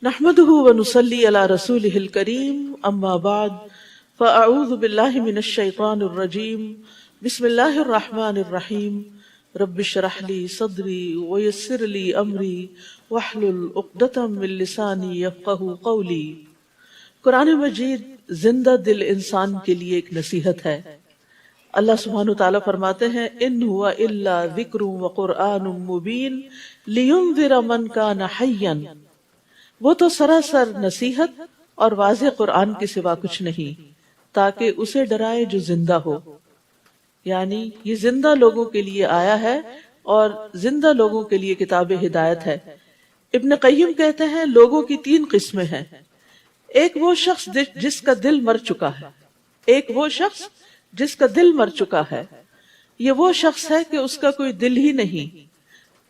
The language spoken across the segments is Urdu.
نحمده ونصلي على رسوله الكريم اما بعد فاعوذ بالله من الشيطان الرجيم بسم الله الرحمن الرحيم رب اشرح لي صدري ويسر لي امري واحلل عقدة من لساني يفقهوا قولي۔ قرآن مجید زندہ دل انسان کے لیے ایک نصیحت ہے۔ اللہ سبحانہ وتعالی فرماتے ہیں ان هو الا ذکر وقرآن مبین لینذر من کان حیا، وہ تو سراسر نصیحت اور واضح قرآن کے سوا کچھ نہیں تاکہ اسے ڈرائے جو زندہ ہو، یعنی یہ زندہ لوگوں کے لیے آیا ہے اور زندہ لوگوں کے لیے کتاب ہدایت ہے۔ ابن قیم کہتے ہیں لوگوں کی تین قسمیں ہیں، ایک وہ شخص جس کا دل مر چکا ہے، ایک وہ شخص جس کا دل مر چکا ہے، یہ وہ شخص ہے کہ اس کا کوئی دل ہی نہیں،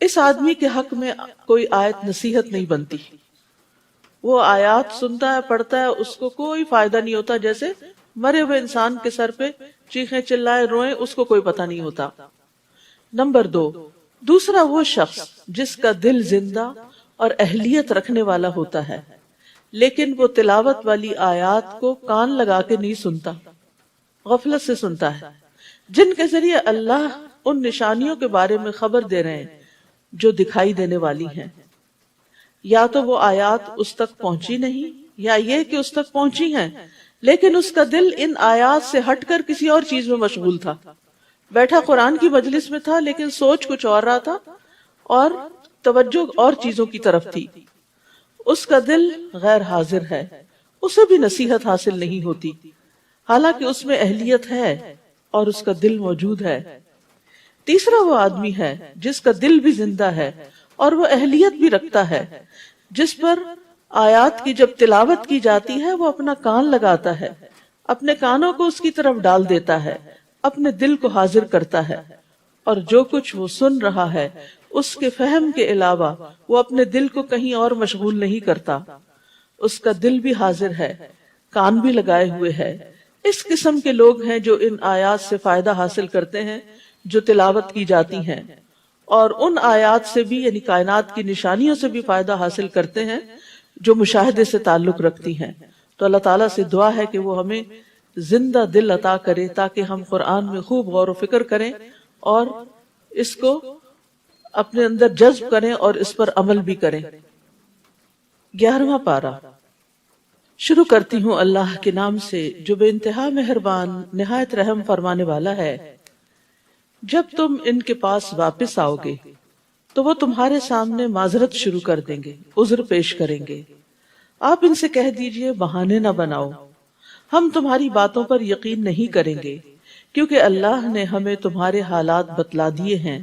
اس آدمی کے حق میں کوئی آیت نصیحت نہیں بنتی، وہ آیات سنتا ہے پڑھتا ہے، اس کو کوئی فائدہ نہیں ہوتا، جیسے مرے ہوئے انسان کے سر پہ چیخیں چلائے روئیں، اس کو کوئی پتہ نہیں ہوتا۔ نمبر دو، دوسرا وہ شخص جس کا دل زندہ اور اہلیت رکھنے والا ہوتا ہے لیکن وہ تلاوت والی آیات کو کان لگا کے نہیں سنتا، غفلت سے سنتا ہے، جن کے ذریعے اللہ ان نشانیوں کے بارے میں خبر دے رہے ہیں جو دکھائی دینے والی ہیں۔ یا تو وہ آیات اس تک پہنچی نہیں، یا یہ کہ اس تک پہنچی ہیں لیکن اس کا دل ان آیات سے ہٹ کر کسی اور چیز میں مشغول تھا، بیٹھا قرآن کی مجلس میں تھا لیکن سوچ کچھ اور رہا تھا اور توجہ اور چیزوں کی طرف تھی، اس کا دل غیر حاضر ہے، اسے بھی نصیحت حاصل نہیں ہوتی حالانکہ اس میں اہلیت ہے اور اس کا دل موجود ہے۔ تیسرا وہ آدمی ہے جس کا دل بھی زندہ ہے اور وہ اہلیت بھی رکھتا ہے، جس پر آیات کی جب تلاوت کی جاتی ہے وہ اپنا کان لگاتا ہے، اپنے کانوں کو اس کی طرف ڈال دیتا ہے، اپنے دل کو حاضر کرتا ہے، اور جو کچھ وہ سن رہا ہے اس کے فہم کے علاوہ وہ اپنے دل کو کہیں اور مشغول نہیں کرتا، اس کا دل بھی حاضر ہے، کان بھی لگائے ہوئے ہے۔ اس قسم کے لوگ ہیں جو ان آیات سے فائدہ حاصل کرتے ہیں جو تلاوت کی جاتی ہیں، اور ان آیات سے بھی یعنی کائنات کی نشانیوں سے بھی فائدہ حاصل کرتے ہیں جو مشاہدے سے تعلق رکھتی ہیں۔ تو اللہ تعالیٰ سے دعا ہے کہ وہ ہمیں زندہ دل عطا کرے تاکہ ہم قرآن میں خوب غور و فکر کریں اور اس کو اپنے اندر جذب کریں اور اس پر عمل بھی کریں۔ 11واں پارہ۔ شروع کرتی ہوں اللہ کے نام سے جو بے انتہا مہربان نہایت رحم فرمانے والا ہے۔ جب تم ان کے پاس واپس آؤ گے تو وہ تمہارے سامنے معذرت شروع کر دیں گے، عذر پیش کریں گے۔ آپ ان سے کہہ دیجئے بہانے نہ بناؤ، ہم تمہاری باتوں پر یقین نہیں کریں گے کیونکہ اللہ نے ہمیں تمہارے حالات بتلا دیے ہیں،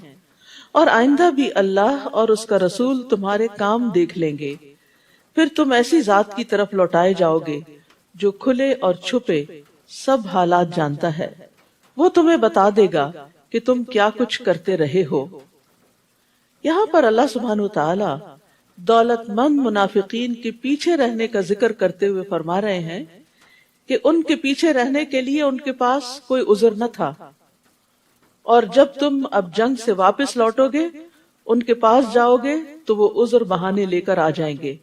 اور آئندہ بھی اللہ اور اس کا رسول تمہارے کام دیکھ لیں گے۔ پھر تم ایسی ذات کی طرف لوٹائے جاؤ گے جو کھلے اور چھپے سب حالات جانتا ہے، وہ تمہیں بتا دے گا کہ تم کیا کچھ کرتے رہے ہو۔ یہاں پر اللہ سبحانہ وتعالی دولت مند منافقین کے پیچھے رہنے کا ذکر کرتے ہوئے فرما رہے ہیں کہ ان کے پیچھے رہنے کے لیے ان کے پاس کوئی عذر نہ تھا، اور جب تم اب جنگ سے واپس لوٹو گے ان کے پاس جاؤ گے تو وہ عذر بہانے لے کر آ جائیں گے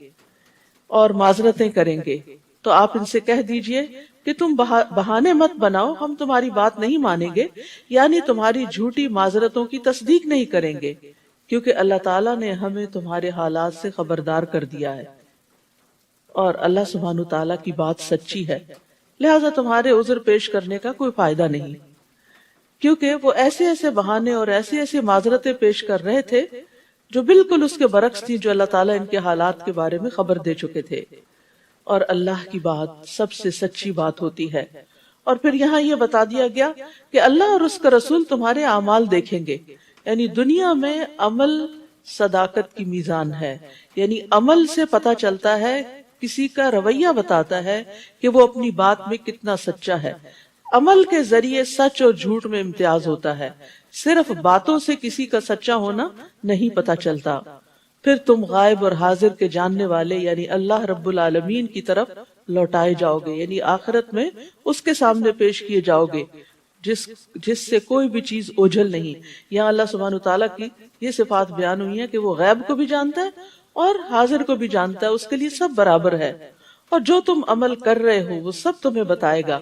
اور معذرتیں کریں گے۔ تو آپ ان سے کہہ دیجئے کہ تم بہانے مت بناؤ، ہم تمہاری بات نہیں مانیں گے، یعنی تمہاری جھوٹی معذرتوں کی تصدیق نہیں کریں گے، کیونکہ اللہ تعالیٰ نے ہمیں تمہارے حالات سے خبردار کر دیا ہے اور اللہ سبحانہ تعالیٰ کی بات سچی ہے، لہٰذا تمہارے عذر پیش کرنے کا کوئی فائدہ نہیں، کیونکہ وہ ایسے ایسے بہانے اور ایسی ایسی معذرتیں پیش کر رہے تھے جو بالکل اس کے برعکس تھی جو اللہ تعالیٰ ان کے حالات کے بارے میں خبر دے چکے تھے، اور اللہ کی بات سب سے سچی بات ہوتی ہے۔ اور پھر یہاں یہ بتا دیا گیا کہ اللہ اور اس کا رسول تمہارے اعمال دیکھیں گے، یعنی دنیا میں عمل صداقت کی میزان ہے، یعنی عمل سے پتہ چلتا ہے، کسی کا رویہ بتاتا ہے کہ وہ اپنی بات میں کتنا سچا ہے۔ عمل کے ذریعے سچ اور جھوٹ میں امتیاز ہوتا ہے، صرف باتوں سے کسی کا سچا ہونا نہیں پتہ چلتا۔ پھر تم غائب اور حاضر کے جاننے والے یعنی اللہ رب العالمین کی طرف لوٹائے جاؤ گے، یعنی آخرت میں اس کے سامنے پیش کیے جاؤ گے جس سے کوئی بھی چیز اوجھل نہیں۔ یہاں اللہ سبحانہ تعالیٰ کی یہ صفات بیان ہوئی ہیں کہ وہ غیب کو بھی جانتا ہے اور حاضر کو بھی جانتا ہے، اس کے لیے سب برابر ہے، اور جو تم عمل کر رہے ہو وہ سب تمہیں بتائے گا.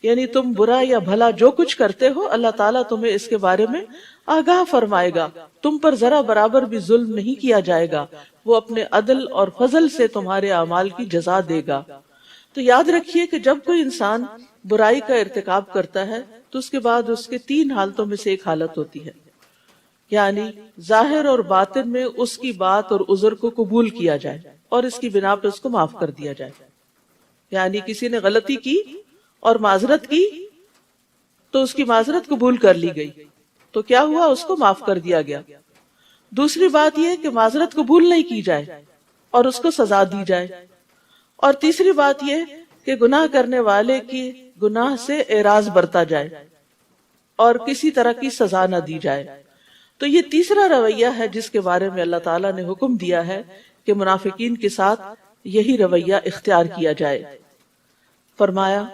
یعنی تم برا یا بھلا جو کچھ کرتے ہو اللہ تعالیٰ تمہیں اس کے بارے میں آگاہ فرمائے گا. تم پر ذرا برابر بھی ظلم نہیں کیا جائے گا، وہ اپنے عدل اور فضل سے تمہارے اعمال کی جزا دے گا. تو یاد رکھیے کہ جب کوئی انسان برائی کا ارتکاب کرتا ہے تو اس کے بعد اس کے 3 حالتوں میں سے ایک حالت ہوتی ہے، یعنی ظاہر اور باطن میں اس کی بات اور عذر کو قبول کیا جائے اور اس کی بنا پہ اس کو معاف کر دیا جائے. یعنی کسی نے غلطی کی اور معذرت کی تو اس کی معذرت قبول کر لی گئی، تو کیا ہوا، اس کو معاف کر دیا گیا. دوسری بات یہ کہ معذرت قبول نہیں کی جائے اور اس کو سزا دی جائے. اور تیسری بات یہ کہ گناہ کرنے والے کی گناہ سے اعراض برتا جائے اور کسی طرح کی سزا نہ دی جائے. تو یہ تیسرا رویہ ہے جس کے بارے میں اللہ تعالیٰ نے حکم دیا ہے کہ منافقین کے ساتھ یہی رویہ اختیار کیا جائے. فرمایا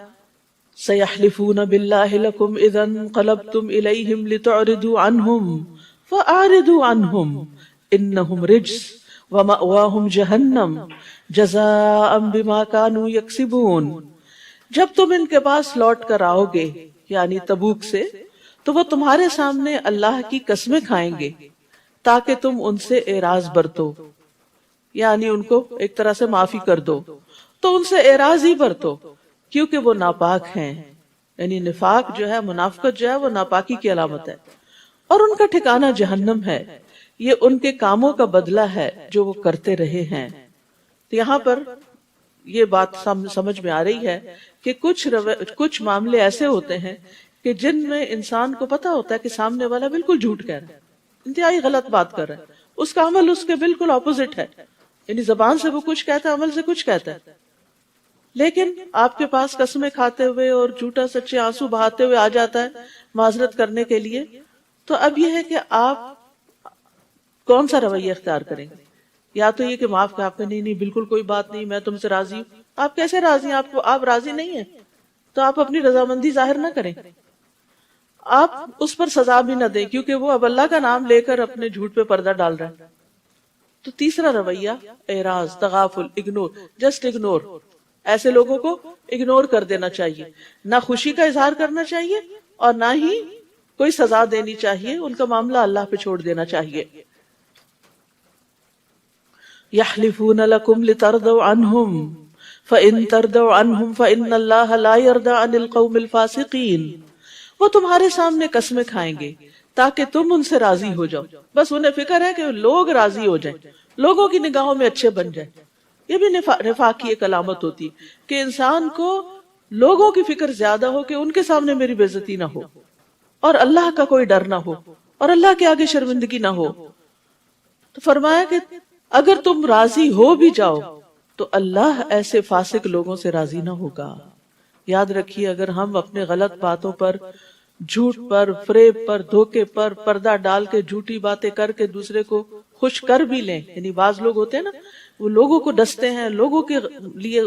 سَيَحْلِفُونَ بِاللَّهِ لَكُمْ إِذَا انقَلَبْتُمْ إِلَيْهِمْ لِتُعْرِضُوا عَنْهُمْ فَأَعْرِضُوا عَنْهُمْ إِنَّهُمْ رِجْسٌ وَمَأْوَاهُمْ جَهَنَّمُ جَزَاءً بِمَا كَانُوا يَكْسِبُونَ. جب تم ان کے پاس لوٹ کر آؤ گے یعنی تبوک سے تو وہ تمہارے سامنے اللہ کی قسمیں کھائیں گے تاکہ تم ان سے اعراض برتو، یعنی ان کو ایک طرح سے معافی کر دو. تو ان سے اعراض ہی برتو کیونکہ وہ ناپاک ہیں. یعنی نفاق جو ہے، منافقت جو ہے، وہ ناپاکی کی علامت ہے اور ان کا ٹھکانہ جہنم ہے. یہ ان کے کاموں کا بدلہ ہے جو وہ کرتے رہے ہیں. تو یہاں پر یہ بات سمجھ میں آ رہی ہے کہ کچھ معاملے ایسے ہوتے ہیں کہ جن میں انسان کو پتا ہوتا ہے کہ سامنے والا بالکل جھوٹ کہہ رہا ہے، انتہائی غلط بات کر رہا ہے، اس کا عمل اس کے بالکل اپوزٹ ہے. یعنی زبان سے وہ کچھ کہتا ہے، عمل سے کچھ کہتا ہے، لیکن آپ کے پاس قسمیں کھاتے ہوئے اور جھوٹا سچے آنسو بہاتے ہوئے آ جاتا ہے معذرت کرنے کے لیے. تو اب یہ ہے کہ آپ کون سا رویہ اختیار کریں گے. یا تو یہ کہ معاف کر، آپ کا نہیں بالکل کوئی بات نہیں، میں تم سے راضی ہوں. آپ کیسے راضی ہیں؟ آپ راضی نہیں ہیں تو آپ اپنی رضامندی ظاہر نہ کریں، آپ اس پر سزا بھی نہ دیں کیونکہ وہ اب اللہ کا نام لے کر اپنے جھوٹ پہ پردہ ڈال رہا ہے. تو تیسرا رویہ اعراض، تغافل، اگنور، جسٹ اگنور. ایسے لوگوں کو اگنور کر دینا چاہیے، نہ خوشی کا اظہار کرنا چاہیے اور نہ ہی کوئی سزا دینی چاہیے، ان کا معاملہ اللہ پہ چھوڑ دینا چاہیے. يَحْلِفُونَ لَكُمْ لِتَرْضَوْا عَنْهُمْ فَإِن تَرْضَوْا عَنْهُمْ فَإِنَّ اللَّهَ لَا يَرْضَىٰ عَنِ الْقَوْمِ الْفَاسِقِينَ. وہ تمہارے سامنے قسمیں کھائیں گے تاکہ تم ان سے راضی ہو جاؤ. بس انہیں فکر ہے کہ لوگ راضی ہو جائیں، لوگوں کی نگاہوں میں اچھے بن جائیں. یہ بھی نفاق کی ایک علامت ہوتی کہ انسان کو لوگوں کی فکر زیادہ ہو کہ ان کے سامنے میری بے عزتی نہ ہو اور اللہ کا کوئی ڈر نہ ہو اور اللہ کے آگے شرمندگی نہ ہو. تو فرمایا کہ اگر تم راضی ہو بھی جاؤ تو اللہ ایسے فاسق لوگوں سے راضی نہ ہوگا. یاد رکھیے اگر ہم اپنے غلط باتوں پر، جھوٹ پر، فریب پر، دھوکے پر پردہ ڈال کے جھوٹی باتیں کر کے دوسرے کو خوش کر بھی لیں، یعنی بعض لوگ ہوتے ہیں نا، وہ لوگوں کو ڈستے ہیں، لوگوں کے لیے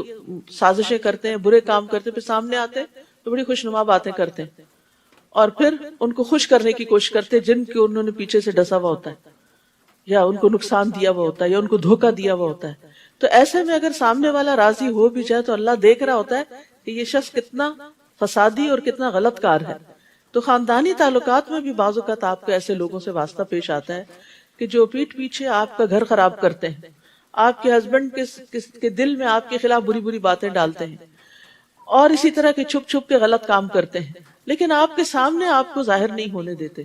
سازشیں کرتے ہیں، برے کام کرتے ہیں، پھر سامنے آتے ہیں تو بڑی خوشنما باتیں کرتے ہیں اور پھر ان کو خوش کرنے کی کوشش کرتے ہیں جن کو انہوں نے پیچھے سے ڈسا ہوا ہوتا ہے یا ان کو نقصان دیا ہوا ہوتا ہے یا ان کو دھوکہ دیا ہوا ہوتا ہے. تو ایسے میں اگر سامنے والا راضی ہو بھی جائے تو اللہ دیکھ رہا ہوتا ہے کہ یہ شخص کتنا فسادی اور کتنا غلط کار ہے. تو خاندانی تعلقات میں بھی بعض اوقات آپ کو ایسے لوگوں سے واسطہ پیش آتا ہے کہ جو پیٹھ پیچھے آپ کا گھر خراب کرتے ہیں، آپ کے ہسبینڈ کے دل میں آپ کے خلاف بری بری باتیں ڈالتے ہیں اور اسی طرح کے چھپ چھپ کے غلط کام کرتے ہیں، لیکن آپ کے سامنے آپ کو ظاہر نہیں ہونے دیتے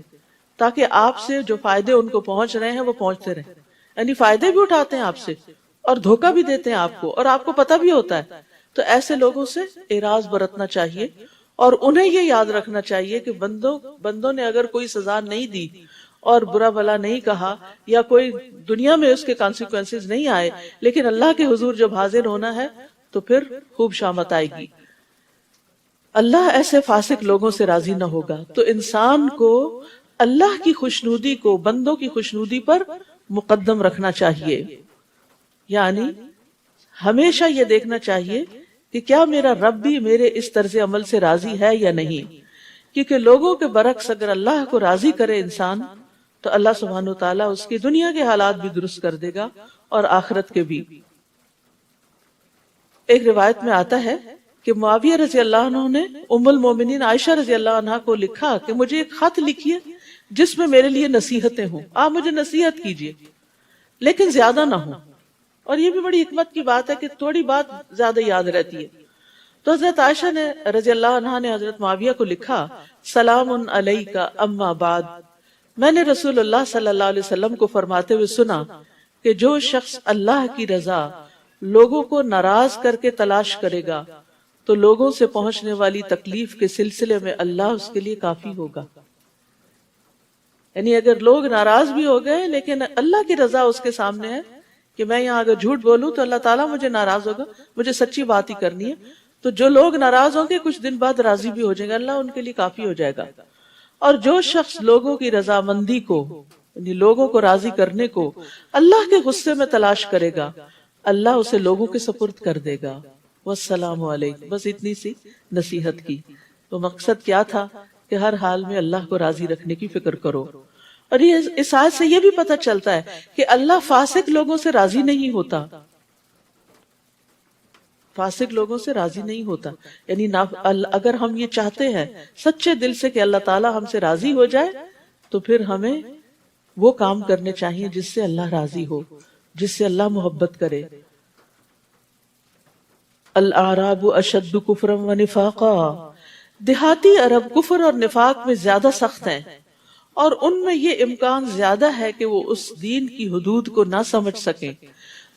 تاکہ آپ سے جو فائدے ان کو پہنچ رہے ہیں وہ پہنچتے رہیں. یعنی فائدے بھی اٹھاتے ہیں آپ سے اور دھوکہ بھی دیتے ہیں آپ کو اور آپ کو پتہ بھی ہوتا ہے. تو ایسے لوگوں سے اعراض برتنا چاہیے اور انہیں یہ یاد رکھنا چاہیے کہ بندوں نے اگر کوئی سزا نہیں دی اور برا بھلا نہیں کہا یا کوئی دنیا میں اس کے کانسیکوینسز نہیں آئے، لیکن اللہ کے حضور جب حاضر ہونا ہے تو پھر خوب شامت آئے گی. اللہ ایسے فاسق لوگوں سے راضی نہ ہوگا. تو انسان کو اللہ کی خوشنودی کو بندوں کی خوشنودی پر مقدم رکھنا چاہیے. یعنی ہمیشہ یہ دیکھنا چاہیے کہ کیا میرا رب بھی میرے اس طرز عمل سے راضی ہے یا نہیں. کیونکہ لوگوں کے برعکس اگر اللہ کو راضی کرے انسان تو اللہ سبحانہ وتعالیٰ اس کی دنیا کے حالات بھی درست کر دے گا اور آخرت کے بھی۔ ایک روایت میں آتا ہے کہ معاویہ رضی اللہ عنہ نے ام المومنین عائشہ رضی اللہ عنہ کو لکھا کہ مجھے ایک خط لکھیے جس میں میرے لیے نصیحتیں ہوں، آپ مجھے نصیحت کیجیے لیکن زیادہ نہ ہوں۔ اور یہ بھی بڑی حکمت کی بات ہے کہ تھوڑی بات زیادہ یاد رہتی ہے۔ تو حضرت عائشہ نے رضی اللہ عنہ نے حضرت معاویہ کو لکھا، سلام علیک اما بعد، میں نے رسول اللہ صلی اللہ علیہ وسلم کو فرماتے ہوئے سنا کہ جو شخص اللہ کی رضا لوگوں کو ناراض کر کے تلاش کرے گا تو لوگوں سے پہنچنے والی تکلیف کے سلسلے میں اللہ اس کے لیے کافی ہوگا۔ یعنی اگر لوگ ناراض بھی ہو گئے لیکن اللہ کی رضا اس کے سامنے ہے کہ میں یہاں اگر جھوٹ بولوں تو اللہ تعالیٰ مجھے ناراض ہوگا، مجھے سچی بات ہی کرنی ہے، تو جو لوگ ناراض ہوں گے کچھ دن بعد راضی بھی ہو جائیں گے، اللہ ان کے لیے کافی ہو جائے گا۔ اور جو شخص لوگوں کی رضامندی کو یعنی لوگوں کو راضی کرنے کو اللہ کے غصے میں تلاش کرے گا، اللہ اسے لوگوں کے سپرد کر دے گا۔ والسلام علیکم، بس اتنی سی نصیحت کی۔ تو مقصد کیا تھا کہ ہر حال میں اللہ کو راضی رکھنے کی فکر کرو۔ اور یہ اس آیت سے یہ بھی پتہ چلتا ہے کہ اللہ فاسق لوگوں سے راضی نہیں ہوتا، فاسق لوگوں سے راضی نہیں ہوتا۔ یعنی اگر ہم یہ چاہتے ہیں سچے دل سے کہ اللہ تعالیٰ ہم سے راضی ہو جائے تو پھر ہمیں وہ کام کرنے چاہیے جس سے اللہ راضی ہو، جس سے اللہ محبت کرے۔ الاعراب اشد کفرا و نفاقا، دیہاتی عرب کفر اور نفاق میں زیادہ سخت ہیں، اور ان میں یہ امکان زیادہ ہے کہ وہ اس دین کی حدود کو نہ سمجھ سکیں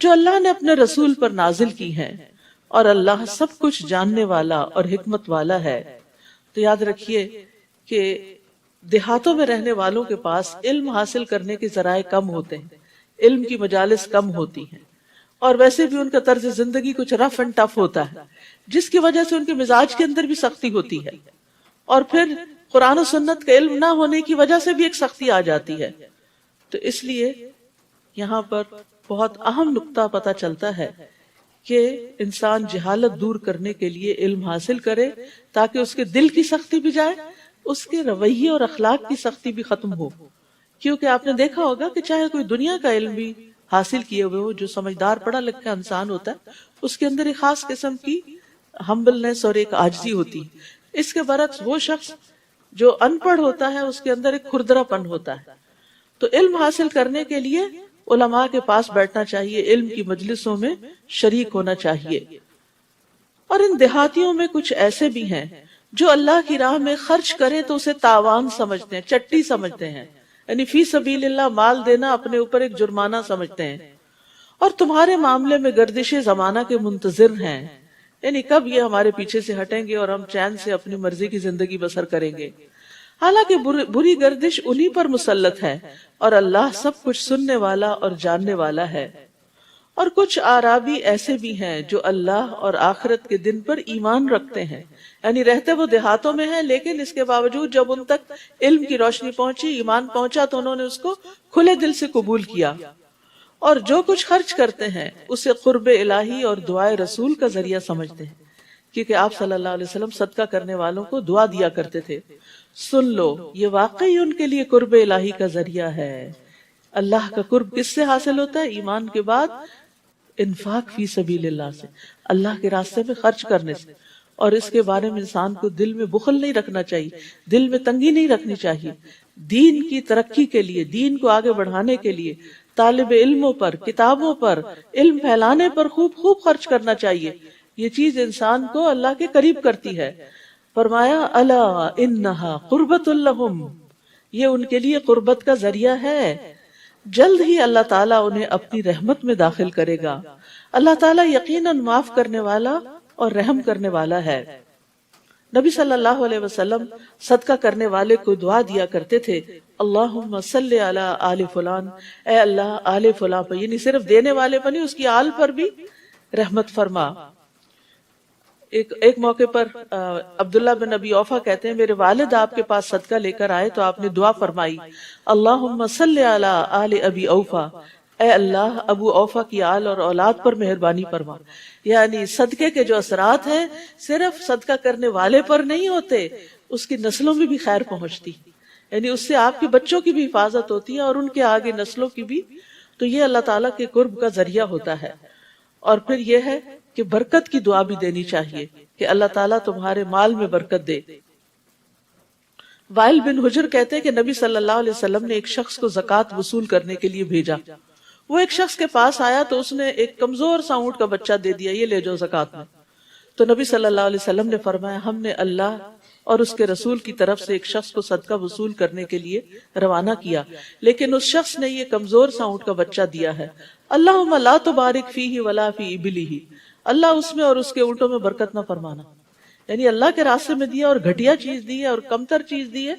جو اللہ نے اپنے رسول پر نازل کی ہیں، اور اللہ سب کچھ جاننے والا اور حکمت والا ہے۔ تو یاد رکھیے کہ دیہاتوں میں رہنے والوں کے پاس علم حاصل کرنے کے ذرائع کم ہوتے ہیں، علم کی مجالس کم ہوتی ہیں، اور ویسے بھی ان کا طرز زندگی کچھ رف اینڈ ٹف ہوتا ہے جس کی وجہ سے ان کے مزاج کے اندر بھی سختی ہوتی ہے، اور پھر قرآن و سنت کا علم نہ ہونے کی وجہ سے بھی ایک سختی آ جاتی ہے۔ تو اس لیے یہاں پر بہت اہم نقطہ پتہ چلتا ہے کہ انسان جہالت دور کرنے کے لیے علم حاصل کرے تاکہ اس کے دل کی سختی بھی جائے، اس کے رویے اور اخلاق کی سختی بھی ختم ہو۔ کیونکہ آپ نے دیکھا ہوگا کہ چاہے کوئی دنیا کا علم بھی حاصل کیے ہوئے ہو، جو سمجھدار پڑھا لکھا انسان ہوتا ہے اس کے اندر ایک خاص قسم کی ہمبلنس اور ایک عاجزی ہوتی ہے۔ اس کے برعکس وہ شخص جو ان پڑھ ہوتا ہے اس کے اندر ایک کھردرا پن ہوتا ہے۔ تو علم حاصل کرنے کے لیے علماء کے پاس بیٹھنا چاہیے، علم کی مجلسوں میں شریک ہونا چاہیے۔ اور ان دیہاتیوں میں کچھ ایسے بھی ہیں جو اللہ کی راہ میں خرچ کریں تو اسے تاوان سمجھتے ہیں، چٹی سمجھتے ہیں، یعنی فی سبیل اللہ مال دینا اپنے اوپر ایک جرمانہ سمجھتے ہیں، اور تمہارے معاملے میں گردش زمانہ کے منتظر ہیں، یعنی کب یہ ہمارے پیچھے سے ہٹیں گے اور ہم چین سے اپنی مرضی کی زندگی بسر کریں گے۔ حالانکہ بری گردش انہی پر مسلط ہے، اور اللہ سب کچھ سننے والا اور جاننے والا ہے۔ اور کچھ اعرابی ایسے بھی ہیں جو اللہ اور آخرت کے دن پر ایمان رکھتے ہیں، یعنی رہتے وہ دیہاتوں میں ہیں لیکن اس کے باوجود جب ان تک علم کی روشنی پہنچی، ایمان پہنچا تو انہوں نے اس کو کھلے دل سے قبول کیا، اور جو کچھ خرچ کرتے ہیں اسے قرب الہی اور دعائے رسول کا ذریعہ سمجھتے ہیں، کیونکہ آپ صلی اللہ علیہ وسلم صدقہ کرنے والوں کو دعا دیا کرتے تھے۔ سن لو، یہ واقعی ان کے لیے قرب الہی کا ذریعہ ہے۔ اللہ کا قرب کس سے حاصل ہوتا ہے؟ ایمان کے بعد انفاق فی سبیل اللہ سے، اللہ کے راستے میں خرچ کرنے سے۔ اور اس کے بارے میں انسان کو دل میں بخل نہیں رکھنا چاہیے، دل میں تنگی نہیں رکھنی چاہیے۔ دین کی ترقی کے لیے، دین کو آگے بڑھانے کے لیے طالب علموں پر، کتابوں پر، علم پھیلانے پر خوب خوب خرچ کرنا چاہیے۔ یہ چیز انسان کو اللہ کے قریب کرتی ہے۔ فرمایا الا انہا قربت لہم، یہ ان کے لیے قربت کا ذریعہ ہے، جلد ہی اللہ تعالیٰ انہیں اپنی رحمت میں داخل کرے گا۔ اللہ تعالیٰ یقیناً معاف کرنے والا اور رحم کرنے والا ہے۔ نبی صلی اللہ علیہ وسلم صدقہ کرنے والے کو دعا دیا کرتے تھے، اللہم صلی علی آل فلان، اے اللہ آل فلان پر، یعنی صرف دینے والے پر نہیں، اس کی آل پر بھی رحمت فرما۔ ایک موقع پر عبداللہ بن ابی اوفا کہتے ہیں میرے والد آپ کے پاس صدقہ لے کر آئے تو آپ نے دعا فرمائی، اللہم صلی علی آل ابی اوفا، اے اللہ ابو اوفا کی آل اور اولاد پر مہربانی فرما۔ یعنی صدقے کے جو اثرات ہیں صرف صدقہ کرنے والے پر نہیں ہوتے، اس کی نسلوں میں بھی خیر پہنچتی، یعنی اس سے آپ کے بچوں کی بھی حفاظت ہوتی ہے اور ان کے آگے نسلوں کی بھی۔ تو یہ اللہ تعالیٰ کے قرب کا ذریعہ ہوتا ہے. اور پھر یہ ہے کہ برکت کی دعا بھی دینی چاہیے کہ اللہ تعالیٰ تمہارے مال میں برکت دے. وائل بن حجر کہتے ہیں کہ نبی صلی اللہ علیہ وسلم نے ایک شخص کو زکوٰۃ وصول کرنے کے لیے بھیجا. وہ ایک شخص کے پاس آیا تو اس نے ایک کمزور سا اونٹ کا بچہ دے دیا، یہ لے جاؤ زکوٰۃ میں. تو نبی صلی اللہ علیہ وسلم نے فرمایا ہم نے اللہ اور اس کے رسول کی طرف سے ایک شخص کو صدقہ وصول کرنے کے لیے روانہ کیا، لیکن اس شخص نے یہ کمزور سا اونٹ کا بچہ دیا ہے. اللہم لا تبارک فیہ ولا فی ابلہ، اللہ اس میں اور اس کے اونٹوں میں برکت نہ فرمانا. یعنی اللہ کے راستے میں دیا اور گھٹیا چیز دی ہے اور کمتر چیز دی ہے.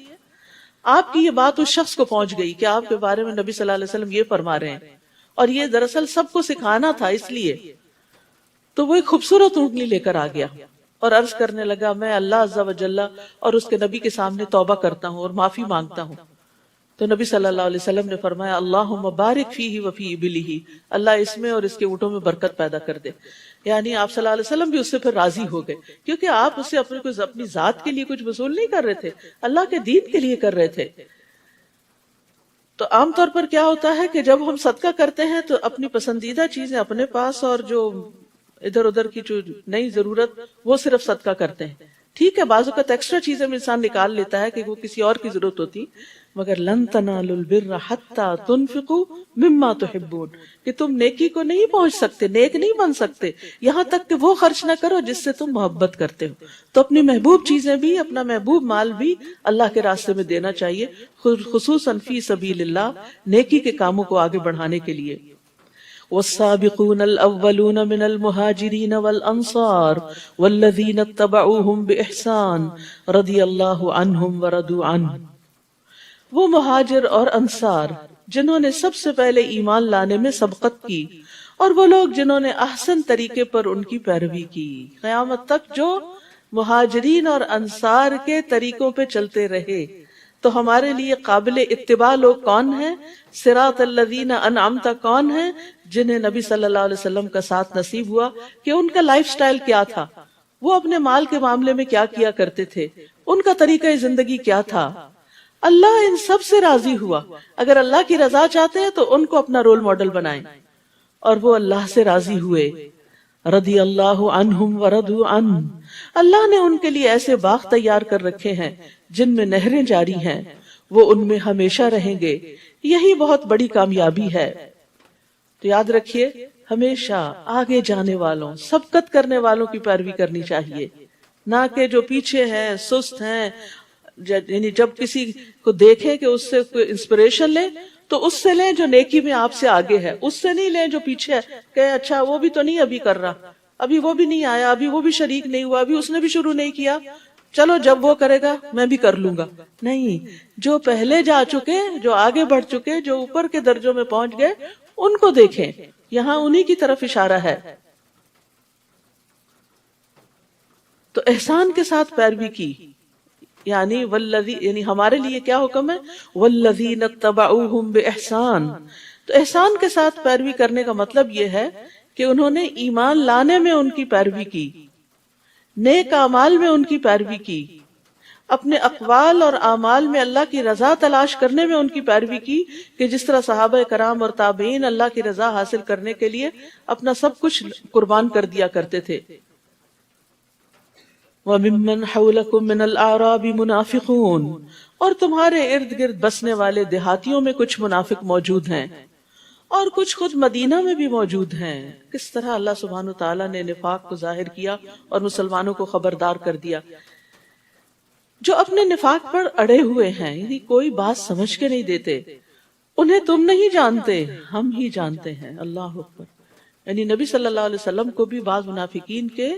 آپ کی یہ بات اس شخص کو پہنچ گئی کہ آپ کے بارے میں نبی صلی اللہ علیہ وسلم یہ فرما رہے ہیں، اور یہ دراصل سب کو سکھانا تھا. اس لیے تو وہ ایک خوبصورت اونٹنی لے کر آ گیا اور عرض کرنے لگا میں اللہ عز و جل اور اس کے نبی کے سامنے توبہ کرتا ہوں اور معافی مانگتا ہوں. تو نبی صلی اللہ علیہ وسلم نے فرمایا اللہم بارک فیہ وفی ابلہ، اللہ اس میں اور اس کے اونٹوں میں برکت پیدا کر دے. یعنی آپ صلی اللہ علیہ وسلم بھی اس سے پھر راضی ہو گئے، کیونکہ آپ اسے اپنی ذات کے لیے کچھ وصول نہیں کر رہے تھے، اللہ کے دین کے لیے کر رہے تھے. تو عام طور پر کیا ہوتا ہے کہ جب ہم صدقہ کرتے ہیں تو اپنی پسندیدہ چیزیں اپنے پاس اور جو ادھر ادھر کی جو نئی ضرورت وہ صرف صدقہ کرتے ہیں. ٹھیک ہے، بعض اوقات ایکسٹرا چیزیں میں انسان نکال لیتا ہے کہ وہ کسی اور کی ضرورت ہوتی، مگر لن تنالوا البر حتی تنفقوا مما تحبون، کہ تم نیکی کو نہیں پہنچ سکتے، نیک نہیں بن سکتے یہاں تک کہ وہ خرچ نہ کرو جس سے تم محبت کرتے ہو. تو اپنی محبوب چیزیں بھی، اپنا محبوب مال بھی اللہ کے راستے میں دینا چاہیے، خصوصاً فی سبیل اللہ، نیکی کے کاموں کو آگے بڑھانے کے لیے. والسابقون الاولون من المہاجرین والانصار والذین اتبعوہم باحسان رضی اللہ عنہم ورضوا عنہ. وہ مہاجر اور انصار جنہوں نے سب سے پہلے ایمان لانے میں سبقت کی، اور وہ لوگ جنہوں نے احسن طریقے پر ان کی پیروی کی. قیامت تک جو مہاجرین اور انصار کے طریقوں پہ چلتے رہے. تو ہمارے لیے قابل اتباع لوگ کون ہیں؟ صراط الذین انعمت کون ہیں؟ جنہیں نبی صلی اللہ علیہ وسلم کا ساتھ نصیب ہوا کہ ان کا لائف سٹائل کیا تھا، وہ اپنے مال کے معاملے میں کیا کیا کرتے تھے، ان کا طریقہ زندگی کیا تھا. اللہ ان سب سے راضی ہوا. اگر اللہ کی رضا چاہتے ہیں تو ان کو اپنا رول ماڈل بنائیں، اور وہ اللہ سے راضی ہوئے. رضی اللہ عنہم ورضوا عنہ، اللہ نے ان کے لیے ایسے باغ تیار کر رکھے ہیں جن میں نہریں جاری ہیں، وہ ان میں ہمیشہ رہیں گے. یہی بہت بڑی کامیابی ہے. تو یاد رکھیے ہمیشہ آگے جانے والوں، سبقت کرنے والوں کی پیروی کرنی چاہیے، نہ کہ جو پیچھے ہیں، سست ہیں. یعنی جب کسی کو دیکھیں کہ اس سے کوئی انسپریشن لیں تو اس سے لیں جو نیکی میں آپ سے آگے ہے، اس سے نہیں لیں جو پیچھے ہے کہ اچھا وہ بھی تو نہیں ابھی کر رہا، ابھی وہ بھی نہیں آیا، ابھی وہ بھی شریک نہیں ہوا، ابھی اس نے بھی شروع نہیں کیا، چلو جب وہ کرے گا میں بھی کر لوں گا. نہیں، جو پہلے جا چکے، جو آگے بڑھ چکے، جو اوپر کے درجوں میں پہنچ گئے، ان کو دیکھیں. یہاں انہی کی طرف اشارہ ہے. تو احسان کے ساتھ پیروی کی، یعنی ہمارے لیے کیا حکم ہے؟ والذین اتبعوہم باحسان. تو احسان کے ساتھ پیروی کرنے کا مطلب یہ ہے کہ انہوں نے ایمان لانے میں ان کی پیروی کی، نیک اعمال میں ان کی پیروی کی، اپنے اقوال اور اعمال میں اللہ کی رضا تلاش کرنے میں ان کی پیروی کی، کہ جس طرح صحابہ کرام اور تابعین اللہ کی رضا حاصل کرنے کے لیے اپنا سب کچھ قربان کر دیا کرتے تھے. وَمِمَّنْ حَوْلَكُمْ مِنَ الْأَعْرَابِ مُنَافِقُونَ، اور تمہارے ارد گرد بسنے والے دیہاتیوں میں کچھ منافق موجود ہیں، اور کچھ خود مدینہ میں بھی موجود ہیں. کس طرح اللہ سبحانہ وتعالیٰ نے نفاق کو ظاہر کیا اور مسلمانوں کو خبردار کر دیا. جو اپنے نفاق پر اڑے ہوئے ہیں، یعنی کوئی بات سمجھ کے نہیں دیتے، انہیں تم نہیں جانتے، ہم ہی جانتے ہیں. اللہ اکبر. یعنی نبی صلی اللہ علیہ وسلم کو بھی بعض منافقین کے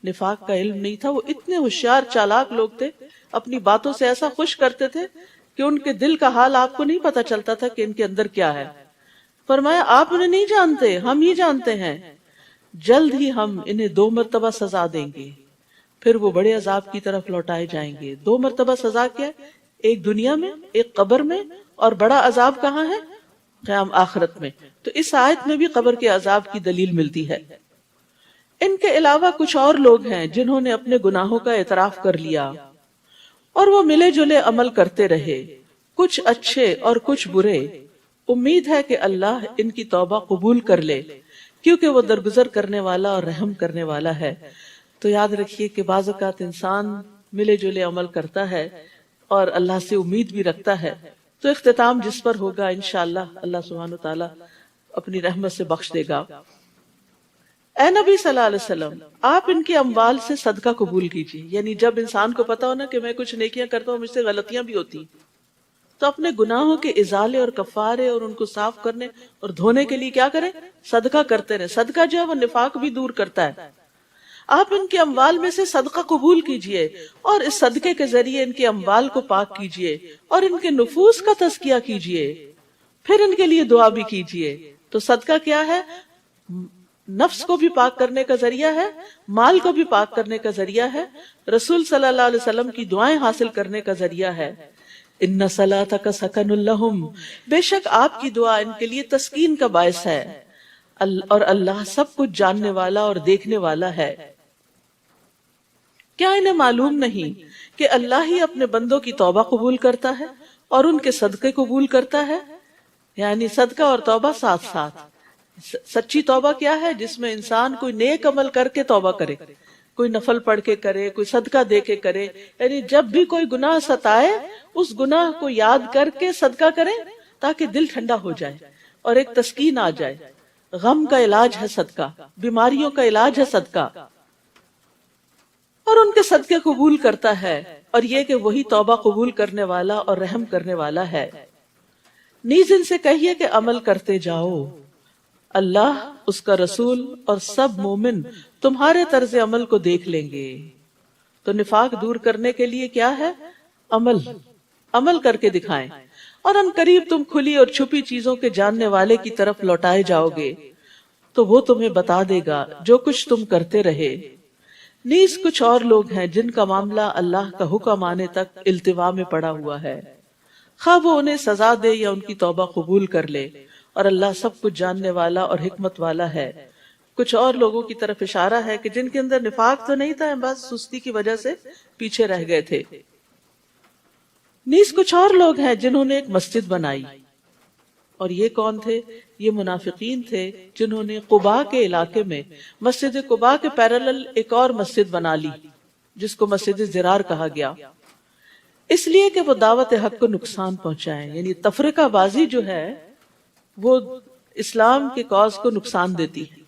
نفاق کا علم نہیں تھا. وہ اتنے ہوشیار چالاک لوگ تھے، اپنی باتوں سے ایسا خوش کرتے تھے کہ ان کے دل کا حال آپ کو نہیں پتا چلتا تھا کہ ان کے اندر کیا ہے. فرمایا آپ انہیں نہیں جانتے، ہم ہی جانتے ہیں. جلد ہی ہم انہیں 2 مرتبہ سزا دیں گے، پھر وہ بڑے عذاب کی طرف لوٹائے جائیں گے. 2 مرتبہ سزا کیا؟ ایک دنیا میں، ایک قبر میں، اور بڑا عذاب کہاں ہے؟ قیام آخرت میں. تو اس آیت میں بھی قبر کے عذاب کی دلیل ملتی ہے. ان کے علاوہ کچھ اور لوگ ہیں جنہوں نے اپنے گناہوں کا اعتراف کر لیا اور وہ ملے جلے عمل کرتے رہے، کچھ اچھے اور کچھ برے. امید ہے کہ اللہ ان کی توبہ قبول کر لے کیونکہ وہ درگزر کرنے والا اور رحم کرنے والا ہے۔ تو یاد رکھیے کہ بعض اوقات انسان ملے جلے عمل کرتا ہے اور اللہ سے امید بھی رکھتا ہے، تو اختتام جس پر ہوگا انشاءاللہ اللہ سبحانہ وتعالی اپنی رحمت سے بخش دے گا۔ اے نبی صلی اللہ علیہ وسلم، آپ ان کے اموال سے صدقہ قبول کیجیے، یعنی جب انسان کو پتا ہو نا کہ میں کچھ نیکیاں کرتا ہوں، مجھ سے غلطیاں بھی ہوتی، تو اپنے گناہوں کے ازالے اور کفارے اور ان کو صاف کرنے اور دھونے کے لیے کیا کریں؟ صدقہ کرتے رہیں۔ صدقہ جو ہے وہ نفاق بھی دور کرتا ہے۔ آپ ان کے اموال میں سے صدقہ قبول کیجئے اور اس صدقے کے ذریعے ان کے اموال کو پاک کیجئے اور ان کے نفوس کا تزکیہ کیجئے، پھر ان کے لیے دعا بھی کیجئے۔ تو صدقہ کیا ہے؟ نفس کو بھی پاک کرنے کا ذریعہ ہے، مال کو بھی پاک کرنے کا ذریعہ ہے، رسول صلی اللہ علیہ وسلم کی دعائیں حاصل کرنے کا ذریعہ ہے۔ ان صلاتک سکن لہم، بے شک آپ کی دعا ان کے لیے تسکین کا باعث ہے، اور اللہ سب کچھ جاننے والا اور دیکھنے والا ہے۔ کیا انہیں معلوم نہیں کہ اللہ ہی اپنے بندوں کی توبہ قبول کرتا ہے اور ان کے صدقے قبول کرتا ہے؟ یعنی صدقہ اور توبہ ساتھ ساتھ۔ سچی توبہ کیا ہے؟ جس میں انسان کوئی نیک عمل کر کے توبہ کرے، کوئی نفل پڑھ کے کرے، کوئی صدقہ دے کے کرے، یعنی جب بھی کوئی گناہ ستائے اس گناہ کو یاد کر کے صدقہ کرے تاکہ دل ٹھنڈا ہو جائے اور ایک تسکین آ جائے۔ غم کا علاج ہے صدقہ، بیماریوں کا علاج ہے صدقہ، اور ان کے صدقے قبول کرتا ہے، اور یہ کہ وہی توبہ قبول کرنے والا اور رحم کرنے والا ہے۔ نیز ان سے کہیے کہ عمل کرتے جاؤ، اللہ، اس کا رسول اور سب مومن تمہارے طرز عمل کو دیکھ لیں گے۔ تو نفاق دور کرنے کے لیے کیا ہے؟ عمل کر کے دکھائیں، اور ان قریب تم کھلی اور چھپی چیزوں کے جاننے والے کی طرف لوٹائے جاؤ گے، تو وہ تمہیں بتا دے گا جو کچھ تم کرتے رہے۔ نیز کچھ اور لوگ ہیں جن کا معاملہ اللہ کا حکم آنے تک التوا میں پڑا ہوا ہے، خواہ وہ انہیں سزا دے یا ان کی توبہ قبول کر لے، اور اللہ سب کچھ جاننے والا اور حکمت والا ہے۔ کچھ اور لوگوں کی طرف اشارہ ہے کہ جن کے اندر نفاق تو نہیں تھا، بس سستی کی وجہ سے پیچھے رہ گئے تھے۔ نیز کچھ اور لوگ ہیں جنہوں نے ایک مسجد بنائی، اور یہ کون تھے؟ یہ منافقین تھے جنہوں نے قباء کے علاقے میں مسجد قباء کے پیرالل ایک اور مسجد بنا لی جس کو مسجد زرار کہا گیا، اس لیے کہ وہ دعوت حق کو نقصان پہنچائیں۔ یعنی تفرقہ بازی جو ہے وہ اسلام کے کاز کو نقصان دیتی ہے،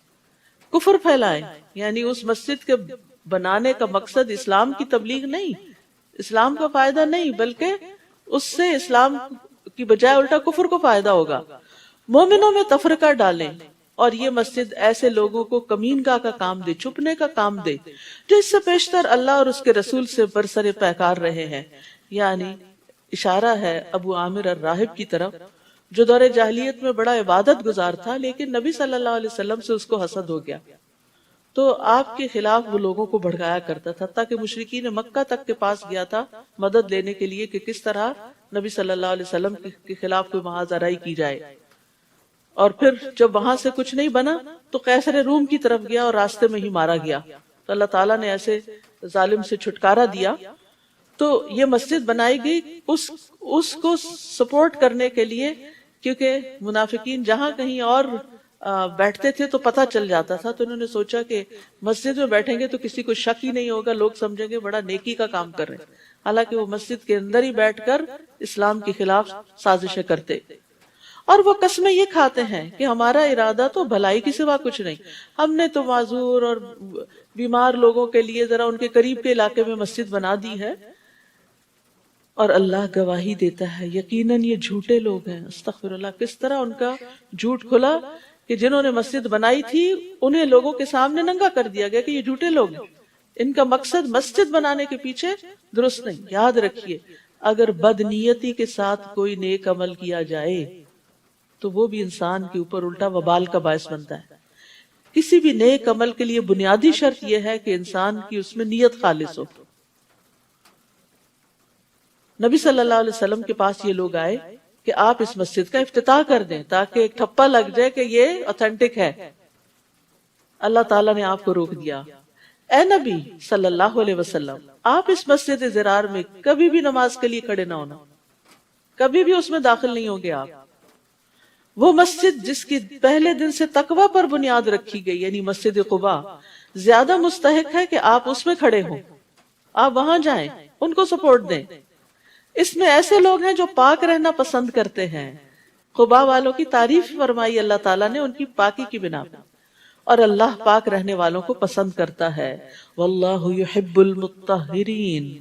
کفر پھیلائیں۔ یعنی اس مسجد کے بنانے کا مقصد اسلام کی تبلیغ نہیں، اسلام کا فائدہ نہیں، بلکہ اس سے اسلام کی بجائے الٹا کفر کو فائدہ ہوگا۔ مومنوں میں تفرقہ ڈالیں، اور یہ مسجد ایسے لوگوں کو کمین گاہ کا کام دے، چھپنے کا کام دے، جو اس سے پیشتر اللہ اور اس کے رسول سے برسر پیکار رہے ہیں۔ یعنی اشارہ ہے ابو عامر الراہب کی طرف، جو دور جاہلیت میں بڑا عبادت گزار تھا، لیکن نبی صلی اللہ علیہ وسلم سے اس کو حسد ہو گیا، تو آپ کے خلاف وہ لوگوں کو بھڑکایا کرتا تھا، تاکہ مشرکین مکہ تک کے پاس گیا تھا مدد لینے کے لیے کہ کس طرح نبی صلی اللہ علیہ وسلم کے خلاف کوئی محاذ آرائی کی جائے۔ اور پھر جب وہاں سے کچھ نہیں بنا تو قیصر روم کی طرف گیا اور راستے میں ہی مارا گیا، تو اللہ تعالیٰ نے ایسے ظالم سے چھٹکارا دیا۔ تو یہ مسجد بنائی گئی اس کو سپورٹ کرنے کے لیے، کیونکہ منافقین جہاں کہیں اور بیٹھتے تھے تو پتہ چل جاتا تھا، تو انہوں نے سوچا کہ مسجد میں بیٹھیں گے تو کسی کو شک ہی نہیں ہوگا، لوگ سمجھیں گے بڑا نیکی کا کام کر رہے ہیں، حالانکہ وہ مسجد کے اندر ہی بیٹھ کر اسلام کے خلاف سازشیں کرتے۔ اور وہ قسمیں یہ کھاتے ہیں کہ ہمارا ارادہ تو بھلائی کی سوا کچھ نہیں، ہم نے تو معذور اور بیمار لوگوں کے لیے ذرا ان کے قریب کے علاقے میں مسجد بنا دی ہے، اور اللہ گواہی دیتا ہے یقیناً یہ جھوٹے لوگ ہیں۔ استغفر اللہ، کس طرح ان کا جھوٹ کھلا کہ جنہوں نے مسجد بنائی تھی انہیں لوگوں کے سامنے ننگا کر دیا گیا کہ یہ جھوٹے لوگ ہیں، ان کا مقصد مسجد بنانے کے پیچھے درست نہیں۔ یاد رکھیے، اگر بدنیتی کے ساتھ کوئی نیک عمل کیا جائے تو وہ بھی انسان کے اوپر الٹا وبال کا باعث بنتا ہے۔ کسی بھی نیک عمل کے لیے بنیادی شرط یہ ہے کہ انسان کی اس میں نیت خالص ہو۔ نبی صلی اللہ علیہ وسلم کے پاس یہ لوگ آئے کہ آپ اس مسجد کا افتتاح کر دیں تاکہ ایک ٹھپا لگ جائے کہ یہ اوتھینٹک ہے۔ اللہ تعالیٰ نے آپ کو روک دیا، اے نبی صلی اللہ علیہ وسلم، آپ اس مسجد زرار میں کبھی بھی نماز کے لیے کھڑے نہ ہونا، کبھی بھی اس میں داخل نہیں ہوں گے آپ، وہ مسجد جس کی پہلے دن سے تقوی پر بنیاد رکھی گئی، یعنی مسجد قباء، زیادہ مستحق ہے کہ آپ اس میں کھڑے ہوں، آپ وہاں جائیں، ان کو سپورٹ دیں۔ اس میں ایسے لوگ ہیں جو پاک رہنا پسند کرتے ہیں۔ قباء والوں کی تعریف فرمائی اللہ تعالیٰ نے ان کی پاکی کی بنا پر، اور اللہ پاک رہنے والوں کو پسند کرتا ہے۔ واللہ یحب المطہرین۔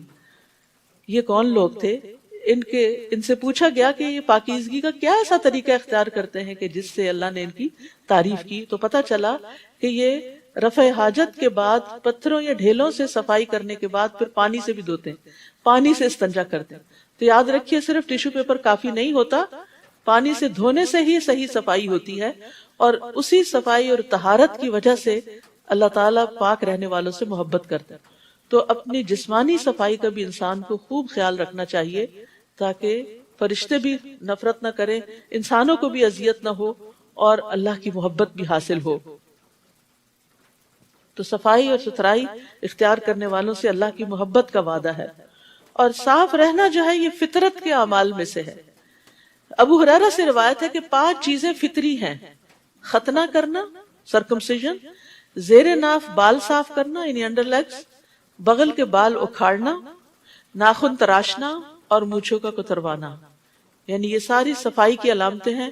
یہ کون لوگ تھے؟ ان سے پوچھا گیا کہ یہ پاکیزگی کا کیا ایسا طریقہ اختیار کرتے ہیں کہ جس سے اللہ نے ان کی تعریف کی، تو پتہ چلا کہ یہ رفع حاجت کے بعد پتھروں یا ڈھیلوں سے صفائی کرنے کے بعد پھر پانی سے بھی دھوتے ہیں، پانی سے استنجا کرتے ہیں۔ تو یاد رکھیے صرف ٹیشو پیپر کافی نہیں ہوتا، پانی سے دھونے سے ہی صحیح صفائی ہوتی ہے، اور اسی صفائی اور طہارت کی وجہ سے اللہ تعالیٰ پاک رہنے والوں سے محبت کرتا ہے۔ تو اپنی جسمانی صفائی کا بھی انسان کو خوب خیال رکھنا چاہیے تاکہ فرشتے بھی نفرت نہ کریں، انسانوں کو بھی اذیت نہ ہو، اور اللہ کی محبت بھی حاصل ہو۔ تو صفائی اور ستھرائی اختیار کرنے والوں سے اللہ کی محبت کا وعدہ ہے، اور صاف رہنا جو ہے یہ فطرت کے اعمال میں سے ہے۔ ابو ہریرہ سے روایت ہے کہ 5 چیزیں فطری ہیں: ختنہ کرنا، سرکمسیژن، زیر ناف بال صاف کرنا یعنی انڈر لیگز، بغل کے بال اکھاڑنا، ناخن تراشنا، اور مونچھوں کا کتروانا، یعنی یہ ساری صفائی کی علامتیں ہیں۔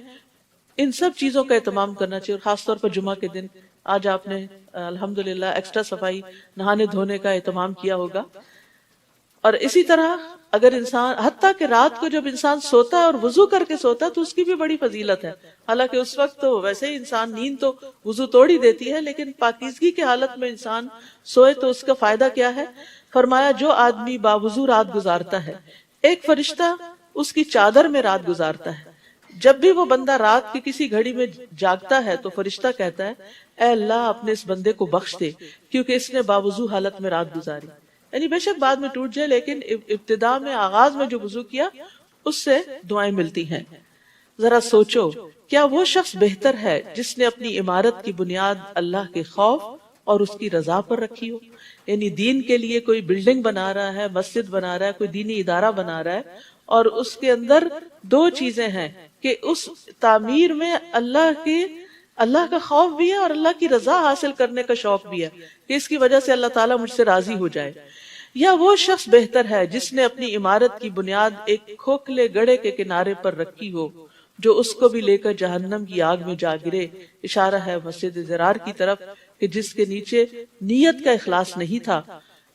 ان سب چیزوں کا اہتمام کرنا چاہیے، اور خاص طور پر جمعہ کے دن آج آپ نے الحمدللہ ایکسٹرا صفائی نہانے دھونے کا اہتمام کیا ہوگا۔ اور اسی طرح اگر انسان حتیٰ کہ رات کو جب انسان سوتا ہے اور وضو کر کے سوتا ہے تو اس کی بھی بڑی فضیلت ہے، حالانکہ اس وقت تو ویسے ہی انسان نیند تو وضو توڑ ہی دیتی ہے، لیکن پاکیزگی کی حالت میں انسان سوئے تو اس کا فائدہ کیا ہے؟ فرمایا جو آدمی باوضو رات گزارتا ہے ایک فرشتہ اس کی چادر میں رات گزارتا ہے۔ جب بھی وہ بندہ رات کی کسی گھڑی میں جاگتا ہے تو فرشتہ کہتا ہے اے اللہ اپنے اس بندے کو بخش دے کیونکہ اس نے باوضو حالت میں رات گزاری، یعنی بے شک بعد میں ٹوٹ جائے لیکن ابتدا میں آغاز میں جو وضو کیا اس سے دعائیں ملتی ہیں۔ ذرا سوچو کیا وہ شخص بہتر ہے جس نے اپنی عمارت کی بنیاد اللہ کے خوف اور اس کی رضا پر رکھی ہو، یعنی دین کے لیے کوئی بلڈنگ بنا رہا ہے، مسجد بنا رہا ہے، کوئی دینی ادارہ بنا رہا ہے، اور اس کے اندر 2 چیزیں ہیں کہ اس تعمیر میں اللہ کا خوف بھی ہے اور اللہ کی رضا حاصل کرنے کا شوق بھی ہے کہ اس کی وجہ سے اللہ تعالیٰ مجھ سے راضی ہو جائے، یا وہ شخص بہتر ہے جس نے اپنی عمارت کی بنیاد ایک کھوکھلے گڑھے کے کنارے پر رکھی ہو جو اس کو بھی لے کر جہنم کی آگ میں جا گرے۔ اشارہ ہے مسجد ضرار کی طرف کہ جس کے نیچے نیت کا اخلاص نہیں تھا۔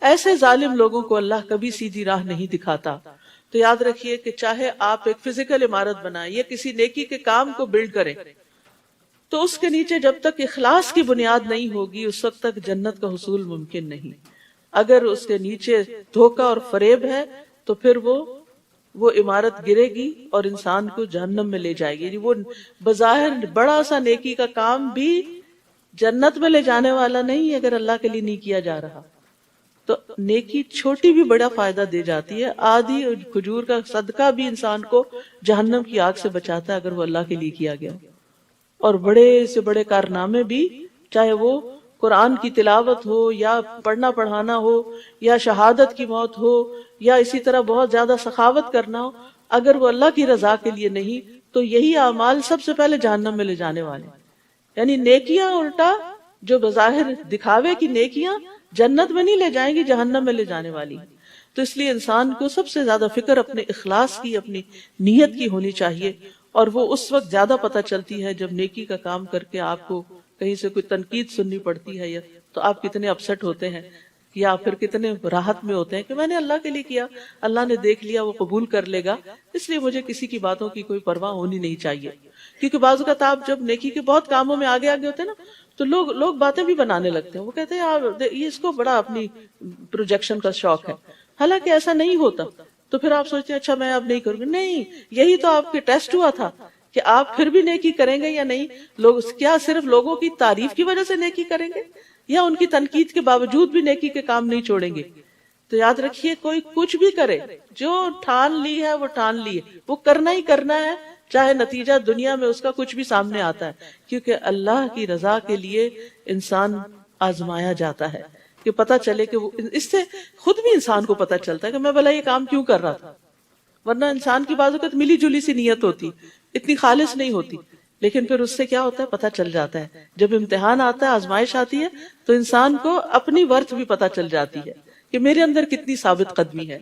ایسے ظالم لوگوں کو اللہ کبھی سیدھی راہ نہیں دکھاتا۔ تو یاد رکھیے کہ چاہے آپ ایک فزیکل عمارت بنائیں یا کسی نیکی کے کام کو بلڈ کریں تو اس کے نیچے جب تک اخلاص کی بنیاد نہیں ہوگی اس وقت تک جنت کا حصول ممکن نہیں۔ اگر اس کے نیچے دھوکہ اور فریب ہے تو پھر وہ عمارت گرے گی اور انسان کو جہنم میں لے جائے گی۔ وہ بظاہر بڑا سا نیکی کا کام بھی جنت میں لے جانے والا نہیں اگر اللہ کے لیے نہیں کیا جا رہا۔ تو نیکی چھوٹی بھی بڑا فائدہ دے جاتی ہے، آدھی کھجور کا صدقہ بھی انسان کو جہنم کی آگ سے بچاتا ہے اگر وہ اللہ کے لیے کیا گیا۔ اور بڑے سے بڑے کارنامے بھی، چاہے وہ قرآن کی تلاوت ہو یا پڑھنا پڑھانا ہو یا شہادت کی موت ہو یا اسی طرح بہت زیادہ سخاوت کرنا ہو، اگر وہ اللہ کی رضا کے لیے نہیں تو یہی اعمال سب سے پہلے جہنم میں لے جانے والے۔ یعنی نیکیاں الٹا جو بظاہر دکھاوے کی نیکیاں جنت میں نہیں لے جائیں گی، جہنم میں لے جانے والی۔ تو اس لیے انسان کو سب سے زیادہ فکر اپنے اخلاص کی، اپنی نیت کی ہونی چاہیے، اور وہ اس وقت زیادہ پتہ چلتی ہے جب نیکی کا کام کر کے آپ کو کہیں سے کوئی تنقید سننی پڑتی ہے، یا تو آپ کتنے اپسٹ ہوتے ہیں یا پھر کتنے راحت میں ہوتے ہیں کہ میں نے اللہ کے لیے کیا، اللہ نے دیکھ لیا، وہ قبول کر لے گا، اس لیے مجھے کسی کی باتوں کی کوئی پرواہ ہونی نہیں چاہیے۔ کیونکہ بعض اوقات آپ جب نیکی کے بہت کاموں میں آگے ہوتے ہیں نا تو لوگ باتیں بھی بنانے لگتے ہیں، وہ کہتے ہیں یہ اس کو بڑا اپنی پروجیکشن کا شوق ہے، حالانکہ ایسا نہیں ہوتا۔ تو پھر آپ سوچتے ہیں اچھا میں اب نہیں کروں گی، نہیں، یہی تو آپ کے ٹیسٹ ہوا تھا کہ آپ پھر بھی نیکی کریں گے یا نہیں۔ لوگ کیا صرف لوگوں کی تعریف کی وجہ سے نیکی کریں گے یا ان کی تنقید کے باوجود بھی نیکی کے کام نہیں چھوڑیں گے؟ تو یاد رکھیے کوئی کچھ بھی کرے، جو ٹھان لی ہے وہ ٹھان لی ہے، وہ کرنا ہی کرنا ہے، چاہے نتیجہ دنیا میں اس کا کچھ بھی سامنے آتا ہے، کیونکہ اللہ کی رضا کے لیے انسان آزمایا جاتا ہے کہ پتہ چلے کہ اس سے خود بھی انسان کو پتہ چلتا ہے کہ میں بھلا یہ کام کیوں کر رہا تھا۔ ورنہ انسان کی بعض اوقات ملی جلی سی نیت ہوتی، اتنی خالص نہیں ہوتی، لیکن پھر اس سے کیا ہوتا ہے پتہ چل جاتا ہے، جب امتحان آتا ہے، آزمائش آتی ہے، تو انسان کو اپنی ورتھ بھی پتہ چل جاتی ہے کہ میرے اندر کتنی ثابت قدمی ہے۔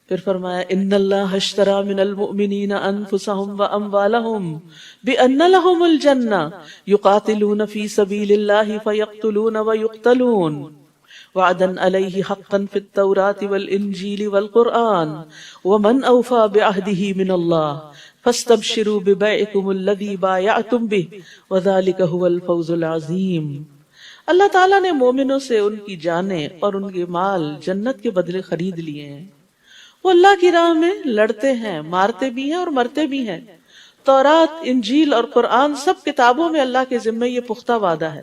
پھر فرمایا ان اللہ اشترى من المؤمنین انفسهم واموالهم بان لهم الجنہ یقاتلون فی سبیل اللہ فیقتلون ویقتلون وعدا علیہ حقا فی التوراة والانجیل والقرآن ومن اوفى بعہدہ من اللہ فاستبشروا ببیعکم الذی بایعتم بہ وذلک هو الفوز العظیم۔ اللہ تعالیٰ نے مومنوں سے ان کی جانیں اور ان کے مال جنت کے بدلے خرید لیے ہیں۔ وہ اللہ کی راہ میں لڑتے ہیں، مارتے بھی ہیں اور مرتے بھی ہیں۔ تورات، انجیل اور قرآن سب کتابوں میں اللہ کے ذمہ یہ پختہ وعدہ ہے۔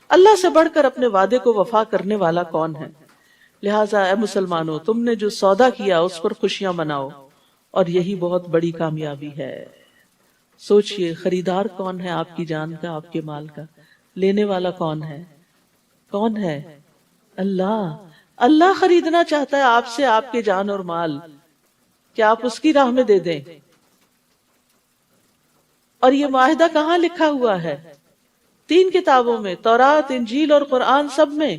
اللہ سے بڑھ کر اپنے وعدے کو وفا کرنے والا کون ہے؟ لہٰذا اے مسلمانوں، تم نے جو سودا کیا اس پر خوشیاں مناؤ، اور یہی بہت بڑی کامیابی ہے۔ سوچئے خریدار کون ہے آپ کی جان کا، آپ کے مال کا؟ لینے والا کون ہے؟ کون ہے؟ اللہ۔ اللہ خریدنا چاہتا ہے آپ سے آپ کے جان اور مال، کیا آپ اس کی راہ میں دے دیں؟ اور یہ معاہدہ کہاں لکھا ہوا ہے؟ 3 کتابوں میں، تورات، انجیل اور قرآن، سب میں۔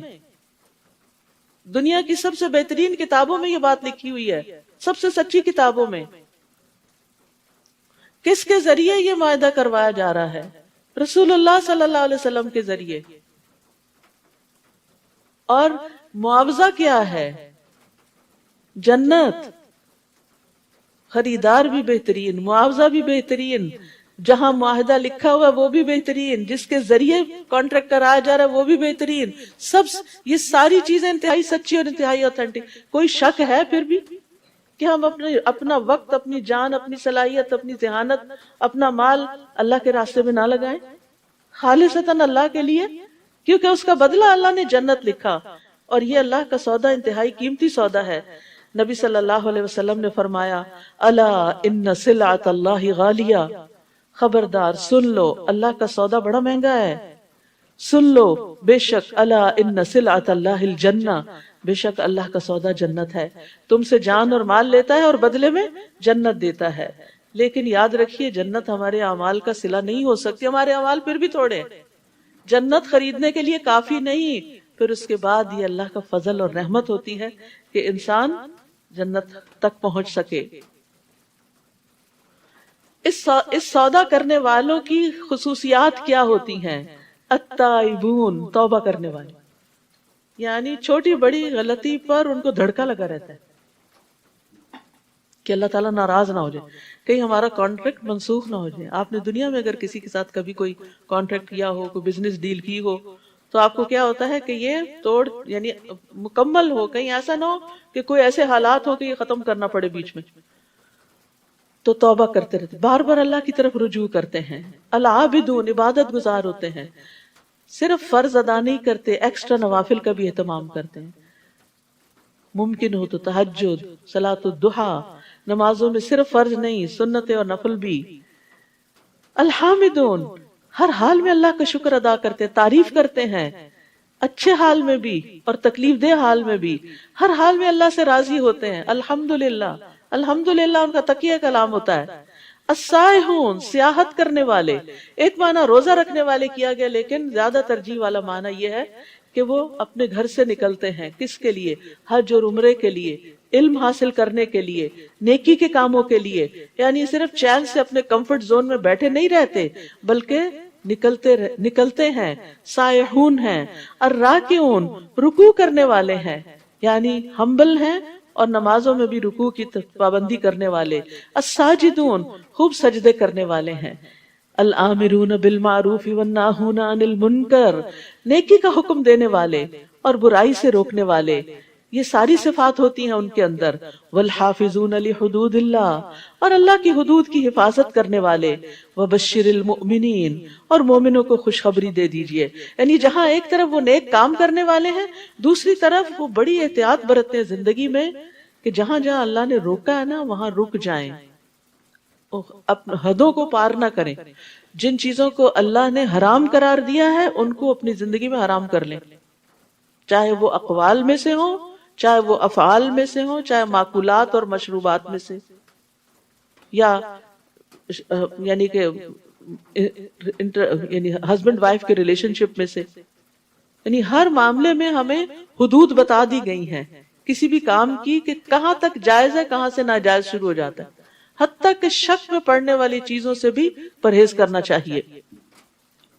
دنیا کی سب سے بہترین کتابوں میں یہ بات لکھی ہوئی ہے، سب سے سچی کتابوں میں۔ کس کے ذریعے یہ معاہدہ کروایا جا رہا ہے؟ رسول اللہ صلی اللہ علیہ وسلم کے ذریعے۔ اور معاوضہ کیا ہے؟ جنت۔ خریدار بھی بہترین، معاوضہ بھی بہترین، جہاں معاہدہ لکھا ہوا وہ بھی بہترین، جس کے ذریعے کانٹریکٹ کرایا جا رہا ہے وہ بھی بہترین۔ سب یہ ساری چیزیں انتہائی سچی اور انتہائی اوتھینٹک۔ کوئی شک ہے پھر بھی کہ ہم اپنا وقت، اپنی جان، اپنی صلاحیت، اپنی ذہانت، اپنا مال اللہ کے راستے میں نہ لگائیں، خالصتاً اللہ کے لیے؟ کیونکہ اس کا بدلہ اللہ نے جنت لکھا، اور یہ اللہ کا سودا انتہائی قیمتی سودا ہے۔ نبی صلی اللہ علیہ وسلم نے فرمایا الا ان سلعۃ اللہ غالیہ، خبردار سن لو اللہ کا سودا بڑا مہنگا ہے۔ سن لو بے شک الا ان سلعۃ اللہ الجنہ، بے شک اللہ کا سودا جنت ہے۔ تم سے جان اور مال لیتا ہے اور بدلے میں جنت دیتا ہے۔ لیکن یاد رکھیے جنت ہمارے اعمال کا صلہ نہیں ہو سکتی، ہمارے اعمال پھر بھی تھوڑے ہیں، جنت خریدنے کے لیے کافی نہیں۔ پھر اس کے بعد یہ اللہ کا فضل اور رحمت ہوتی ہے کہ انسان جنت تک پہنچ سکے۔ اس سودا کرنے والوں کی خصوصیات کیا ہوتی ہیں؟ التائبون، توبہ کرنے والے، یعنی چھوٹی بڑی غلطی پر ان کو دھڑکا لگا رہتا ہے کہ اللہ تعالیٰ ناراض نہ ہو جائے، کہیں ہمارا کانٹریکٹ منسوخ نہ ہو جائے۔ آپ نے دنیا میں اگر کسی کے ساتھ کبھی کوئی کانٹریکٹ کیا ہو، کوئی بزنس ڈیل کی ہو، تو آپ کو کیا ہوتا ہے کہ یہ توڑ یعنی مکمل ہو، کہیں ایسا نہ ہو کہ کوئی ایسے حالات ہو کہ یہ ختم کرنا پڑے بیچ میں۔ تو توبہ کرتے رہتے، بار بار اللہ کی طرف رجوع کرتے ہیں۔ العابدون، عبادت گزار ہوتے ہیں، صرف فرض ادا نہیں کرتے، ایکسٹرا نوافل کا بھی اہتمام کرتے ہیں۔ ممکن ہو تو تہجد، صلاۃ الضحیٰ، نمازوں میں صرف فرض نہیں، سنت اور نفل بھی۔ الحامدون، ہر حال میں اللہ کا شکر ادا کرتے ہیں، تعریف کرتے ہیں، اچھے حال میں بھی اور تکلیف دہ حال میں بھی، ہر حال میں اللہ سے راضی ہوتے ہیں۔ الحمدللہ، الحمدللہ ان کا تقیہ کلام ہوتا ہے۔ السائحون، سیاحت کرنے والے، ایک معنی روزہ رکھنے والے کیا گیا، لیکن زیادہ ترجیح والا معنی یہ ہے کہ وہ اپنے گھر سے نکلتے ہیں، کس کے لیے؟ حج اور عمرے کے لیے، علم حاصل کرنے کے لیے، نیکی کے کاموں کے لیے، یعنی صرف چین سے اپنے کمفرٹ زون میں بیٹھے نہیں رہتے بلکہ نکلتے ہیں، سائحون ہیں۔ الراکعون، رکوع کرنے والے ہیں، یعنی ہمبل ہیں اور نمازوں میں بھی رکوع کی پابندی کرنے والے۔ الساجدون، خوب سجدے کرنے والے ہیں۔ الآمرون بالمعروف والناہون عن المنکر، نیکی کا حکم دینے والے اور برائی سے روکنے والے، یہ ساری صفات ہوتی ہیں ان کے اندر۔ والحافظون لحدود اللہ، اور اللہ کی حدود کی حفاظت کرنے والے۔ وبشر المؤمنین، اور مومنوں کو خوشخبری دے دیجئے، یعنی جہاں ایک طرف وہ نیک کام کرنے والے ہیں، دوسری طرف وہ بڑی احتیاط برتتے ہیں زندگی میں کہ جہاں جہاں اللہ نے روکا ہے نا وہاں رک جائیں، اپنے حدوں کو پار نہ کریں۔ جن چیزوں کو اللہ نے حرام قرار دیا ہے ان کو اپنی زندگی میں حرام کر لیں، چاہے وہ اقوال میں سے ہوں، چاہے وہ افعال میں سے ہوں، چاہے ماکولات اور مشروبات میں سے، یا یعنی کہ یعنی ہسبینڈ وائف کے ریلیشن شپ میں سے، یعنی ہر معاملے میں ہمیں حدود بتا دی گئی ہیں کسی بھی کام کی، کہ کہاں تک جائز ہے، کہاں سے ناجائز شروع ہو جاتا ہے، حتیٰ کہ شک میں پڑنے والی چیزوں سے بھی پرہیز کرنا چاہیے۔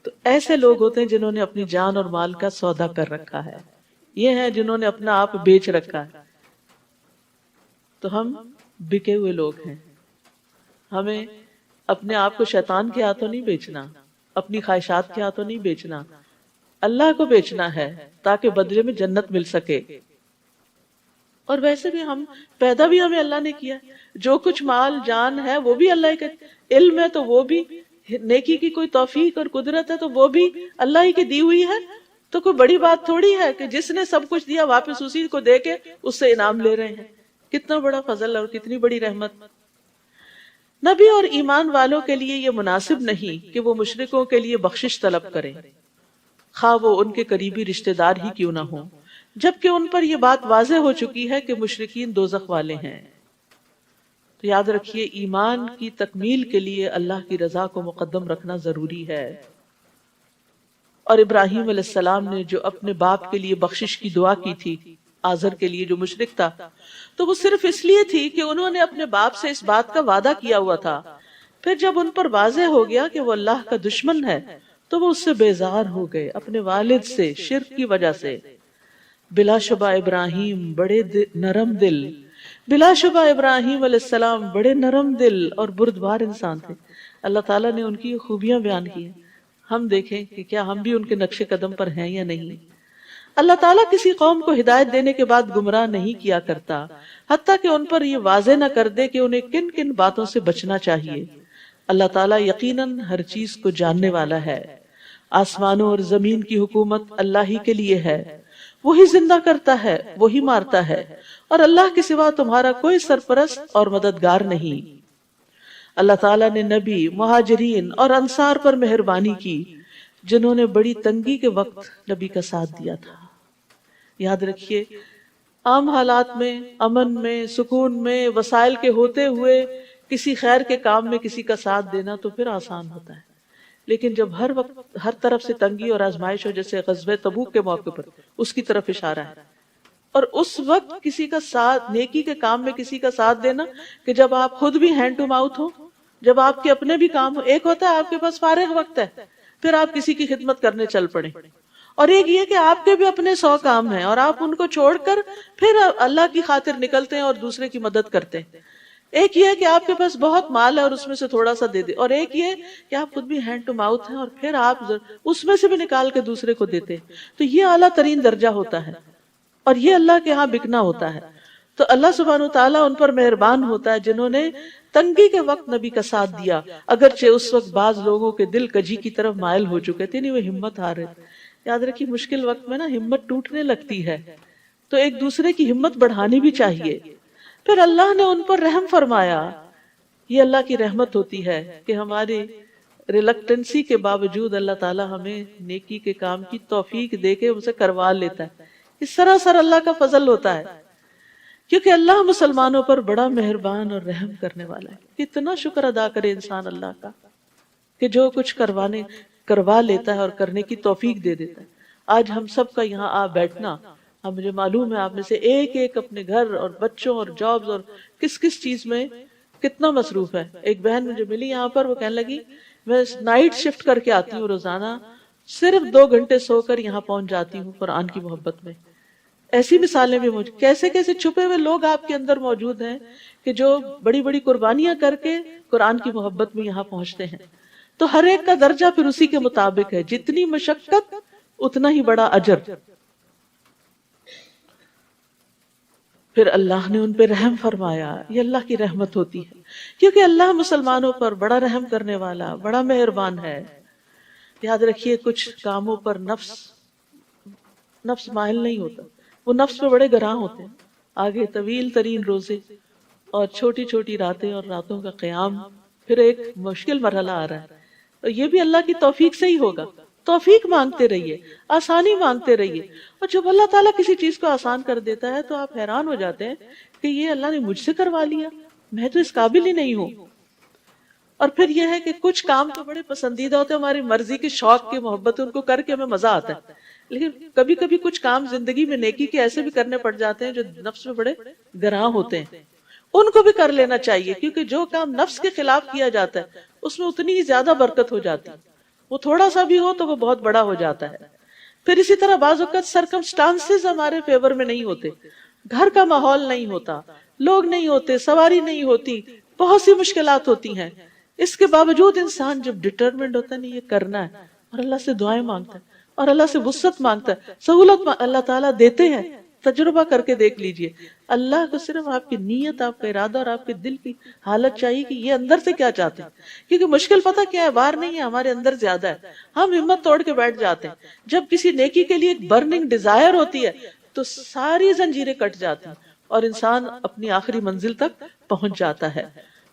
تو ایسے لوگ ہوتے ہیں جنہوں نے اپنی جان اور مال کا سودا کر رکھا ہے، یہ ہیں جنہوں نے اپنا آپ بیچ رکھا ہے۔ تو ہم بکے ہوئے لوگ ہیں، ہمیں اپنے آپ کو شیطان کے ہاتھوں نہیں بیچنا، اپنی خواہشات کے ہاتھوں نہیں بیچنا، اللہ کو بیچنا ہے تاکہ بدلے میں جنت مل سکے۔ اور ویسے بھی ہم پیدا بھی ہمیں اللہ نے کیا، جو کچھ مال جان ہے وہ بھی اللہ کا، علم ہے تو وہ بھی، نیکی کی کوئی توفیق اور قدرت ہے تو وہ بھی اللہ ہی کی دی ہوئی ہے۔ تو کوئی بڑی بات تھوڑی ہے کہ جس نے سب کچھ دیا واپس اسی کو دے کے اس سے انعام لے رہے ہیں۔ کتنا بڑا فضل اور کتنی بڑی رحمت۔ نبی اور ایمان والوں کے لیے یہ مناسب نہیں کہ وہ مشرکوں کے لیے بخشش طلب کریں، خواہ وہ ان کے قریبی رشتہ دار ہی کیوں نہ ہوں، جبکہ ان پر یہ بات واضح ہو چکی ہے کہ مشرکین دوزخ والے ہیں۔ تو یاد رکھیے، ایمان کی تکمیل کے لیے اللہ کی رضا کو مقدم رکھنا ضروری ہے۔ اور ابراہیم علیہ السلام نے جو اپنے باپ کے لیے بخشش کی دعا کی تھی، آزر کے لیے جو مشرک تھا، تو وہ صرف اس لیے تھی کہ انہوں نے اپنے باپ سے اس بات کا وعدہ کیا ہوا تھا۔ پھر جب ان پر واضح ہو گیا کہ وہ اللہ کا دشمن ہے تو وہ اس سے بیزار ہو گئے، اپنے والد سے شرک کی وجہ سے۔ بلا شبہ ابراہیم بڑے نرم دل، بلا شبہ ابراہیم علیہ السلام بڑے نرم دل اور بردبار انسان تھے۔ اللہ تعالیٰ نے ان کی خوبیاں بیان کی ہیں، ہم دیکھیں کہ کیا ہم بھی ان کے نقش قدم پر ہیں یا نہیں۔ اللہ تعالیٰ کسی قوم کو ہدایت دینے کے بعد گمراہ نہیں کیا کرتا، حتیٰ کہ ان پر یہ واضح نہ کر دے کہ انہیں کن کن باتوں سے بچنا چاہیے۔ اللہ تعالیٰ یقیناً ہر چیز کو جاننے والا ہے۔ آسمانوں اور زمین کی حکومت اللہ ہی کے لیے ہے، وہی زندہ کرتا ہے، وہی مارتا ہے، اور اللہ کے سوا تمہارا کوئی سرپرست اور مددگار نہیں۔ اللہ تعالیٰ نے نبی، مہاجرین اور انصار پر مہربانی کی جنہوں نے بڑی تنگی کے وقت نبی کا ساتھ دیا تھا۔ یاد رکھیے، عام حالات میں، امن میں، سکون میں، وسائل کے ہوتے ہوئے کسی خیر کے کام میں کسی کا ساتھ دینا تو پھر آسان ہوتا ہے، لیکن جب ہر وقت ہر طرف سے تنگی اور آزمائش ہو، جیسے غزوہ تبوک کے موقع پر اس کی طرف اشارہ ہے، اور اس وقت کسی کا ساتھ، نیکی کے کام میں کسی کا ساتھ دینا کہ جب آپ خود بھی ہینڈ ٹو ماؤتھ ہو، جب آپ کے اپنے بھی کام ہو، ایک ہوتا ہے آپ کے پاس فارغ وقت ہے پھر آپ کسی کی خدمت کرنے چل پڑیں، اور ایک یہ کہ آپ کے بھی اپنے 100 کام ہیں اور آپ ان کو چھوڑ کر پھر اللہ کی خاطر نکلتے ہیں اور دوسرے کی مدد کرتے ہیں۔ ایک یہ ہے کہ آپ کے پاس بہت مال ہے اور اس میں سے تھوڑا سا دے دے، اور ایک یہ کہ آپ خود بھی ہینڈ ٹو ماؤتھ ہیں اور پھر آپ اس میں سے بھی نکال کے دوسرے کو دیتے ہیں۔ تو یہ اعلیٰ ترین درجہ ہوتا ہے، اور یہ اللہ کے ہاں بکنا ہوتا ہے۔ تو اللہ سبحانہ وتعالیٰ ان پر مہربان ہوتا ہے جنہوں نے تنگی کے وقت نبی کا ساتھ دیا، اگرچہ اس وقت بعض لوگوں کے دل کجی کی طرف مائل ہو چکے تھے، نہیں وہ ہمت ہار رہے تھے۔ یاد رکھیے، مشکل وقت میں نا ہمت ٹوٹنے لگتی ہے، تو ایک دوسرے کی ہمت بڑھانی بھی چاہیے۔ پھر اللہ نے ان پر رحم فرمایا۔ یہ اللہ کی رحمت ہوتی ہے کہ ہماری ریلکٹنسی کے باوجود اللہ تعالیٰ ہمیں نیکی کے کام کی توفیق دے کے اسے کروا لیتا ہے۔ اس سراسر اللہ کا فضل ہوتا ہے، کیونکہ اللہ مسلمانوں پر بڑا مہربان اور رحم کرنے والا ہے۔ کتنا شکر ادا کرے انسان اللہ کا کہ جو کچھ کروا لیتا ہے اور کرنے کی توفیق دے دیتا ہے۔ آج ہم سب کا یہاں آ بیٹھنا، مجھے معلوم ہے آپ میں سے ایک ایک اپنے گھر اور بچوں اور جابز اور کس کس چیز میں کتنا مصروف ہے۔ ایک بہن مجھے ملی یہاں پر، وہ کہنے لگی میں نائٹ شفٹ کر کے آتی ہوں روزانہ، صرف 2 گھنٹے سو کر یہاں پہنچ جاتی ہوں قرآن کی محبت میں۔ ایسی مثالیں بھی موجود، کیسے کیسے چھپے ہوئے لوگ آپ کے اندر موجود ہیں کہ جو بڑی بڑی قربانیاں کر کے قرآن کی محبت میں یہاں پہنچتے ہیں۔ تو ہر ایک کا درجہ پھر اسی کے مطابق ہے، جتنی مشقت اتنا ہی بڑا اجر۔ پھر اللہ نے ان پہ رحم فرمایا۔ یہ اللہ کی رحمت ہوتی ہے، کیونکہ اللہ مسلمانوں پر بڑا رحم کرنے والا، بڑا مہربان ہے۔ یاد رکھیے، کچھ کاموں پر نفس مائل نہیں ہوتا، وہ نفس پہ بڑے گراں ہوتے ہیں۔ آگے طویل ترین روزے اور چھوٹی چھوٹی راتیں اور راتوں کا قیام، پھر ایک مشکل مرحلہ آ رہا ہے، تو یہ بھی اللہ کی توفیق سے ہی ہوگا۔ توفیق مانگتے رہیے، آسانی مانگتے رہیے، اور جب اللہ تعالیٰ کسی چیز کو آسان کر دیتا ہے تو آپ حیران ہو جاتے ہیں کہ یہ اللہ نے مجھ سے کروا لیا، میں تو اس قابل ہی نہیں ہوں۔ اور پھر یہ ہے کہ کچھ کام تو بڑے پسندیدہ ہوتے ہیں، ہماری مرضی کے شوق کی محبت، ان کو کر کے ہمیں مزہ آتا ہے، لیکن کبھی کبھی کچھ کام زندگی میں نیکی کے ایسے بھی کرنے پڑ جاتے ہیں جو نفس میں بڑے گراں ہوتے ہیں، ان کو بھی کر لینا چاہیے، کیونکہ جو کام نفس کے خلاف کیا جاتا ہے اس میں اتنی ہی زیادہ برکت ہو جاتی ہے، وہ تھوڑا سا بھی ہو تو وہ بہت بڑا ہو جاتا ہے۔ پھر اسی طرح بعض اوقات سرکمسٹانسز ہمارے فیور میں نہیں ہوتے، گھر کا ماحول نہیں ہوتا، لوگ نہیں ہوتے، سواری نہیں ہوتی، بہت سی مشکلات ہوتی ہیں، اس کے باوجود انسان جب ڈٹرمنڈ ہوتا ہے نہیں یہ کرنا ہے اور اللہ سے دعائیں مانگتا ہے اور اللہ سے وسعت مانگتا ہے، سہولت اللہ تعالیٰ دیتے ہیں۔ تجربہ کر کے دیکھ لیجئے، اللہ کو صرف آپ کی نیت، آپ کا ارادہ اور آپ کے دل کی حالت چاہیے کہ یہ اندر سے کیا چاہتے ہیں، کیونکہ مشکل پتہ کیا ہے، باہر نہیں ہے، ہمارے اندر زیادہ ہے، ہم ہمت توڑ کے بیٹھ جاتے ہیں۔ جب کسی نیکی کے لیے ایک برننگ ڈیزائر ہوتی ہے تو ساری زنجیریں کٹ جاتی ہیں اور انسان اپنی آخری منزل تک پہنچ جاتا ہے۔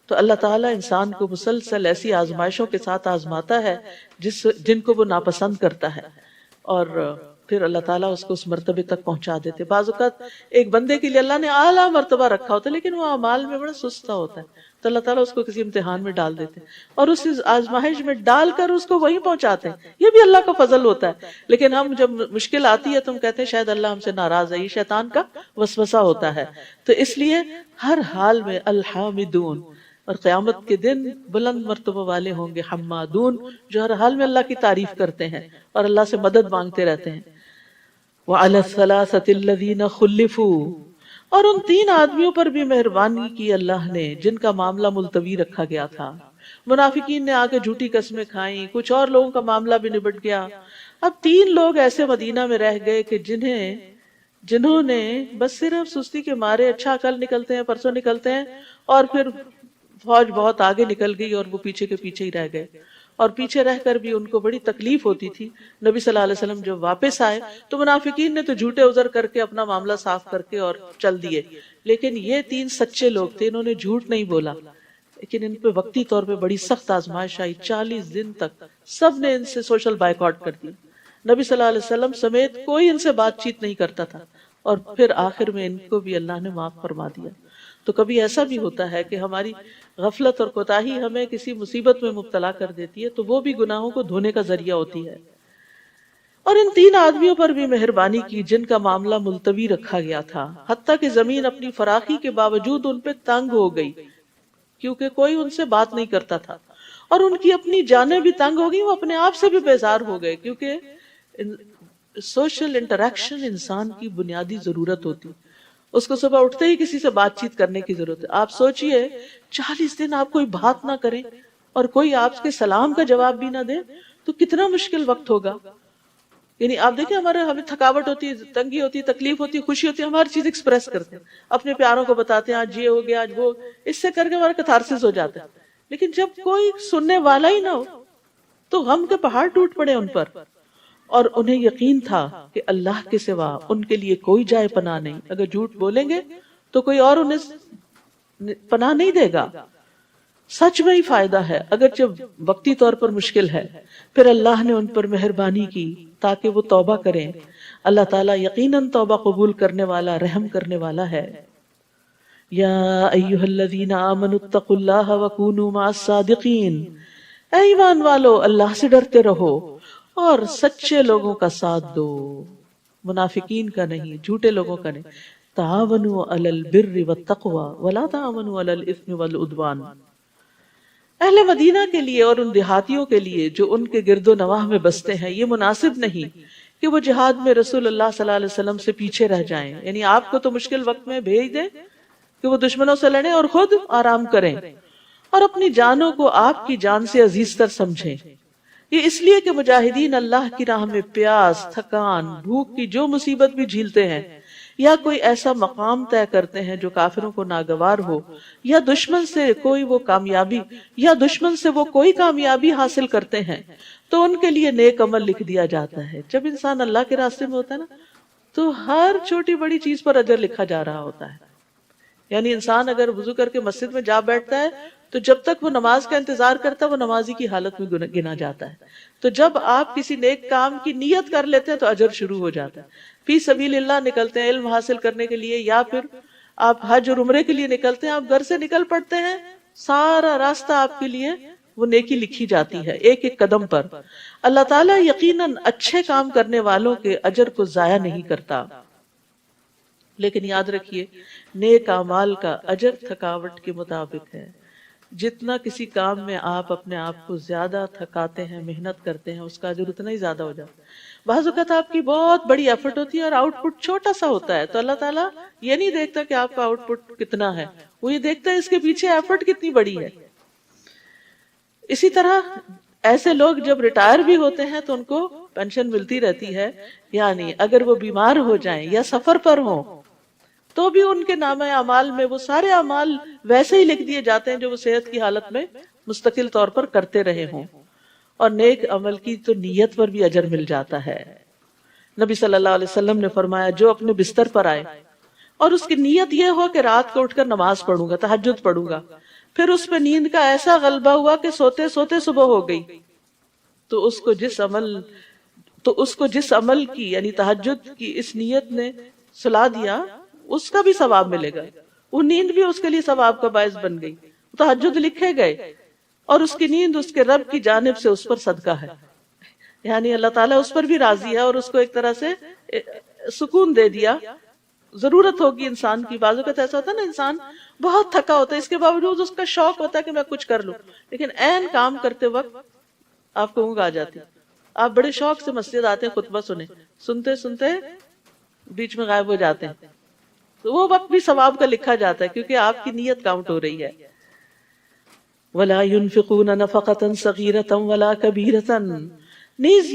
تو اللہ تعالیٰ انسان کو مسلسل ایسی آزمائشوں کے ساتھ آزماتا ہے جن کو وہ ناپسند کرتا ہے، اور پھر اللہ تعالیٰ اس کو اس مرتبے تک پہنچا دیتے۔ بعض اوقات ایک بندے کے لیے اللہ نے اعلیٰ مرتبہ رکھا ہوتا ہے لیکن وہ اعمال میں بڑا سستا ہوتا ہے، تو اللہ تعالیٰ اس کو کسی امتحان میں ڈال دیتے ہیں اور اس آزمائش میں ڈال کر اس کو وہیں پہنچاتے ہیں، یہ بھی اللہ کا فضل ہوتا ہے۔ لیکن ہم جب مشکل آتی ہے تو ہم کہتے ہیں شاید اللہ ہم سے ناراض ہے، یہ شیطان کا وسوسہ ہوتا ہے۔ تو اس لیے ہر حال میں الحامدون، اور قیامت کے دن بلند مرتبہ والے ہوں گے حمادون، جو ہر حال میں اللہ کی تعریف کرتے ہیں اور اللہ سے مدد مانگتے رہتے ہیں۔ وَعَلَى الثَّلَاثَةِ الَّذِينَ خُلِّفُوا، اور ان 3 آدمیوں پر بھی مہربانی کی اللہ نے جن کا معاملہ ملتوی رکھا گیا تھا۔ منافقین نے آ کے جھوٹی قسمیں کھائیں، کچھ اور لوگوں کا معاملہ بھی نبٹ گیا۔ اب 3 لوگ ایسے مدینہ میں رہ گئے کہ جنہوں نے بس صرف سستی کے مارے اچھا کل نکلتے ہیں پرسوں نکلتے ہیں، اور پھر فوج بہت آگے نکل گئی اور وہ پیچھے کے پیچھے ہی رہ گئے، اور پیچھے رہ کر بھی ان کو بڑی تکلیف ہوتی تھی۔ نبی صلی اللہ علیہ وسلم جب واپس آئے تو منافقین نے تو جھوٹے عذر کر کے اپنا معاملہ صاف کر کے اور چل دیے، لیکن یہ 3 سچے لوگ تھے، انہوں نے جھوٹ نہیں بولا، لیکن ان پہ وقتی طور پہ بڑی سخت آزمائش آئی۔ 40 دن تک سب نے ان سے سوشل بائیکاٹ کر دیا، نبی صلی اللہ علیہ وسلم سمیت کوئی ان سے بات چیت نہیں کرتا تھا، اور پھر آخر میں ان کو بھی اللہ نے معاف فرما دیا۔ تو کبھی ایسا بھی ہوتا ہے کہ ہماری غفلت اور کوتاہی ہمیں کسی مصیبت میں مبتلا کر دیتی ہے، تو وہ بھی گناہوں کو دھونے کا ذریعہ ہوتی ہے۔ اور ان 3 آدمیوں پر بھی مہربانی کی جن کا معاملہ ملتوی رکھا گیا تھا، حتیٰ کہ زمین اپنی فراخی کے باوجود ان پہ تنگ ہو گئی، کیونکہ کوئی ان سے بات نہیں کرتا تھا، اور ان کی اپنی جانیں بھی تنگ ہو گئی، وہ اپنے آپ سے بھی بیزار ہو گئے، کیونکہ سوشل انٹریکشن انسان کی بنیادی ضرورت ہوتی، اس کو صبح اٹھتے ہی کسی سے بات چیت کرنے کی ضرورت ہے۔ آپ سوچئے 40 دن آپ کوئی بات نہ کریں اور کوئی آپ کے سلام کا جواب بھی نہ دے تو کتنا مشکل وقت ہوگا۔ یعنی آپ دیکھیں ہمیں تھکاوٹ ہوتی ہے، تنگی ہوتی ہے، تکلیف ہوتی ہے، خوشی ہوتی ہے، ہم ہر چیز ایکسپریس کرتے ہیں، اپنے پیاروں کو بتاتے ہیں آج یہ ہو گیا، آج وہ، اس سے کر کے ہمارا کتھارسس ہو جاتا ہے۔ لیکن جب کوئی سننے والا ہی نہ ہو تو غم کے پہاڑ ٹوٹ پڑے ان پر، اور انہیں یقین تھا کہ اللہ کے سوا ان کے لیے کوئی جائے پناہ نہیں، اگر جھوٹ بولیں گے تو کوئی اور انہیں پناہ نہیں دے گا، سچ میں ہی فائدہ ہے اگرچہ وقتی طور پر مشکل ہے۔ پھر اللہ نے ان پر مہربانی کی تاکہ وہ توبہ کریں، اللہ تعالیٰ یقیناً توبہ قبول کرنے والا، رحم کرنے والا ہے۔ یا ایھا الذین آمنوا اتقوا اللہ وکونوا مع الصادقین، اے ایمان والو اللہ سے ڈرتے رہو اور سچے لوگوں کا ساتھ دو، منافقین کا نہیں، جھوٹے لوگوں کا نہیں۔ تعاونوا علی البر والتقوی ولا تعاونوا علی الاثم والعدوان۔ اہل مدینہ کے لیے اور ان دیہاتیوں کے لیے جو ان کے گرد و نواح میں بستے ہیں یہ مناسب نہیں کہ وہ جہاد میں رسول اللہ صلی اللہ علیہ وسلم سے پیچھے رہ جائیں، یعنی آپ کو تو مشکل وقت میں بھیج دیں کہ وہ دشمنوں سے لڑیں اور خود آرام کریں، اور اپنی جانوں کو آپ کی جان سے عزیز تر سمجھیں۔ یہ اس لیے کہ مجاہدین اللہ کی راہ میں پیاس، تھکان، بھوک کی جو مصیبت بھی جھیلتے ہیں، یا کوئی ایسا مقام طے کرتے ہیں جو کافروں کو ناگوار ہو، یا دشمن سے وہ کوئی کامیابی حاصل کرتے ہیں تو ان کے لیے نیک عمل لکھ دیا جاتا ہے۔ جب انسان اللہ کے راستے میں ہوتا ہے نا تو ہر چھوٹی بڑی چیز پر اجر لکھا جا رہا ہوتا ہے۔ یعنی انسان اگر وضو کر کے مسجد میں جا بیٹھتا ہے تو جب تک وہ نماز کا انتظار کرتا ہے وہ نمازی کی حالت میں گنا جاتا ہے، تو جب آپ کسی نیک کام کی نیت کر لیتے ہیں تو اجر شروع ہو جاتا ہے۔ فی سبیل اللہ نکلتے ہیں علم حاصل کرنے کے لیے، یا پھر آپ حج اور عمرے کے لیے نکلتے ہیں، آپ گھر سے نکل پڑتے ہیں، سارا راستہ آپ کے لیے وہ نیکی لکھی جاتی ہے ایک ایک قدم پر. اللہ تعالیٰ یقیناً اچھے کام کرنے والوں کے اجر کو ضائع نہیں کرتا. لیکن یاد رکھیے نیک اعمال کا اجر تھکاوٹ کے مطابق ہے. جتنا کسی کام میں آپ اپنے آپ کو زیادہ تھکاتے ہیں، محنت کرتے ہیں، اس کا اجر اتنا ہی زیادہ ہو جاتا ہے. بعض اوقات آپ کی بہت بڑی ایفرٹ ہوتی ہے اور آؤٹ پٹ چھوٹا سا ہوتا ہے، تو اللہ تعالیٰ یہ نہیں دیکھتا کہ آپ کا آؤٹ پٹ کتنا ہے، وہ یہ دیکھتا ہے اس کے پیچھے ایفرٹ کتنی بڑی ہے. اسی طرح ایسے لوگ جب ریٹائر بھی ہوتے ہیں تو ان کو پینشن ملتی رہتی ہے، یعنی اگر وہ بیمار ہو جائیں یا سفر پر ہوں تو بھی ان کے نامہ اعمال میں وہ سارے اعمال ویسے ہی لکھ دیے جاتے ہیں جو وہ صحت کی حالت میں مستقل طور پر کرتے رہے ہوں. اور نیک عمل کی تو نیت پر بھی اجر مل جاتا ہے. نبی صلی اللہ علیہ وسلم نے فرمایا جو اپنے بستر پر آئے اور اس کی نیت یہ ہو کہ رات کو اٹھ کر نماز پڑھوں گا، تہجد پڑھوں گا، پھر اس پہ نیند کا ایسا غلبہ ہوا کہ سوتے سوتے صبح ہو گئی، تو اس کو جس عمل کی یعنی تہجد کی اس نیت نے سلا دیا اس کا بھی ثواب ملے گا. وہ نیند بھی اس کے لیے ثواب کا باعث بن گئی، تہجد لکھے گئے اور اس کی نیند اس کے رب کی جانب سے اس پر صدقہ ہے. یعنی اللہ تعالیٰ اس پر بھی راضی ہے اور اس کو ایک طرح سے سکون دے دیا. ضرورت ہوگی انسان کی، بعض اوقات ایسا ہوتا ہے نا انسان بہت تھکا ہوتا ہے، اس کے باوجود اس کا شوق ہوتا ہے کہ میں کچھ کر لوں، لیکن عین کام کرتے وقت آپ کو اونگ آ جاتی. آپ بڑے شوق سے مسجد آتے ہیں خطبہ سنتے سنتے بیچ میں غائب ہو جاتے ہیں، تو وہ وقت بھی ثواب کا لکھا جاتا ہے کیونکہ آپ کی نیت کاؤنٹ ہو رہی ہے. وَلَا يُنْفِقُونَ نَفَقَةً صَغِيرَةً وَلَا كَبِيرَةً، نیز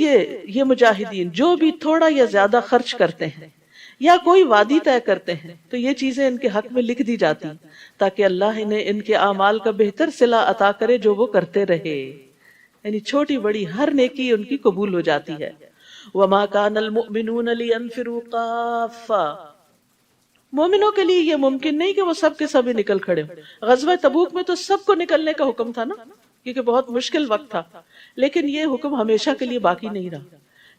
یہ مجاہدین جو بھی تھوڑا یا زیادہ خرچ کرتے ہیں یا کوئی وعدی طے کرتے ہیں تو یہ چیزیں ان کے حق میں لکھ دی جاتی تاکہ اللہ انہیں ان کے اعمال کا بہتر صلہ عطا کرے جو وہ کرتے رہے. یعنی چھوٹی بڑی ہر نیکی ان کی قبول ہو جاتی ہے. وَمَا كَانَ الْمُؤْمِنُونَ لِيَنْفِرُوا كَافَّةً، مومنوں کے لیے یہ ممکن نہیں کہ وہ سب کے سب ہی نکل کھڑے ہوں. غزوہ تبوک میں تو سب کو نکلنے کا حکم تھا نا، کیونکہ بہت مشکل وقت تھا، لیکن یہ حکم ہمیشہ کے لیے باقی نہیں رہا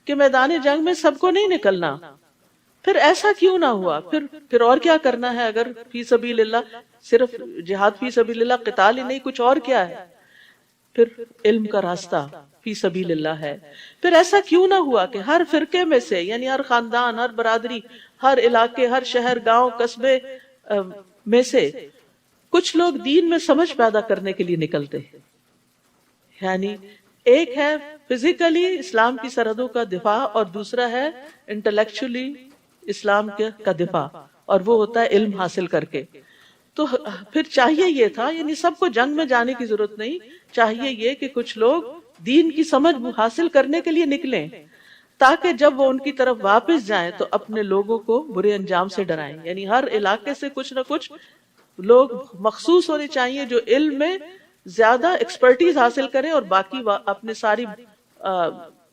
کہ میدان جنگ میں سب کو نہیں نکلنا. پھر ایسا کیوں نہ ہوا؟ پھر اور کیا کرنا ہے اگر فی سبیل اللہ صرف جہاد فی سبیل اللہ قتال ہی نہیں، کچھ اور کیا ہے؟ پھر علم کا راستہ فی سبیل اللہ ہے. پھر ایسا کیوں نہ ہوا کہ ہر فرقے میں سے، یعنی ہر خاندان، ہر برادری، ہر علاقے، ہر شہر، گاؤں، قصبے میں سے کچھ لوگ دین میں سمجھ پیدا کرنے کے لیے نکلتے ہیں. یعنی ایک ہے فزیکلی اسلام کی سرحدوں کا دفاع اور دوسرا ہے انٹلیکچولی اسلام کا دفاع، اور وہ ہوتا ہے علم حاصل کر کے. تو پھر چاہیے یہ تھا، یعنی سب کو جنگ میں جانے کی ضرورت نہیں، چاہیے یہ کہ کچھ لوگ دین کی سمجھ حاصل کرنے کے لیے نکلیں تاکہ جب وہ ان کی طرف واپس جائیں تو اپنے لوگوں کو برے انجام سے ڈرائیں. یعنی ہر علاقے سے کچھ نہ کچھ لوگ مخصوص ہونے چاہیے جو علم میں زیادہ ایکسپرٹیز حاصل کریں اور باقی اپنے ساری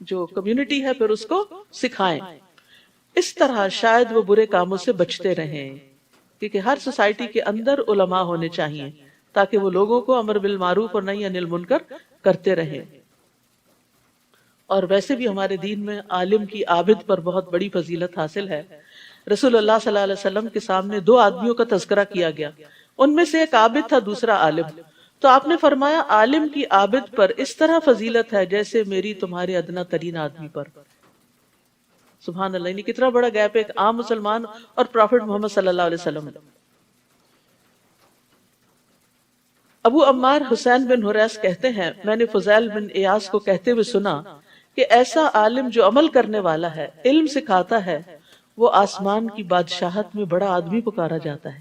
جو کمیونٹی ہے پھر اس کو سکھائیں. اس طرح شاید وہ برے کاموں سے بچتے رہیں، کیونکہ ہر سوسائٹی کے اندر علماء ہونے چاہیے تاکہ وہ لوگوں کو امر بالمعروف اور نہی عن المنکر کرتے رہیں. اور ویسے بھی ہمارے دین میں عالم کی عابد پر بہت بڑی فضیلت حاصل ہے. رسول اللہ صلی اللہ علیہ وسلم کے سامنے دو آدمیوں کا تذکرہ کیا گیا، ان میں سے ایک عابد تھا، دوسرا عالم. تو آپ نے فرمایا عالم کی عابد پر اس طرح فضیلت ہے جیسے میری تمہارے ادنا ترین آدمی پر. سبحان اللہ، یعنی کتنا بڑا گیپ ہے ایک عام مسلمان اور پروفٹ محمد صلی اللہ علیہ وسلم. ابو عمار حسین بن حریث کہتے ہیں میں نے فضیل بن ایاس کو کہتے ہوئے سنا کہ ایسا عالم جو عمل کرنے والا ہے، علم سکھاتا ہے، وہ آسمان کی بادشاہت میں بڑا آدمی پکارا جاتا ہے.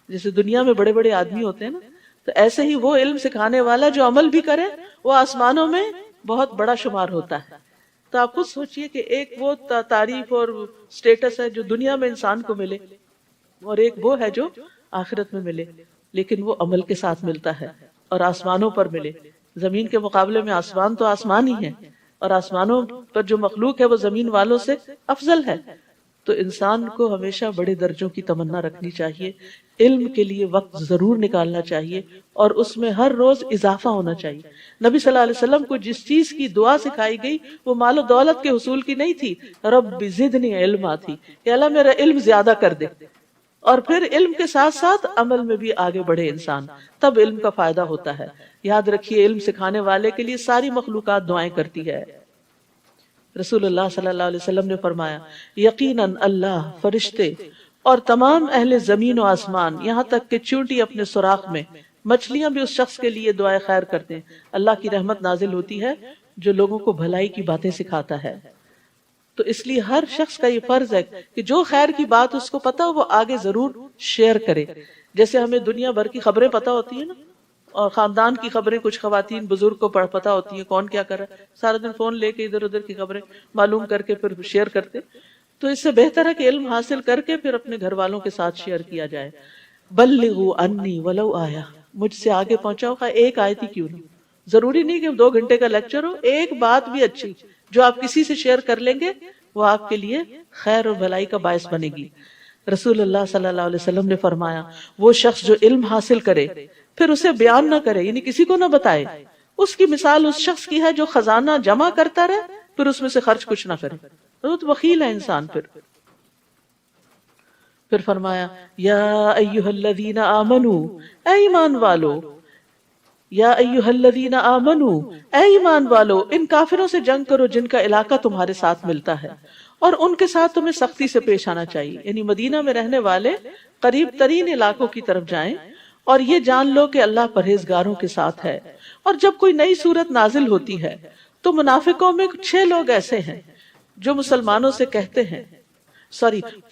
جیسے دنیا میں بڑے بڑے آدمی ہوتے ہیں نا، تو ایسے ہی وہ علم سکھانے والا جو عمل بھی کرے وہ آسمانوں میں بہت بڑا شمار ہوتا ہے. تو آپ خود سوچئے کہ ایک وہ تعریف اور سٹیٹس ہے جو دنیا میں انسان کو ملے اور ایک وہ ہے جو آخرت میں ملے، لیکن وہ عمل کے ساتھ ملتا ہے اور آسمانوں پر ملے. زمین کے مقابلے میں آسمان تو آسمان ہی ہے، اور آسمانوں پر جو مخلوق ہے وہ زمین والوں سے افضل ہے. تو انسان کو ہمیشہ بڑے درجوں کی تمنا رکھنی چاہیے، علم کے لیے وقت ضرور نکالنا چاہیے اور اس میں ہر روز اضافہ ہونا چاہیے. نبی صلی اللہ علیہ وسلم کو جس چیز کی دعا سکھائی گئی وہ مال و دولت کے حصول کی نہیں تھی، رب زدنی علما تھی، کہ اللہ میرا علم زیادہ کر دے. اور پھر علم کے ساتھ ساتھ عمل میں بھی آگے بڑھے انسان، تب علم کا فائدہ ہوتا ہے۔ یاد رکھیے علم سکھانے والے کے لیے ساری مخلوقات دعائیں کرتی ہے۔ رسول اللہ صلی اللہ علیہ وسلم نے فرمایا یقیناً اللہ، فرشتے اور تمام اہل زمین و آسمان، یہاں تک کہ چونٹی اپنے سوراخ میں، مچھلیاں بھی اس شخص کے لیے دعائے خیر کرتے ہیں۔ اللہ کی رحمت نازل ہوتی ہے جو لوگوں کو بھلائی کی باتیں سکھاتا ہے۔ تو اس لیے ہر شخص کا یہ فرض ہے کہ جو خیر کی بات اس کو پتا ہو وہ آگے ضرور شیئر کرے۔ جیسے ہمیں دنیا بھر کی خبریں پتا ہوتی ہیں نا، اور خاندان کی خبریں کچھ خواتین بزرگ کو پتا ہوتی ہیں کون کیا کر رہا ہے، سارا دن فون لے کے ادھر ادھر کی خبریں معلوم کر کے پھر شیئر کرتے۔ تو اس سے بہتر ہے کہ علم حاصل کر کے پھر اپنے گھر والوں کے ساتھ شیئر کیا جائے۔ بلغوا انی ولو آیا، مجھ سے آگے پہنچاؤ، خواہ ایک آیت ہی کیوں نہ۔ ضروری نہیں کہ 2 گھنٹے کا لیکچر ہو، ایک بات بھی اچھی جو آپ کسی سے شیئر کر لیں گے وہ آپ کے لیے خیر اور بھلائی کا باعث بنے گی۔ رسول اللہ صلی اللہ علیہ وسلم نے فرمایا وہ شخص جو علم حاصل کرے پھر اسے بیان نہ کرے، یعنی کسی کو نہ بتائے، اس کی مثال اس شخص کی ہے جو خزانہ جمع کرتا رہے پھر اس میں سے خرچ کچھ نہ کرے۔ وہ تو بخیل ہے انسان۔ پھر فرمایا یا ایھا الذین آمنو، اے ایمان والو، یا ایھا الذین آمنو، اے ایمان والو، ان کافروں سے جنگ کرو جن کا علاقہ تمہارے ساتھ ملتا ہے، اور ان کے ساتھ تمہیں سختی سے پیش آنا چاہیے، یعنی مدینہ میں رہنے والے قریب ترین علاقوں کی طرف جائیں، اور یہ جان لو کہ اللہ پرہیزگاروں کے ساتھ ہے۔ اور جب کوئی نئی صورت نازل ہوتی ہے تو منافقوں میں 6 لوگ ایسے ہیں جو مسلمانوں سے کہتے ہیں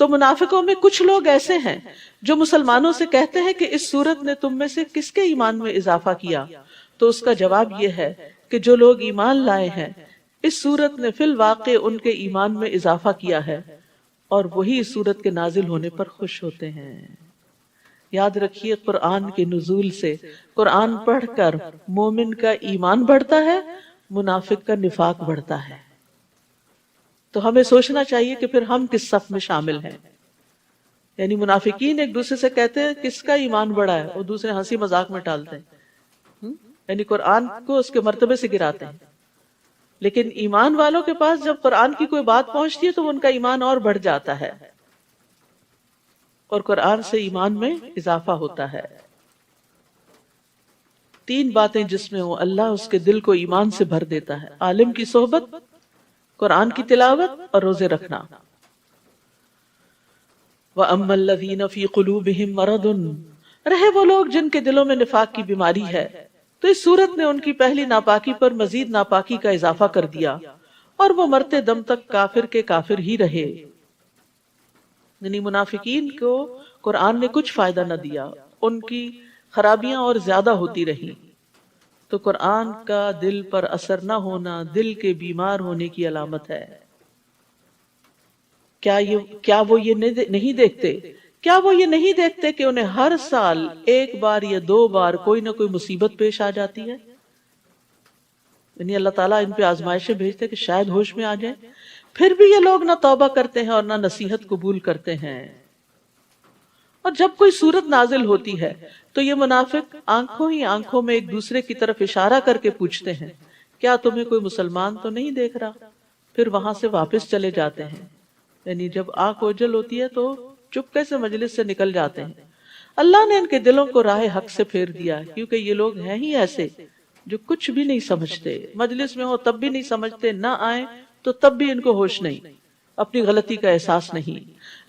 منافقوں میں کچھ لوگ ایسے ہیں جو مسلمانوں سے کہتے ہیں کہ اس صورت نے تم میں سے کس کے ایمان میں اضافہ کیا؟ تو اس کا جواب یہ ہے کہ جو لوگ ایمان لائے ہیں اس صورت نے فی الواقع ان کے ایمان میں اضافہ کیا ہے، اور وہی اس صورت کے نازل ہونے پر خوش ہوتے ہیں۔ یاد رکھیے قرآن کے نزول سے، قرآن پڑھ کر مومن کا ایمان بڑھتا ہے، منافق کا نفاق بڑھتا ہے۔ تو ہمیں سوچنا چاہیے کہ پھر ہم کس صف میں شامل ہیں۔ یعنی منافقین ایک دوسرے سے کہتے ہیں کس کا ایمان بڑا ہے، اور دوسرے ہنسی مذاق میں ٹالتے ہیں، یعنی قرآن کو اس کے مرتبے سے گراتے ہیں۔ لیکن ایمان والوں کے پاس جب قرآن کی کوئی بات پہنچتی ہے تو ان کا ایمان اور بڑھ جاتا ہے، اور قرآن سے ایمان میں اضافہ ہوتا ہے۔ 3 باتیں جس میں ہو اللہ اس کے دل کو ایمان سے بھر دیتا ہے: عالم کی صحبت، قرآن کی تلاوت، اور روزے رکھنا۔ وَأَمَّا الَّذِينَ فِي قُلُوبِهِم مَرَضٌ، رہے وہ لوگ جن کے دلوں میں نفاق کی بیماری ہے، تو اس صورت نے ان کی پہلی ناپاکی پر مزید ناپاکی کا اضافہ کر دیا، اور وہ مرتے دم تک کافر کے کافر ہی رہے۔ یعنی منافقین کو قرآن نے کچھ فائدہ نہ دیا، ان کی خرابیاں اور زیادہ ہوتی رہیں۔ تو قرآن کا دل پر اثر نہ ہونا دل کے بیمار ہونے کی علامت ہے۔ کیا وہ یہ نہیں دیکھتے؟ کیا وہ یہ نہیں دیکھتے کہ انہیں ہر سال 1 بار یا 2 بار کوئی نہ کوئی مصیبت پیش آ جاتی ہے؟ یعنی اللہ تعالیٰ ان پہ آزمائشیں بھیجتے کہ شاید ہوش میں آ جائیں، پھر بھی یہ لوگ نہ توبہ کرتے ہیں اور نہ نصیحت قبول کرتے ہیں۔ اور جب کوئی صورت نازل ہوتی ہے تو یہ منافق آنکھوں ہی آنکھوں میں ایک دوسرے کی طرف اشارہ کر کے پوچھتے ہیں کیا تمہیں کوئی مسلمان تو نہیں دیکھ رہا؟ پھر وہاں سے واپس چلے جاتے ہیں۔ یعنی جب آنکھ اوجل ہوتی ہے تو چپکے سے مجلس سے نکل جاتے ہیں۔ اللہ نے ان کے دلوں کو راہ حق سے پھیر دیا، کیونکہ یہ لوگ ہیں ہی ایسے جو کچھ بھی نہیں سمجھتے، مجلس میں ہو تب بھی نہیں سمجھتے، نہ آئیں تو تب بھی ان کو ہوش نہیں، اپنی غلطی کا احساس نہیں۔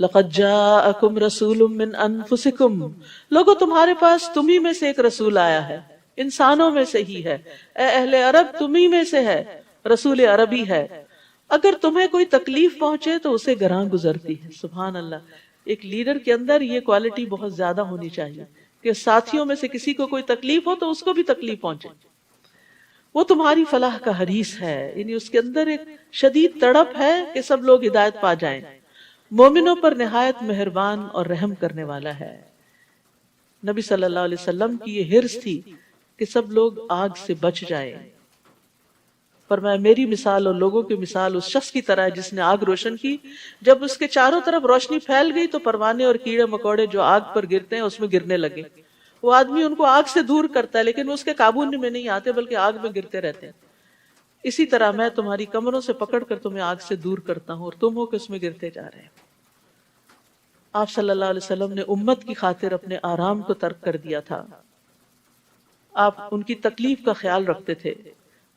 لَقَدْ جَاءَكُمْ رَسُولٌ مِّنْ أَنفُسِكُمْ، لوگوں تمہارے پاس تمہیں میں سے ایک رسول آیا ہے، انسانوں میں سے ہی ہے۔ اے اہل عرب تمہیں میں سے ہے، رسول عربی ہے۔ اگر تمہیں کوئی تکلیف پہنچے تو اسے گراں گزرتی ہے۔ سبحان اللہ، ایک لیڈر کے اندر یہ کوالٹی بہت زیادہ ہونی چاہیے کہ ساتھیوں میں سے کسی کو کوئی تکلیف ہو تو اس کو بھی تکلیف پہنچے۔ وہ تمہاری فلاح کا حریص ہے، یعنی اس کے اندر ایک شدید تڑپ ہے کہ سب لوگ ہدایت پا جائیں۔ مومنوں پر نہایت مہربان اور رحم کرنے والا ہے۔ نبی صلی اللہ علیہ وسلم کی یہ حرص تھی کہ سب لوگ آگ سے بچ جائیں۔ فرمایا میری مثال اور لوگوں کی مثال اس شخص کی طرح ہے جس نے آگ روشن کی، جب اس کے چاروں طرف روشنی پھیل گئی تو پروانے اور کیڑے مکوڑے جو آگ پر گرتے ہیں اس میں گرنے لگے۔ وہ آدمی ان کو آگ سے دور کرتا ہے لیکن وہ اس کے قابو میں نہیں آتے بلکہ آگ میں گرتے رہتے ہیں۔ اسی طرح میں تمہاری کمروں سے پکڑ کر تمہیں آگ سے دور کرتا ہوں اور تم ہو کہ اس میں گرتے جا رہے ہیں۔ آپ صلی اللہ علیہ وسلم نے امت کی خاطر اپنے آرام کو ترک کر دیا تھا، آپ ان کی تکلیف کا خیال رکھتے تھے۔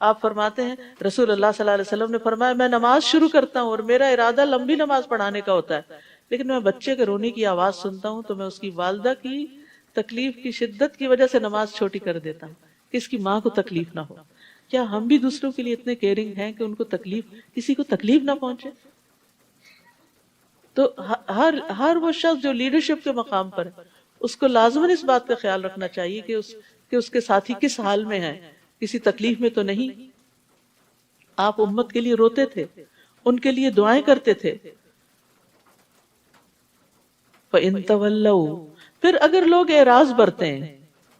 آپ فرماتے ہیں رسول اللہ صلی اللہ علیہ وسلم نے فرمایا میں نماز شروع کرتا ہوں اور میرا ارادہ لمبی نماز پڑھانے کا ہوتا ہے، لیکن میں بچے کے رونے کی آواز سنتا ہوں تو میں اس کی والدہ کی تکلیف کی شدت کی وجہ سے نماز چھوٹی کر دیتا ہوں کہ اس کی ماں کو تکلیف نہ ہو۔ کیا ہم بھی دوسروں کے لیے اتنے کیئرنگ ہیں کہ ان کو کسی کو تکلیف نہ پہنچے؟ تو ہر وہ شخص جو لیڈرشپ کے مقام پر ہے اس کو لازماً اس بات کا خیال رکھنا چاہیے کہ اس کے ساتھی کس حال میں ہیں، کسی تکلیف میں تو نہیں۔ آپ امت کے لیے روتے تھے، ان کے لیے دعائیں کرتے تھے۔ فَإِن تَوَلَّوْا پھر اگر لوگ اعراض برتے ہیں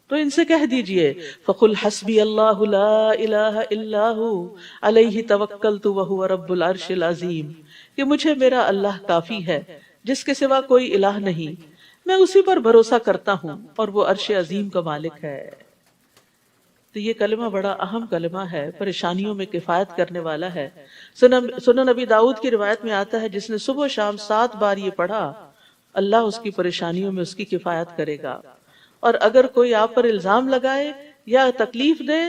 تو ان سے کہہ دیجئے فَقُلْ حَسْبِيَ اللَّهُ لَا إِلَهَ إِلَّا هُوَ عَلَيْهِ تَوَكَّلْتُ وَهُوَ رَبُّ الْعَرْشِ الْعَظِيمِ کہ مجھے میرا اللہ کافی ہے جس کے سوا کوئی الہ نہیں، میں اسی پر بھروسہ کرتا ہوں اور وہ عرش عظیم کا مالک ہے۔ تو یہ کلمہ بڑا اہم کلمہ ہے، پریشانیوں میں کفایت کرنے والا ہے۔ سنن نبی داؤد کی روایت میں آتا ہے جس نے صبح و شام 7 بار یہ پڑھا اللہ اس کی پریشانیوں میں اس کی کفایت کرے گا۔ اور اگر کوئی آپ پر الزام لگائے یا تکلیف دے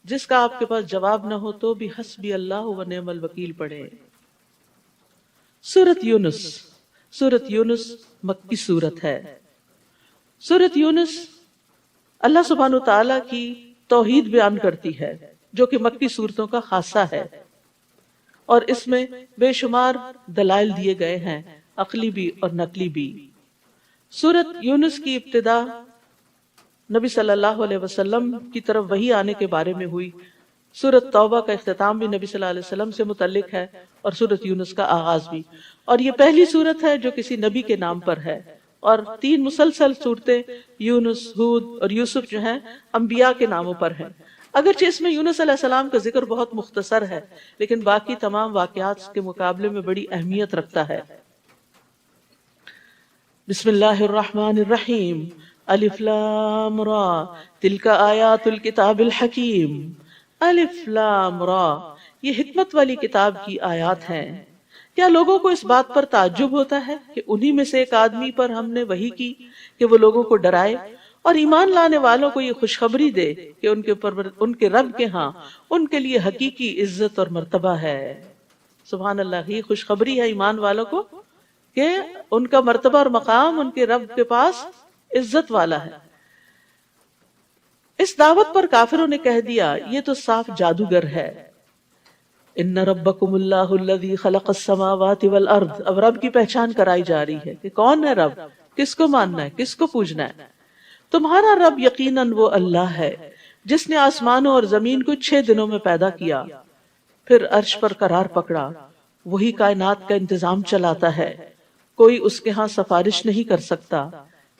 جس کا آپ کے پاس جواب نہ ہو تو بھی حسبی اللہ و نعم الوکیل پڑھے۔ سورۃ یونس، سورۃ یونس مکی سورت ہے۔ سورۃ یونس اللہ سبحانہ وتعالی کی توحید بیان کرتی ہے جو کہ مکی صورتوں کا خاصہ ہے، اور اس میں بے شمار دلائل دیے گئے ہیں، عقلی بھی اور نقلی بھی۔ سورۃ یونس کی ابتدا نبی صلی اللہ علیہ وسلم کی طرف وحی آنے کے بارے میں ہوئی۔ سورۃ توبہ کا اختتام بھی نبی صلی اللہ علیہ وسلم سے متعلق ہے اور سورۃ یونس کا آغاز بھی، اور یہ پہلی سورت ہے جو کسی نبی کے نام پر ہے، اور 3 مسلسل صورتیں یونس، ہود اور یوسف جو ہیں انبیاء کے ناموں پر ہیں۔ اگرچہ اس میں یونس علیہ السلام کا ذکر بہت مختصر ہے لیکن باقی تمام واقعات کے مقابلے میں بڑی اہمیت رکھتا ہے۔ بسم اللہ الرحمن الرحیم، الف لام را تلک آیات الکتاب الحکیم۔ الف لام را یہ حکمت والی کتاب کی آیات ہیں۔ کیا لوگوں کو اس بات پر تعجب ہوتا ہے کہ انہی میں سے ایک آدمی پر ہم نے وحی کی کہ وہ لوگوں کو ڈرائے اور ایمان لانے والوں کو یہ خوشخبری دے کہ ان کے رب کے ہاں ان کے لیے حقیقی عزت اور مرتبہ ہے۔ سبحان اللہ، یہ خوشخبری ہے ایمان والوں کو کہ ان کا مرتبہ اور مقام ان کے رب کے پاس عزت والا ہے۔ اس دعوت پر کافروں نے کہہ دیا یہ تو صاف جادوگر ہے۔ ان ربکم اللہ الذی خلق السماوات والارض، اب رب کی پہچان کرائی جا رہی ہے کہ کون ہے رب، کس کو ماننا ہے، کس کو پوجنا ہے۔ تمہارا رب یقیناً وہ اللہ ہے جس نے آسمانوں اور زمین کو 6 دنوں میں پیدا کیا، پھر عرش پر قرار پکڑا، وہی کائنات کا انتظام چلاتا ہے، کوئی اس کے ہاں سفارش نہیں کر سکتا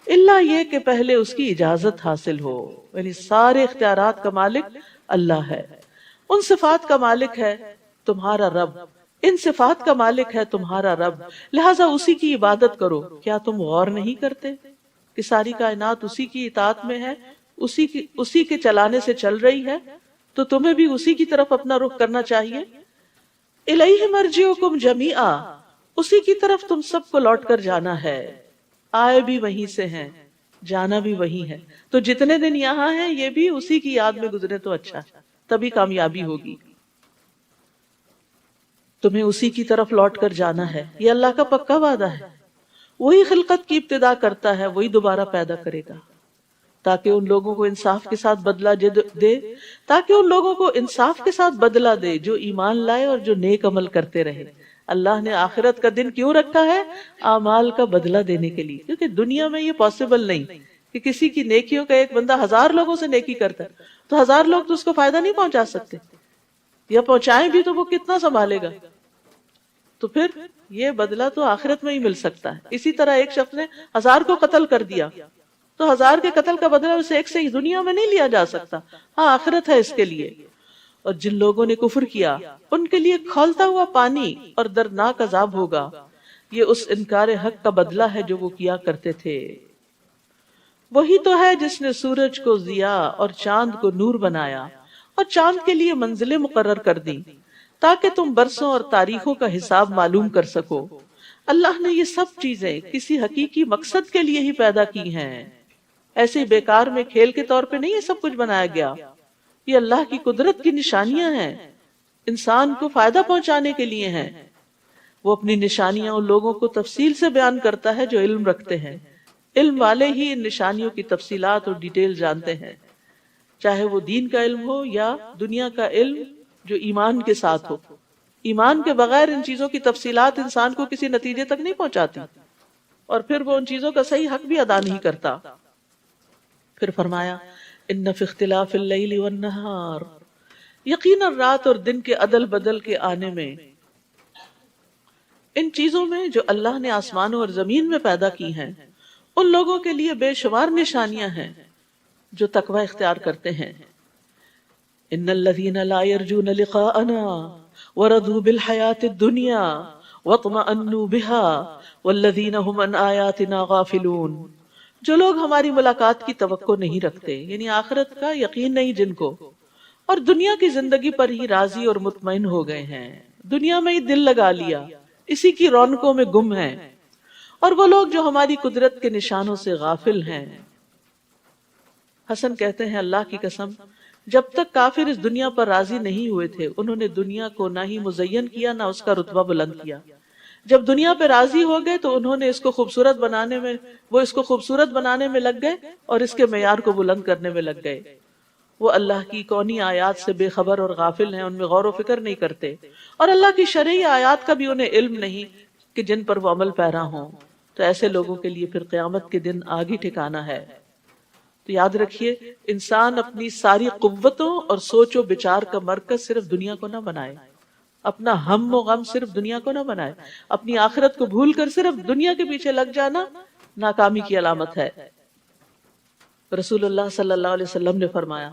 الا یہ کہ پہلے اس کی اجازت حاصل ہو، یعنی سارے اختیارات کا مالک اللہ ہے۔ ان صفات کا مالک ہے تمہارا رب، ان صفات کا مالک ہے تمہارا رب، لہٰذا اسی کی عبادت کرو۔ کیا تم غور نہیں کرتے کہ ساری کائنات اسی کی اطاعت میں ہے، اسی کے چلانے سے چل رہی ہے، تو تمہیں بھی اسی کی طرف اپنا رخ کرنا چاہیے۔ الیہ مرجعکم جمیعا، اسی کی طرف تم سب کو لوٹ کر جانا ہے، آئے بھی وہیں سے ہیں، جانا بھی وہی ہے، تو جتنے دن یہاں ہیں یہ بھی اسی کی یاد میں گزرے تو اچھا، تبھی کامیابی ہوگی۔ تمہیں اسی کی طرف لوٹ کر جانا ہے، یہ اللہ کا پکا وعدہ ہے۔ وہی خلقت کی ابتدا کرتا ہے، وہی دوبارہ پیدا کرے گا، تاکہ ان لوگوں کو انصاف کے ساتھ بدلہ دے جو ایمان لائے اور جو نیک عمل کرتے رہے۔ اللہ نے آخرت کا دن کیوں رکھا ہے؟ اعمال کا بدلہ دینے کے لیے، کیونکہ دنیا میں یہ پاسبل نہیں کہ کسی کی نیکیوں کا ایک بندہ 1000 لوگوں سے نیکی کرتا ہے تو 1000 لوگ تو اس کو فائدہ نہیں پہنچا سکتے، یا پہنچائیں بھی تو وہ کتنا سنبھالے گا؟ تو پھر یہ بدلہ تو آخرت میں ہی مل سکتا ہے۔ اسی طرح ایک شخص نے 1000 کو قتل کر دیا تو 1000 کے قتل کا بدلہ اسے ایک سے دنیا میں نہیں لیا جا سکتا، ہاں آخرت ہے اس کے لیے۔ اور جن لوگوں نے کفر کیا ان کے لیے کھولتا ہوا پانی اور دردناک عذاب ہوگا، یہ اس انکار حق کا بدلہ ہے جو وہ کیا کرتے تھے۔ وہی تو ہے جس نے سورج کو ضیاء اور چاند کو نور بنایا اور چاند کے لیے منزلیں مقرر کر دی تاکہ تم برسوں اور تاریخوں کا حساب معلوم کر سکو۔ اللہ نے یہ سب چیزیں کسی حقیقی مقصد کے لیے ہی پیدا کی ہیں، ایسے بیکار میں کھیل کے طور پہ نہیں یہ سب کچھ بنایا گیا. یہ اللہ کی قدرت کی نشانیاں ہیں، انسان کو فائدہ پہنچانے کے لیے ہیں. وہ اپنی نشانیاں ان لوگوں کو تفصیل سے بیان کرتا ہے جو علم رکھتے ہیں. علم والے ہی ان نشانیوں کی تفصیلات اور ڈیٹیل جانتے ہیں، چاہے وہ دین کا علم ہو یا دنیا کا علم جو ایمان کے ساتھ ہو. ایمان کے بغیر ان چیزوں کی تفصیلات انسان کو کسی نتیجے تک نہیں پہنچاتی، اور پھر وہ ان چیزوں کا صحیح حق بھی ادا نہیں کرتا. پھر فرمایا ان فی اختلاف اللیل والنہار، یقیناً رات اور دن کے عدل بدل کے آنے میں، ان چیزوں میں جو اللہ نے آسمانوں اور زمین میں پیدا کی ہیں، ان لوگوں کے لیے بے شمار نشانیاں ہیں جو تقوی اختیار کرتے ہیں. ان الذین لا یرجون لقاءنا ورضوا بالحیاة الدنیا واطمأنوا بها والذین هم عن آیاتنا غافلون. جو لوگ ہماری ملاقات کی توقع نہیں رکھتے، یعنی آخرت کا یقین نہیں جن کو، اور دنیا کی زندگی پر ہی راضی اور مطمئن ہو گئے ہیں، دنیا میں ہی دل لگا لیا، اسی کی رونقوں میں گم ہیں، اور وہ لوگ جو ہماری قدرت کے نشانوں سے غافل ہیں. حسن کہتے ہیں اللہ کی قسم، جب تک کافر اس دنیا پر راضی نہیں ہوئے تھے انہوں نے دنیا کو نہ ہی مزین کیا نہ اس کا رتبہ بلند کیا. جب دنیا پہ راضی ہو گئے تو انہوں نے اس کو خوبصورت بنانے میں لگ گئے اور اس کے معیار کو بلند کرنے میں لگ گئے. وہ اللہ کی کونی آیات سے بے خبر اور غافل ہیں، ان میں غور و فکر نہیں کرتے، اور اللہ کی شرعی آیات کا بھی انہیں علم نہیں کہ جن پر وہ عمل پیرا ہوں. تو ایسے لوگوں کے لیے پھر قیامت کے دن آگ ہی ٹھکانا ہے. تو یاد رکھیے، انسان اپنی ساری قوتوں اور سوچ و بچار کا مرکز صرف دنیا کو نہ بنائے، اپنا ہم و غم صرف دنیا کو نہ بنائے. اپنی آخرت کو بھول کر صرف دنیا کے پیچھے لگ جانا ناکامی کی علامت ہے. رسول اللہ صلی اللہ علیہ وسلم نے فرمایا،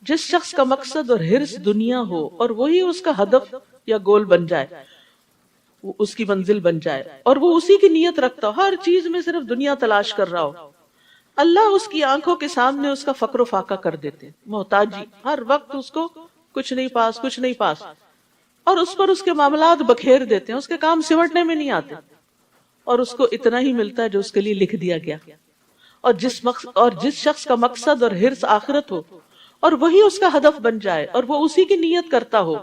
جس شخص کا مقصد اور حرص دنیا ہو اور وہی اس کا ہدف یا گول بن جائے، وہ اس کی منزل بن جائے، اور وہ اسی کی نیت رکھتا ہو، ہر چیز میں صرف دنیا تلاش کر رہا ہو، اللہ اس کی آنکھوں کے سامنے اس کا فقر و فاقہ کر دیتے، محتاجی، ہر وقت اس کو کچھ نہیں پاس، اور اس پر اس کے معاملات بکھیر دیتے ہیں، اس کے کام سمٹنے میں نہیں آتے، اور اس کو اتنا ہی ملتا ہے جو اس کے لیے لکھ دیا گیا. اور جس شخص کا مقصد اور حرص آخرت ہو اور وہی اس کا ہدف بن جائے اور وہ اسی کی نیت کرتا ہو،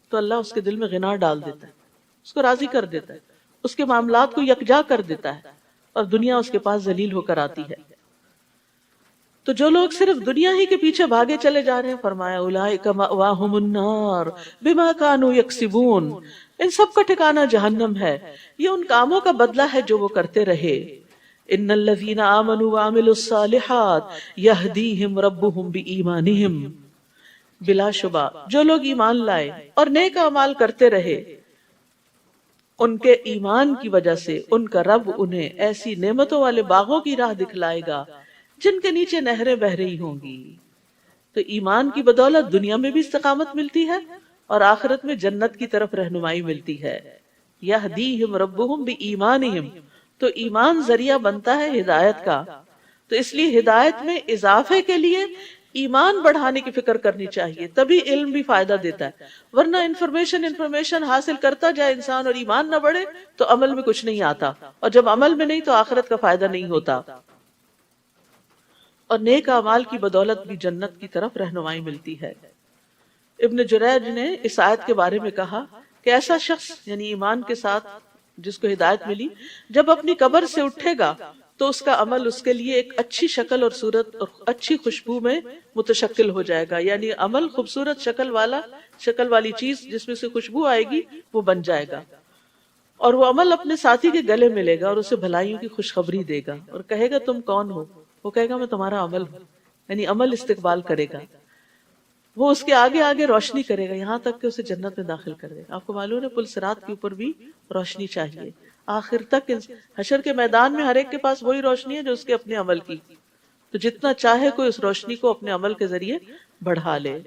تو اللہ اس کے دل میں غنا ڈال دیتا ہے، اس کو راضی کر دیتا ہے، اس کے معاملات کو یکجا کر دیتا ہے، اور دنیا اس کے پاس ذلیل ہو کر آتی ہے. تو جو لوگ صرف دنیا ہی کے پیچھے بھاگے چلے جا رہے ہیں، فرمایا اولئک مأواہم النار بما کانوا یکسبون، ان سب کا ٹھکانہ جہنم ہے، یہ ان کاموں کا بدلہ ہے جو وہ کرتے رہے. ان الذین آمنوا وعملوا الصالحات یہدیہم ربہم بایمانہم، بلا شبہ جو لوگ ایمان لائے اور نیک اعمال کرتے رہے، ان کے ایمان کی وجہ سے ان کا رب انہیں ایسی نعمتوں والے باغوں کی راہ دکھلائے گا جن کے نیچے نہریں بہہ رہی ہوں گی. تو ایمان کی بدولت دنیا میں بھی استقامت ملتی ہے اور آخرت میں جنت کی طرف رہنمائی ملتی ہے. یہدیہم ربہم بایمانہم، تو ایمان ذریعہ بنتا ہے ہدایت کا. تو اس لیے ہدایت میں اضافے کے لیے ایمان بڑھانے کی فکر کرنی چاہیے، تبھی علم بھی فائدہ دیتا ہے. ورنہ انفارمیشن حاصل کرتا جائے انسان اور ایمان نہ بڑھے تو عمل میں کچھ نہیں آتا، اور جب عمل میں نہیں تو آخرت کا فائدہ نہیں ہوتا. اور نیک اعمال کی بدولت بھی جنت کی طرف رہنمائی ملتی ہے. ابن جریج نے اس آیت کے بارے میں کہا کہ ایسا شخص یعنی ایمان کے ساتھ جس کو ہدایت ملی، جب اپنی قبر سے اٹھے گا تو اس کا عمل اس کے لیے ایک اچھی شکل اور صورت اور اچھی خوشبو میں متشکل ہو جائے گا. یعنی عمل خوبصورت شکل والی چیز جس میں سے خوشبو آئے گی وہ بن جائے گا، اور وہ عمل اپنے ساتھی کے گلے ملے گا اور اسے بھلائیوں کی خوشخبری دے گا اور کہے گا تم کون ہو؟ وہ کہے گا میں تمہارا عمل ہوں، یعنی عمل استقبال کرے گا. وہ اس کے آگے آگے روشنی کرے گا یہاں تک کہ اسے جنت میں داخل کر دے گا. آپ کو معلوم ہے پل صراط کے اوپر بھی روشنی چاہیے آخر تک. حشر کے میدان میں ہر ایک کے پاس وہی روشنی ہے جو اس کے اپنے عمل کی، تو جتنا چاہے کوئی اس روشنی کو اپنے عمل کے ذریعے بڑھا لے.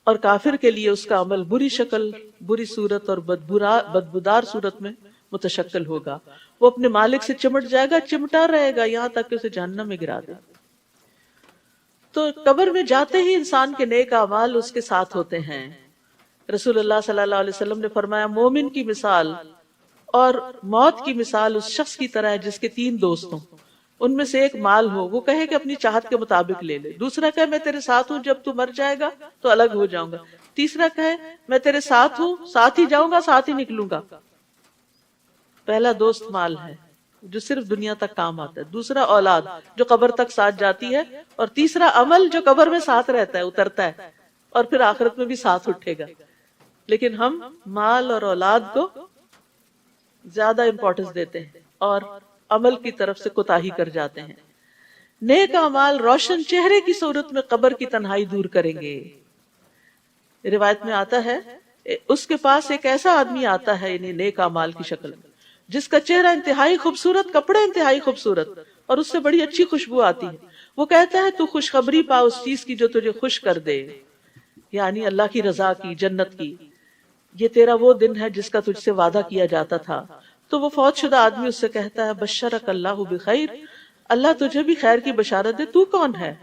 اور کافر کے لیے اس کا عمل بری شکل، بری صورت اور بدبودار صورت میں متشکل ہوگا. وہ اپنے مالک سے چمٹ جائے گا، چمٹا رہے گا یہاں تک کہ اسے جہنم میں گرا دے. تو قبر میں جاتے ہی انسان کے نیک اعمال اس کے ساتھ ہوتے ہیں. رسول اللہ صلی اللہ علیہ وسلم نے فرمایا مومن کی مثال اور موت کی مثال اس شخص کی طرح ہے جس کے 3 دوست ہوں، ان میں سے ایک مال ہو، وہ کہے کہ اپنی چاہت کے مطابق لے لے، دوسرا کہے میں تیرے ساتھ ہوں، جب تو مر جائے گا تو الگ ہو جاؤں گا، تیسرا کہے میں تیرے ساتھ ہوں، ساتھ ہی جاؤں گا، ساتھ ہی نکلوں گا۔ پہلا دوست مال ہے جو صرف دنیا تک کام آتا ہے، دوسرا اولاد جو قبر تک ساتھ جاتی ہے، اور تیسرا عمل جو قبر میں ساتھ رہتا ہے، اترتا ہے اور پھر آخرت میں بھی ساتھ اٹھے گا۔ لیکن ہم مال اور اولاد کو زیادہ امپورٹنس دیتے ہیں اور عمل کی طرف سے کوتاہی کر جاتے ہیں۔ نیک اعمال روشن چہرے کی صورت میں قبر کی تنہائی دور کریں گے۔ روایت میں آتا ہے اس کے پاس ایک ایسا آدمی آتا ہے، یعنی نیک اعمال کی شکل میں، جس کا چہرہ انتہائی خوبصورت، کپڑے انتہائی خوبصورت، اور اس سے بڑی اچھی خوشبو آتی ہے۔ وہ کہتا ہے تو خوشخبری پا اس چیز کی جو تجھے خوش کر دے، یعنی اللہ کی رضا کی، جنت کی۔ یہ تیرا وہ دن ہے جس کا تجھ سے وعدہ کیا جاتا تھا۔ تو وہ فوت شدہ آدمی اس سے کہتا ہے بشرک اللہ بخیر، اللہ تجھے بھی خیر کی بشارت دے، تو کون ہے؟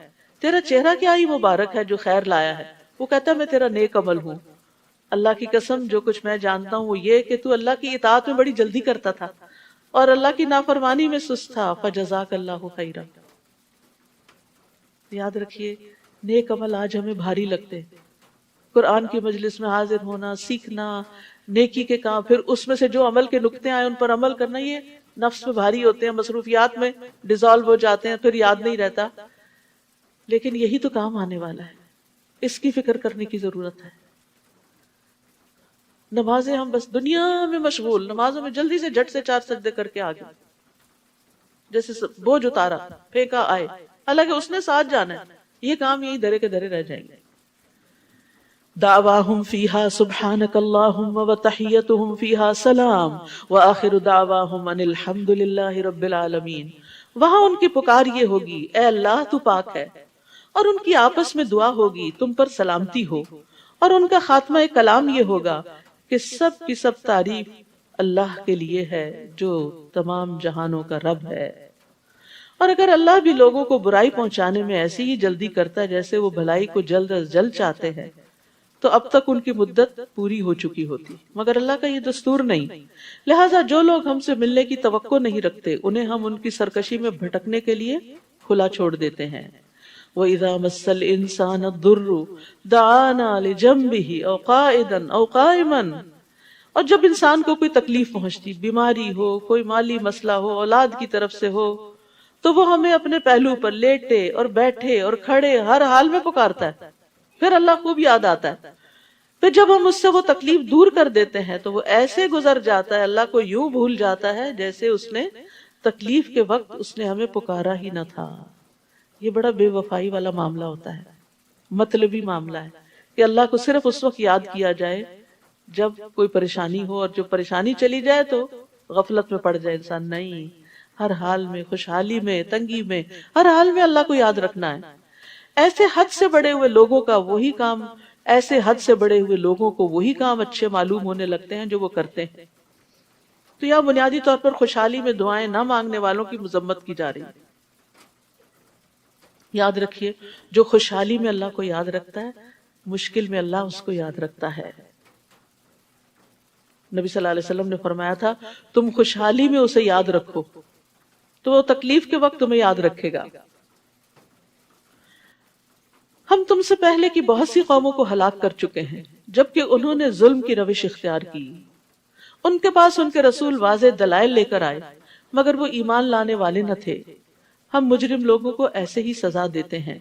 تیرا چہرہ کیا ہی مبارک ہے جو خیر لایا ہے۔ وہ کہتا ہے میں تیرا نیک عمل ہوں، اللہ کی قسم جو کچھ میں جانتا ہوں وہ یہ کہ تو اللہ کی اطاعت میں بڑی جلدی کرتا تھا اور اللہ کی نافرمانی میں سست تھا، فجزاک اللہ خیرا۔ یاد رکھیے نیک عمل آج ہمیں بھاری لگتے ہیں، قرآن کی مجلس میں حاضر ہونا، سیکھنا، نیکی کے کام، پھر اس میں سے جو عمل کے نقطے آئے ان پر عمل کرنا، یہ نفس میں بھاری ہوتے ہیں، مصروفیات میں ڈیزالو ہو جاتے ہیں، پھر یاد نہیں رہتا۔ لیکن یہی تو کام آنے والا ہے، اس کی فکر کرنے کی ضرورت ہے۔ نمازیں ہم بس دنیا میں مشغول، نمازوں میں جلدی سے جھٹ سے 4 سجدے کر کے آگے، جیسے بوجھ اتارا پھینکا آئے، حالانکہ اس نے ساتھ جانا ہے۔ یہ کام یہی دھرے کے دھرے رہ جائیں گے۔ دعواہم فیہا سبحانک اللہم وتحیتہم فیہا سلام وآخر دعواہم ان الحمد للہ رب العالمین۔ وہاں ان کی پکار یہ ہوگی اے اللہ تو پاک ہے، اور ان کی آپس میں دعا ہوگی تم پر سلامتی ہو، اور ان کا خاتمہ کلام یہ ہوگا کہ سب کی سب تعریف اللہ کے لیے ہے جو تمام جہانوں کا رب ہے۔ اور اگر اللہ بھی لوگوں کو برائی پہنچانے میں ایسی ہی جلدی کرتا ہے جیسے وہ بھلائی کو جلد از جلد چاہتے ہیں، تو اب تک ان کی مدت پوری ہو چکی ہوتی، مگر اللہ کا یہ دستور نہیں۔ لہٰذا جو لوگ ہم سے ملنے کی توقع نہیں رکھتے انہیں ہم ان کی سرکشی میں بھٹکنے کے لیے کھلا چھوڑ دیتے ہیں۔ وَإِذَا مَسَّ الْإِنسَانَ الضُّرُّ دَعَانَا لِجَنبِهِ أَوْ قَاعِدًا أَوْ قَائِمًا۔ اور جب انسان کو کوئی تکلیف پہنچتی، بیماری ہو، کوئی مالی مسئلہ ہو، اولاد کی طرف سے ہو، تو وہ ہمیں اپنے پہلو پر لیٹے اور بیٹھے اور کھڑے ہر حال میں پکارتا ہے، پھر اللہ خوب یاد آتا ہے۔ پھر جب ہم اس سے وہ تکلیف دور کر دیتے ہیں تو وہ ایسے گزر جاتا ہے، اللہ کو یوں بھول جاتا ہے جیسے اس نے تکلیف کے وقت اس نے ہمیں پکارا ہی نہ تھا۔ یہ بڑا بے وفائی والا معاملہ ہوتا ہے، مطلبی معاملہ ہے کہ اللہ کو صرف اس وقت یاد کیا جائے جب کوئی پریشانی ہو، اور جو پریشانی چلی جائے تو غفلت میں پڑ جائے انسان۔ نہیں، ہر حال میں، خوشحالی میں، تنگی میں، ہر حال میں اللہ کو یاد رکھنا ہے۔ ایسے حد سے بڑے ہوئے لوگوں کا وہی کام، ایسے حد سے بڑے ہوئے لوگوں کو وہی کام اچھے معلوم ہونے لگتے ہیں جو وہ کرتے ہیں۔ تو یہاں بنیادی طور پر خوشحالی میں دعائیں نہ مانگنے والوں کی مذمت کی جا رہی ہے۔ یاد رکھیے جو خوشحالی میں اللہ کو یاد رکھتا ہے، مشکل میں اللہ اس کو یاد رکھتا ہے۔ نبی صلی اللہ علیہ وسلم نے فرمایا تھا تم خوشحالی میں اسے یاد رکھو تو وہ تکلیف کے وقت تمہیں یاد رکھے گا۔ ہم تم سے پہلے کی بہت سی قوموں کو ہلاک کر چکے ہیں جبکہ انہوں نے ظلم کی روش اختیار کی۔ ان کے پاس ان کے رسول واضح دلائل لے کر آئے مگر وہ ایمان لانے والے نہ تھے۔ ہم مجرم لوگوں کو ایسے ہی سزا دیتے ہیں۔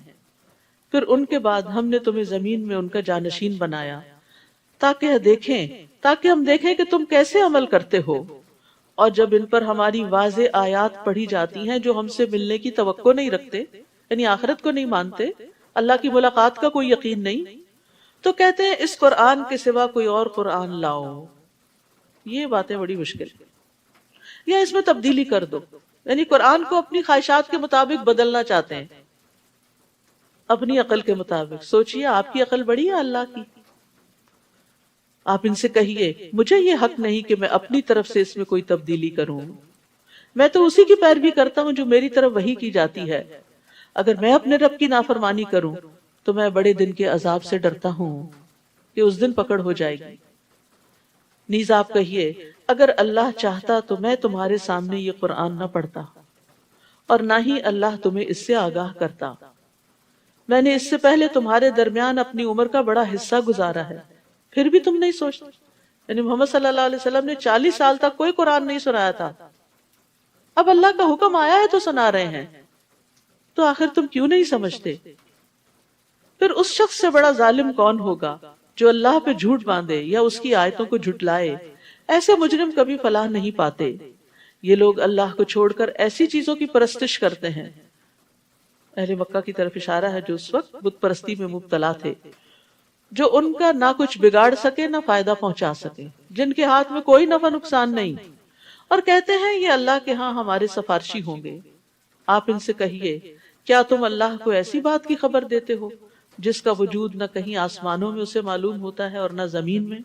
پھر ان کے بعد ہم نے تمہیں زمین میں ان کا جانشین بنایا تاکہ ہم دیکھیں کہ تم کیسے عمل کرتے ہو۔ اور جب ان پر ہماری واضح آیات پڑھی جاتی ہیں جو ہم سے ملنے کی توقع نہیں رکھتے، یعنی آخرت کو نہیں مانتے، اللہ کی ملاقات کا کوئی یقین نہیں، تو کہتے ہیں اس قرآن کے سوا کوئی اور قرآن لاؤ۔ یہ باتیں بڑی مشکل، یا اس میں تبدیلی کر دو، یعنی قرآن کو اپنی خواہشات کے مطابق بدلنا چاہتے ہیں، اپنی عقل کے مطابق۔ سوچئے آپ کی عقل بڑی ہے اللہ کی؟ آپ ان سے کہیے مجھے یہ حق نہیں کہ میں اپنی طرف سے اس میں کوئی تبدیلی کروں، میں تو اسی کی پیروی کرتا ہوں جو میری طرف وحی کی جاتی ہے۔ اگر میں اپنے رب کی نافرمانی کروں تو میں بڑے دن کے عذاب سے ڈرتا ہوں کہ اس دن پکڑ ہو جائے گی۔ نیز آپ کہیے اگر اللہ چاہتا تو میں تمہارے سامنے یہ قرآن نہ پڑھتا اور نہ ہی اللہ تمہیں اس سے آگاہ کرتا. میں نے اس سے پہلے تمہارے درمیان اپنی عمر کا بڑا حصہ گزارا ہے، پھر بھی تم نہیں سوچتے. یعنی محمد صلی اللہ علیہ وسلم نے 40 سال تک کوئی قرآن نہیں سنایا تھا، اب اللہ کا حکم آیا ہے تو سنا رہے ہیں، تو آخر تم کیوں نہیں سمجھتے؟ پھر اس شخص سے بڑا ظالم کون ہوگا جو اللہ پہ جھوٹ باندھے یا اس کی آیتوں کو جھٹلائے. ایسے مجرم کبھی فلاح نہیں پاتے. یہ لوگ اللہ کو چھوڑ کر ایسی چیزوں کی پرستش کرتے ہیں. اہل مکہ کی طرف اشارہ ہے جو اس وقت بت پرستی میں مبتلا تھے، جو ان کا نہ کچھ بگاڑ سکے نہ فائدہ پہنچا سکے، جن کے ہاتھ میں کوئی نفع نقصان نہیں، اور کہتے ہیں یہ اللہ کے ہاں ہمارے سفارشی ہوں گے. آپ ان سے کہیے کیا تم اللہ کو ایسی بات کی خبر دیتے ہو جس کا وجود نہ کہیں آسمانوں میں اسے معلوم ہوتا ہے اور نہ زمین میں؟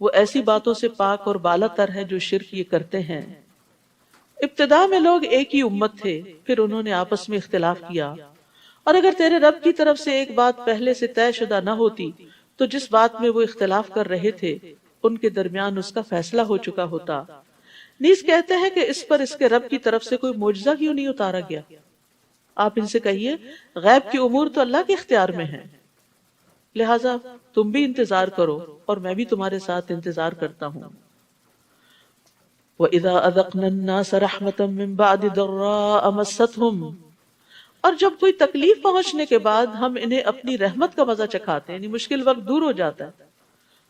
وہ ایسی باتوں سے پاک اور بالا تر ہے جو شرک یہ کرتے ہیں. ابتدا میں لوگ ایک ہی امت تھے، پھر انہوں نے آپس میں اختلاف کیا، اور اگر تیرے رب کی طرف سے ایک بات پہلے سے طے شدہ نہ ہوتی تو جس بات میں وہ اختلاف کر رہے تھے ان کے درمیان اس کا فیصلہ ہو چکا ہوتا. نیز کہتے ہیں کہ اس پر اس کے رب کی طرف سے کوئی معجزہ کیوں نہیں اتارا گیا. آپ ان سے کہیے غیب کی امور تو اللہ کے اختیار میں ہیں، لہٰذا تم بھی انتظار کرو اور میں بھی تمہارے ساتھ انتظار کرتا ہوں. وَإِذَا أَذَقْنَا النَّاسَ رَحْمَةً مِّن بَعْدِ ضَرَّاءَ مَسَّتْهُمْ، اور جب کوئی تکلیف پہنچنے کے بعد ہم انہیں اپنی رحمت کا مزہ چکھاتے ہیں، یعنی مشکل وقت دور ہو جاتا ہے،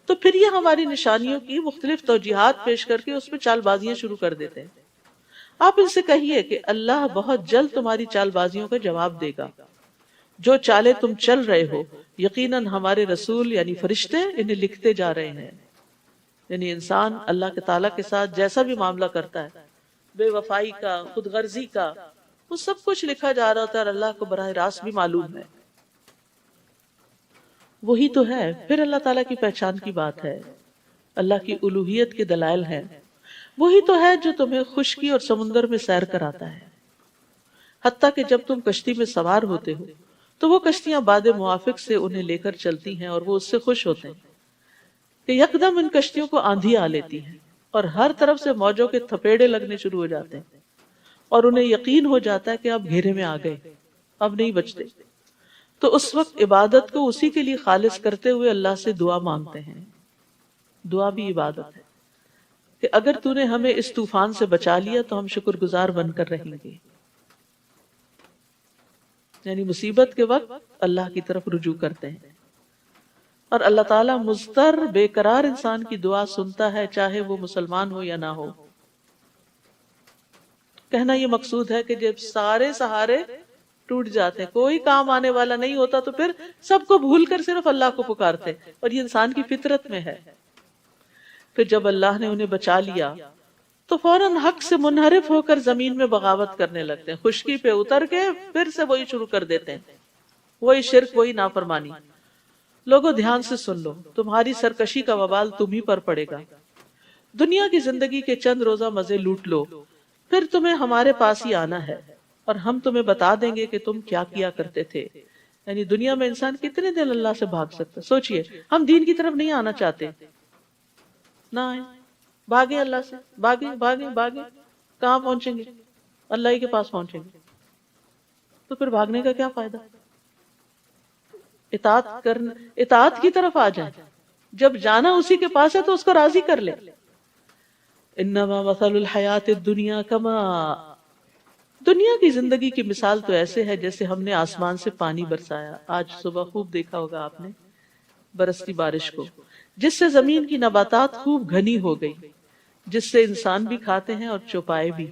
تو پھر یہ ہماری نشانیوں کی مختلف توجیہات پیش کر کے اس میں چال بازیاں شروع کر دیتے ہیں. آپ ان سے کہیے کہ اللہ بہت جلد تمہاری چال بازیوں کا جواب دے گا. جو چالیں تم چل رہے ہو یقیناً ہمارے رسول یعنی فرشتے انہیں لکھتے جا رہے ہیں. یعنی انسان اللہ کے تعالیٰ کے ساتھ جیسا بھی معاملہ کرتا ہے، بے وفائی کا، خود غرضی کا، وہ سب کچھ لکھا جا رہا ہوتا ہے اور اللہ کو براہ راست بھی معلوم ہے. وہی تو ہے پھر اللہ تعالیٰ کی پہچان کی بات ہے، اللہ کی الوہیت کے دلائل ہیں. وہی تو ہے جو تمہیں خشکی اور سمندر میں سیر کراتا ہے، حتیٰ کہ جب تم کشتی میں سوار ہوتے ہو تو وہ کشتیاں باد موافق سے انہیں لے کر چلتی ہیں اور وہ اس سے خوش ہوتے ہیں کہ یکدم ان کشتیوں کو آندھی آ لیتی ہے اور ہر طرف سے موجوں کے تھپیڑے لگنے شروع ہو جاتے ہیں اور انہیں یقین ہو جاتا ہے کہ اب گھیرے میں آ گئے، اب نہیں بچتے. تو اس وقت عبادت کو اسی کے لیے خالص کرتے ہوئے اللہ سے دعا مانگتے ہیں. دعا بھی عبادت ہے کہ اگر تو نے ہمیں اس طوفان سے بچا لیا تو ہم شکر گزار بن کر رہیں گے. یعنی مصیبت کے وقت اللہ کی طرف رجوع کرتے ہیں، اور اللہ تعالیٰ مضطر بے قرار انسان کی دعا سنتا ہے چاہے وہ مسلمان ہو یا نہ ہو. کہنا یہ مقصود ہے کہ جب سارے سہارے ٹوٹ جاتے ہیں، کوئی کام آنے والا نہیں ہوتا، تو پھر سب کو بھول کر صرف اللہ کو پکارتے، اور یہ انسان کی فطرت میں ہے. پھر جب اللہ نے انہیں بچا لیا تو فوراً حق سے منحرف ہو کر زمین میں بغاوت کرنے لگتے ہیں، خشکی پہ اتر کے پھر سے وہی شروع کر دیتے ہیں، وہی شرک، وہی نافرمانی. لوگوں دھیان سے سن لو، تمہاری سرکشی کا وبال تم ہی پر پڑے گا. دنیا کی زندگی کے چند روزہ مزے لوٹ لو، پھر تمہیں ہمارے پاس ہی آنا ہے اور ہم تمہیں بتا دیں گے کہ تم کیا کیا کرتے تھے. یعنی دنیا میں انسان کتنے دن اللہ سے بھاگ سکتا. سوچئے ہم دین کی طرف نہیں آنا چاہتے، نہ آئے، بھاگے اللہ سے، بھاگے بھاگے بھاگے، کہاں پہنچیں گے؟ اللہ ہی کے پاس پہنچیں گے. تو پھر بھاگنے کا کیا فائدہ؟ اطاعت کی طرف آ جائیں. جب جانا اسی کے پاس ہے تو اس کو راضی کر لے. انما مثل الحیات الدنیا کما، دنیا کی زندگی کی مثال تو ایسے ہے جیسے ہم نے آسمان سے پانی برسایا. آج صبح خوب دیکھا ہوگا آپ نے برستی بارش کو، جس سے زمین کی نباتات خوب گھنی ہو گئی، جس سے انسان بھی کھاتے ہیں اور چوپائے بھی،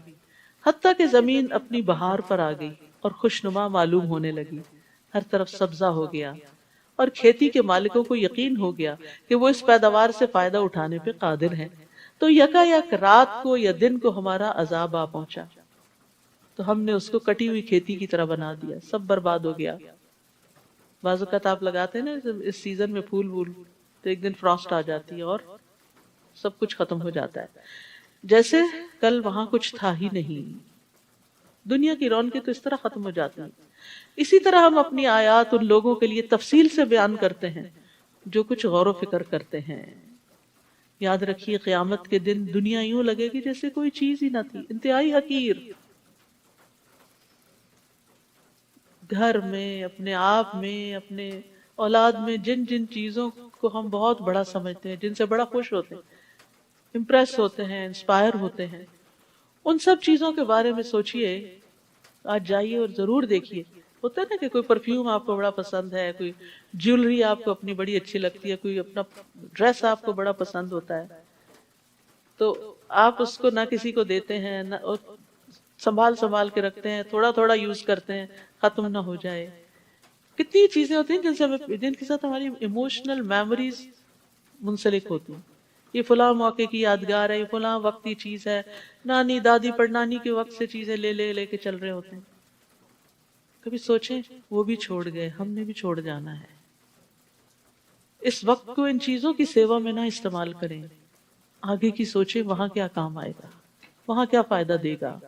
حتیٰ کہ زمین اپنی بہار پر آ گئی اور خوشنما معلوم ہونے لگی، ہر طرف سبزہ ہو گیا، اور کھیتی کے مالکوں کو یقین ہو گیا کہ وہ اس پیداوار سے فائدہ اٹھانے پہ قادر ہیں. تو یکا یک رات کو یا دن کو ہمارا عذاب آ پہنچا، تو ہم نے اس کو کٹی ہوئی کھیتی کی طرح بنا دیا، سب برباد ہو گیا. بعض اوقات آپ لگاتے ہیں نا اس سیزن میں پھول وول، تو ایک دن فراسٹ آ جاتی ہے اور سب کچھ ختم ہو جاتا ہے، جیسے کل وہاں کچھ تھا ہی نہیں. دنیا کی رونقیں تو اس طرح ختم ہو جاتی ہیں. اسی طرح ہم اپنی آیات ان لوگوں کے لیے تفصیل سے بیان کرتے ہیں جو کچھ غور و فکر کرتے ہیں. یاد رکھیے قیامت کے دن دنیا یوں لگے گی جیسے کوئی چیز ہی نہ تھی، انتہائی حقیر. گھر میں، اپنے آپ میں، اپنے اولاد میں جن جن چیزوں کو ہم بہت بڑا سمجھتے ہیں، جن سے بڑا خوش ہوتے ہیں، امپریس ہوتے ہیں، انسپائر ہوتے ہیں، ان سب چیزوں کے بارے میں سوچئے. آج جائیے اور ضرور دیکھیے. ہوتا ہے نا کہ کوئی پرفیوم آپ کو بڑا پسند ہے، کوئی جیولری آپ کو اپنی بڑی اچھی لگتی ہے، کوئی اپنا ڈریس آپ کو بڑا پسند ہوتا ہے، تو آپ اس کو نہ کسی کو دیتے ہیں، نہ سنبھال سنبھال کے رکھتے ہیں، تھوڑا تھوڑا یوز کرتے ہیں ختم نہ ہو جائے. کتنی چیزیں ہوتی ہیں جن کے ساتھ ہماری ایموشنل میموریز منسلک ہوتی ہیں. یہ فلاں موقع کی یادگار ہے، یہ فلاں وقت کی چیز ہے، نانی دادی پڑنانی کے وقت سے چیزیں لے لے لے کے چل رہے ہوتے ہیں. کبھی سوچیں وہ بھی چھوڑ گئے، ہم نے بھی چھوڑ جانا ہے. اس وقت کو ان چیزوں کی سیوا میں نہ استعمال کریں. آگے کی سوچیں وہاں کیا کام آئے گا، وہاں کیا فائدہ دے گا،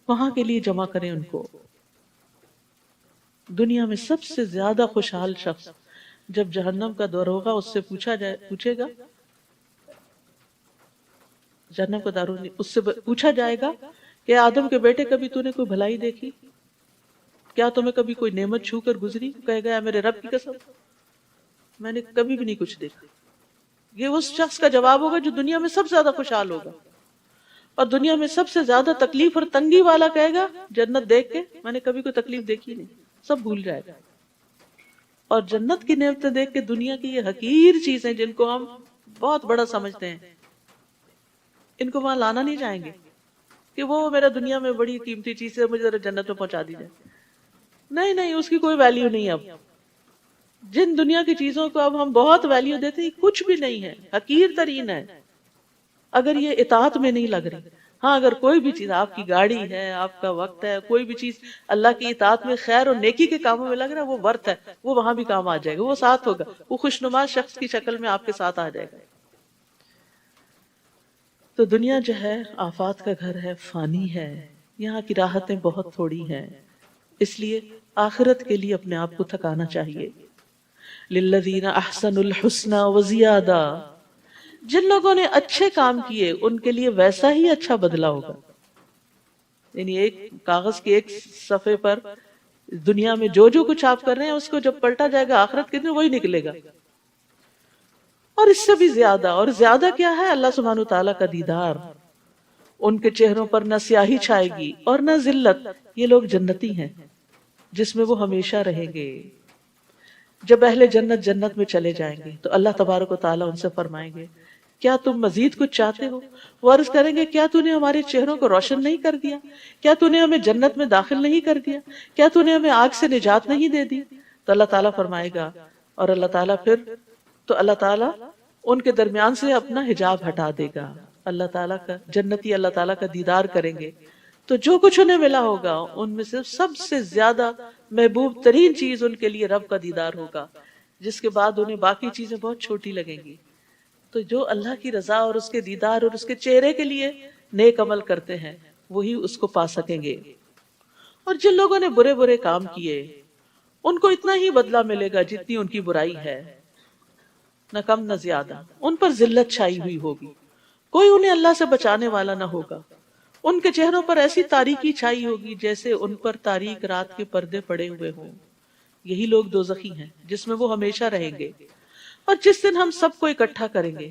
وہاں کے لیے جمع کریں ان کو. دنیا میں سب سے زیادہ خوشحال شخص جب جہنم کا دور ہوگا اس سے پوچھے گا، جہنم کا دارو اس سے پوچھا جائے گا کہ آدم کے بیٹے کبھی تو نے کوئی بھلائی دیکھی؟ کیا تمہیں کبھی کوئی نعمت چھو کر گزری؟ کہے گا میرے رب کی قسم میں نے کبھی بھی نہیں کچھ دیکھا. یہ اس شخص کا جواب ہوگا جو دنیا میں سب سے زیادہ خوشحال ہوگا. اور دنیا میں سب سے زیادہ تکلیف اور تنگی والا کہے گا جنت دیکھ کے میں نے کبھی کوئی تکلیف دیکھی نہیں، سب بھول جائے گا. اور جنت کی نعمتیں دیکھ کے دنیا کی یہ حقیر چیزیں جن کو ہم بہت بڑا سمجھتے ہیں، ان کو وہاں لانا نہیں چاہیں گے کہ وہ میرا دنیا میں بڑی قیمتی چیز ہے، مجھے ذرا جنت میں پہنچا دی جائے. نہیں نہیں، اس کی کوئی ویلیو نہیں. اب جن دنیا کی چیزوں کو اب ہم بہت ویلیو دیتے ہیں کچھ بھی نہیں ہے، حقیر ترین ہے اگر یہ اطاعت میں نہیں لگ رہی. ہاں اگر کوئی بھی چیز، آپ کی گاڑی ہے، آپ کا وقت ہے، کوئی بھی چیز اللہ کی اطاعت میں خیر اور نیکی کے کاموں میں لگ رہا ہے، وہ ورت ہے، وہ وہاں بھی کام آ جائے گا، وہ ساتھ ہوگا، وہ خوشنما شخص کی شکل میں آپ کے ساتھ آ جائے گا. تو دنیا جو ہے آفات کا گھر ہے، فانی ہے، یہاں کی راحتیں بہت تھوڑی ہیں. اس لیے آخرت کے لیے اپنے آپ کو تھکانا چاہیے. للذین احسنوا الحسنى وزیادہ، جن لوگوں نے اچھے کام کیے ان کے لیے ویسا ہی اچھا بدلہ ہوگا. یعنی ایک کاغذ کے ایک صفحے پر دنیا میں جو جو کچھ آپ کر رہے ہیں اس کو جب پلٹا جائے گا آخرت کے دن وہی نکلے گا، اور اس سے بھی زیادہ. اور زیادہ کیا ہے؟ اللہ سبحانہ تعالیٰ کا دیدار. ان کے چہروں پر نہ سیاہی چھائے گی اور نہ ذلت. یہ لوگ جنتی ہیں جس میں وہ ہمیشہ رہیں گے. جب اہل جنت جنت میں چلے جائیں گے تو اللہ تبارک و تعالیٰ ان سے فرمائیں گے کیا تم مزید کچھ چاہتے ہو؟ وہ عرض کریں گے کیا تو نے ہمارے چہروں کو روشن نہیں کر دیا؟ کیا تو نے ہمیں جنت میں داخل نہیں کر دیا؟ کیا تو نے ہمیں آگ سے نجات نہیں دے دی؟ تو اللہ تعالیٰ فرمائے گا، اور اللہ تعالیٰ ان کے درمیان سے اپنا حجاب ہٹا دے گا. اللہ تعالیٰ کا جنتی اللہ تعالیٰ کا دیدار کریں گے تو جو کچھ انہیں ملا ہوگا ان میں سے سب سے زیادہ محبوب ترین چیز ان کے لیے رب کا دیدار ہوگا، جس کے بعد انہیں باقی چیزیں بہت چھوٹی لگیں گی. تو جو اللہ کی رضا اور اس کے دیدار اور اس کے چہرے کے لیے نیک عمل کرتے ہیں وہی اس کو پا سکیں گے. اور جن لوگوں نے برے برے کام کیے ان کو اتنا ہی بدلہ ملے گا جتنی ان کی برائی ہے، نہ کم نہ زیادہ. ان پر ذلت چھائی ہوئی ہوگی، کوئی انہیں اللہ سے بچانے والا نہ ہوگا. ان کے چہروں پر ایسی تاریکی چھائی ہوگی جیسے ان پر تاریک رات کے پردے پڑے ہوئے ہوں. یہی لوگ دوزخی ہیں جس میں وہ ہمیشہ رہیں گے. اور جس دن ہم سب کو اکٹھا کریں گے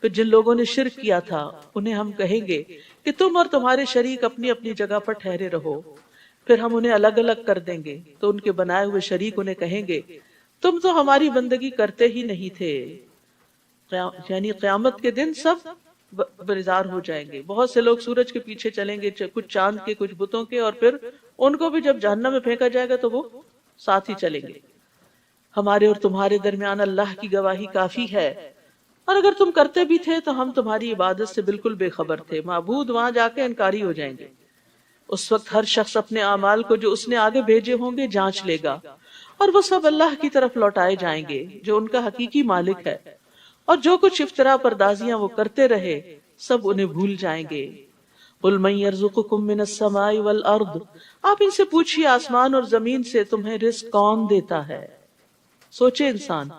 پھر جن لوگوں نے شرک کیا تھا انہیں ہم کہیں گے کہ تم اور تمہارے شریک اپنی اپنی جگہ پر ٹھہرے رہو. پھر ہم انہیں الگ الگ کر دیں گے تو ان کے بنائے ہوئے شریک انہیں کہیں گے تم تو ہماری بندگی کرتے ہی نہیں تھے. یعنی قیامت کے دن سب بیزار ہو جائیں گے. بہت سے لوگ سورج کے پیچھے چلیں گے، کچھ چاند کے، کچھ بتوں کے، اور پھر ان کو بھی جب جہنم میں پھینکا جائے گا تو وہ ساتھ ہی چلیں گے. ہمارے اور تمہارے درمیان اللہ کی گواہی کافی ہے، اور اگر تم کرتے بھی تھے تو ہم تمہاری عبادت سے بالکل بے خبر تھے. معبود وہاں جا کے انکاری ہو جائیں گے. اس وقت ہر شخص اپنے اعمال کو جو اس نے آگے بھیجے ہوں گے جانچ لے گا، اور وہ سب اللہ کی طرف لوٹائے جائیں گے جو ان کا حقیقی مالک ہے. اور جو کچھ افطرا پردازیاں وہ کرتے رہے سب انہیں بھول جائیں گے. قُلْ مَن يَرْزُقُكُم مِّنَ السَّمَاءِ وَالْأَرْضِ، آپ ان سے پوچھیے آسمان اور زمین سے تمہیں رزق کون دیتا ہے. سوچے انسان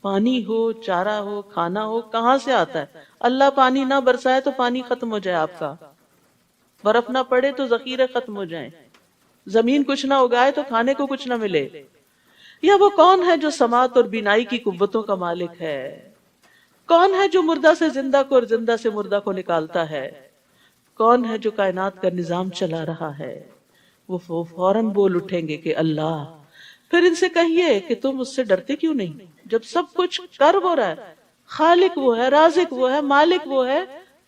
پانی ہو، چارہ ہو، کھانا ہو، کہاں سے آتا ہے؟ اللہ پانی نہ برسائے تو پانی ختم ہو جائے آپ کا، برف نہ پڑے تو ذخیرے ختم ہو جائیں، زمین کچھ نہ اگائے تو کھانے کو کچھ نہ ملے. یا وہ کون ہے جو سماعت اور بینائی کی قوتوں کا مالک ہے؟ کون ہے جو مردہ سے زندہ کو اور زندہ سے مردہ کو نکالتا ہے؟ کون ہے جو کائنات کا نظام چلا رہا ہے؟ وہ فوراً بول اٹھیں گے کہ اللہ. پھر ان سے کہیے کہ تم اس سے ڈرتے کیوں نہیں جب سب کچھ کر وہ رہا ہے، خالق وہ ہے، رازق وہ ہے، مالک وہ ہے،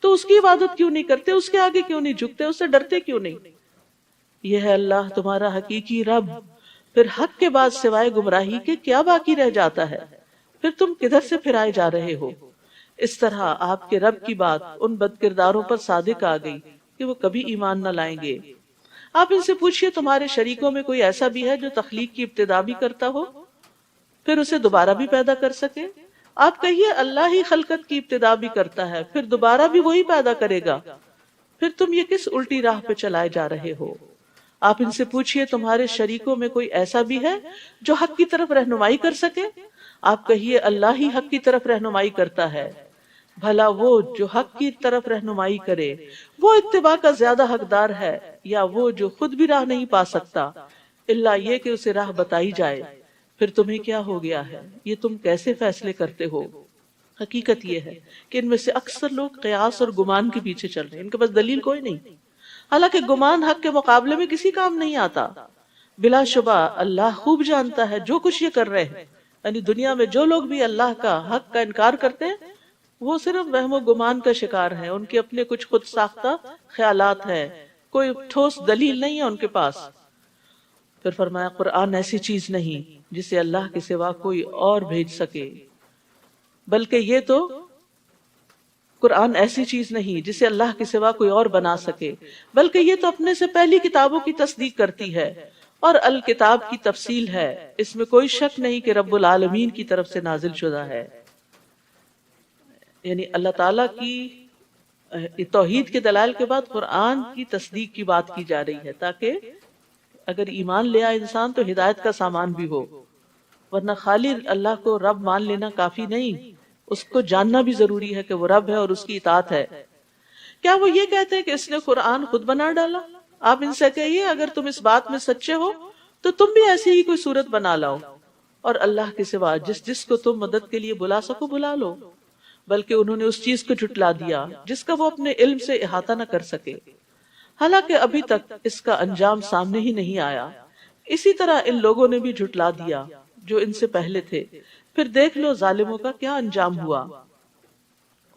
تو اس کی عبادت کیوں نہیں کرتے، اس کے آگے کیوں نہیں جھکتے، اس سے ڈرتے کیوں نہیں؟ یہ ہے اللہ تمہارا حقیقی رب. پھر حق کے بعد سوائے گمراہی کے کیا باقی رہ جاتا ہے؟ پھر تم کدھر سے پھرائے جا رہے ہو؟ اس طرح آپ کے رب کی بات ان بد کرداروں پر صادق آ گئی کہ وہ کبھی ایمان نہ لائیں گے. آپ ان سے پوچھئے تمہارے شریکوں میں کوئی ایسا بھی ہے جو تخلیق کی ابتدا بھی کرتا ہو پھر اسے دوبارہ بھی پیدا کر سکے؟ آپ کہیے اللہ ہی خلقت کی ابتدا بھی کرتا ہے پھر دوبارہ بھی وہی پیدا کرے گا. پھر تم یہ کس الٹی راہ پہ چلائے جا رہے ہو؟ آپ ان سے پوچھئے تمہارے شریکوں میں کوئی ایسا بھی ہے جو حق کی طرف رہنمائی کر سکے؟ آپ کہیے اللہ ہی حق کی طرف رہنمائی کرتا ہے. بھلا وہ جو حق کی طرف رہنمائی کرے وہ اتباع کا زیادہ حقدار ہے یا وہ جو خود بھی راہ نہیں پا سکتا الا یہ کہ اسے راہ بتائی جائے؟ پھر تمہیں کیا ہو گیا ہے؟ یہ تم کیسے فیصلے کرتے ہو؟ حقیقت یہ ہے کہ ان میں سے اکثر لوگ قیاس اور گمان کے پیچھے چل رہے ہیں، ان کے پاس دلیل کوئی نہیں، حالانکہ گمان حق کے مقابلے میں کسی کام نہیں آتا. بلا شبہ اللہ خوب جانتا ہے جو کچھ یہ کر رہے ہیں. یعنی دنیا میں جو لوگ بھی اللہ کا حق کا انکار کرتے ہیں وہ صرف وہم و گمان کا شکار ہیں، ان کے اپنے کچھ خود ساختہ خیالات ہیں، کوئی ٹھوس دلیل نہیں ہے ان کے پاس. پھر فرمایا قرآن ایسی چیز نہیں جسے اللہ کے سوا کوئی اور بھیج سکے، بلکہ یہ تو قرآن ایسی چیز نہیں جسے اللہ کے سوا کوئی اور بنا سکے، بلکہ یہ تو اپنے سے پہلی کتابوں کی تصدیق کرتی ہے اور الکتاب کی تفصیل ہے، اس میں کوئی شک نہیں کہ رب العالمین کی طرف سے نازل شدہ ہے. یعنی اللہ تعالیٰ کی توحید کے دلائل کے بعد قرآن کی تصدیق کی بات کی جا رہی ہے تاکہ اگر ایمان لے آئے انسان تو ہدایت کا سامان بھی ہو، ورنہ خالی اللہ کو رب مان لینا کافی نہیں، اس کو جاننا بھی ضروری ہے کہ وہ رب ہے اور اس کی اطاعت ہے. کیا وہ یہ کہتے ہیں کہ اس نے قرآن خود بنا ڈالا؟ آپ ان سے کہیے اگر تم اس بات میں سچے ہو تو تم بھی ایسی ہی کوئی صورت بنا لاؤ اور اللہ کے سوا جس جس کو تم مدد کے لیے بلا سکو بلا لو. بلکہ انہوں نے اس چیز کو جھٹلا دیا جس کا وہ اپنے علم سے احاطہ نہ کر سکے، حالانکہ ابھی تک اس کا انجام سامنے ہی نہیں آیا. اسی طرح ان لوگوں نے بھی جھٹلا دیا جو ان سے پہلے تھے، پھر دیکھ لو ظالموں کا کیا انجام ہوا.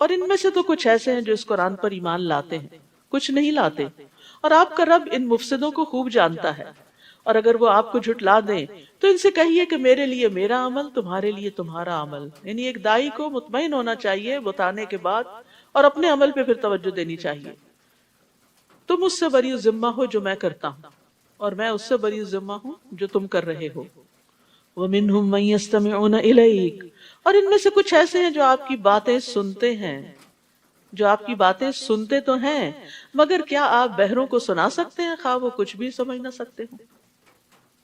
اور ان میں سے تو کچھ ایسے ہیں جو اس قرآن پر ایمان لاتے ہیں، کچھ نہیں لاتے، اور آپ کا رب ان مفسدوں کو خوب جانتا ہے. اور اگر وہ آپ کو جھٹلا دیں تو ان سے کہیے کہ میرے لیے میرا عمل، تمہارے لیے تمہارا عمل. یعنی ایک دائی کو مطمئن ہونا چاہیے بتانے کے بعد اور اپنے عمل پہ پھر توجہ دینی چاہیے. تم اس سے بری ذمہ ہو جو میں کرتا ہوں اور میں اس سے بری ذمہ ہوں جو تم کر رہے ہو. وَمِنْهُمْ مَنْ يَسْتَمِعُونَ إِلَيْكَ، اور ان میں سے کچھ ایسے ہیں جو آپ کی باتیں سنتے ہیں، جو آپ کی باتیں سنتے تو ہیں مگر کیا آپ بہروں کو سنا سکتے ہیں خواہ وہ کچھ بھی سمجھ نہ سکتے ہوں.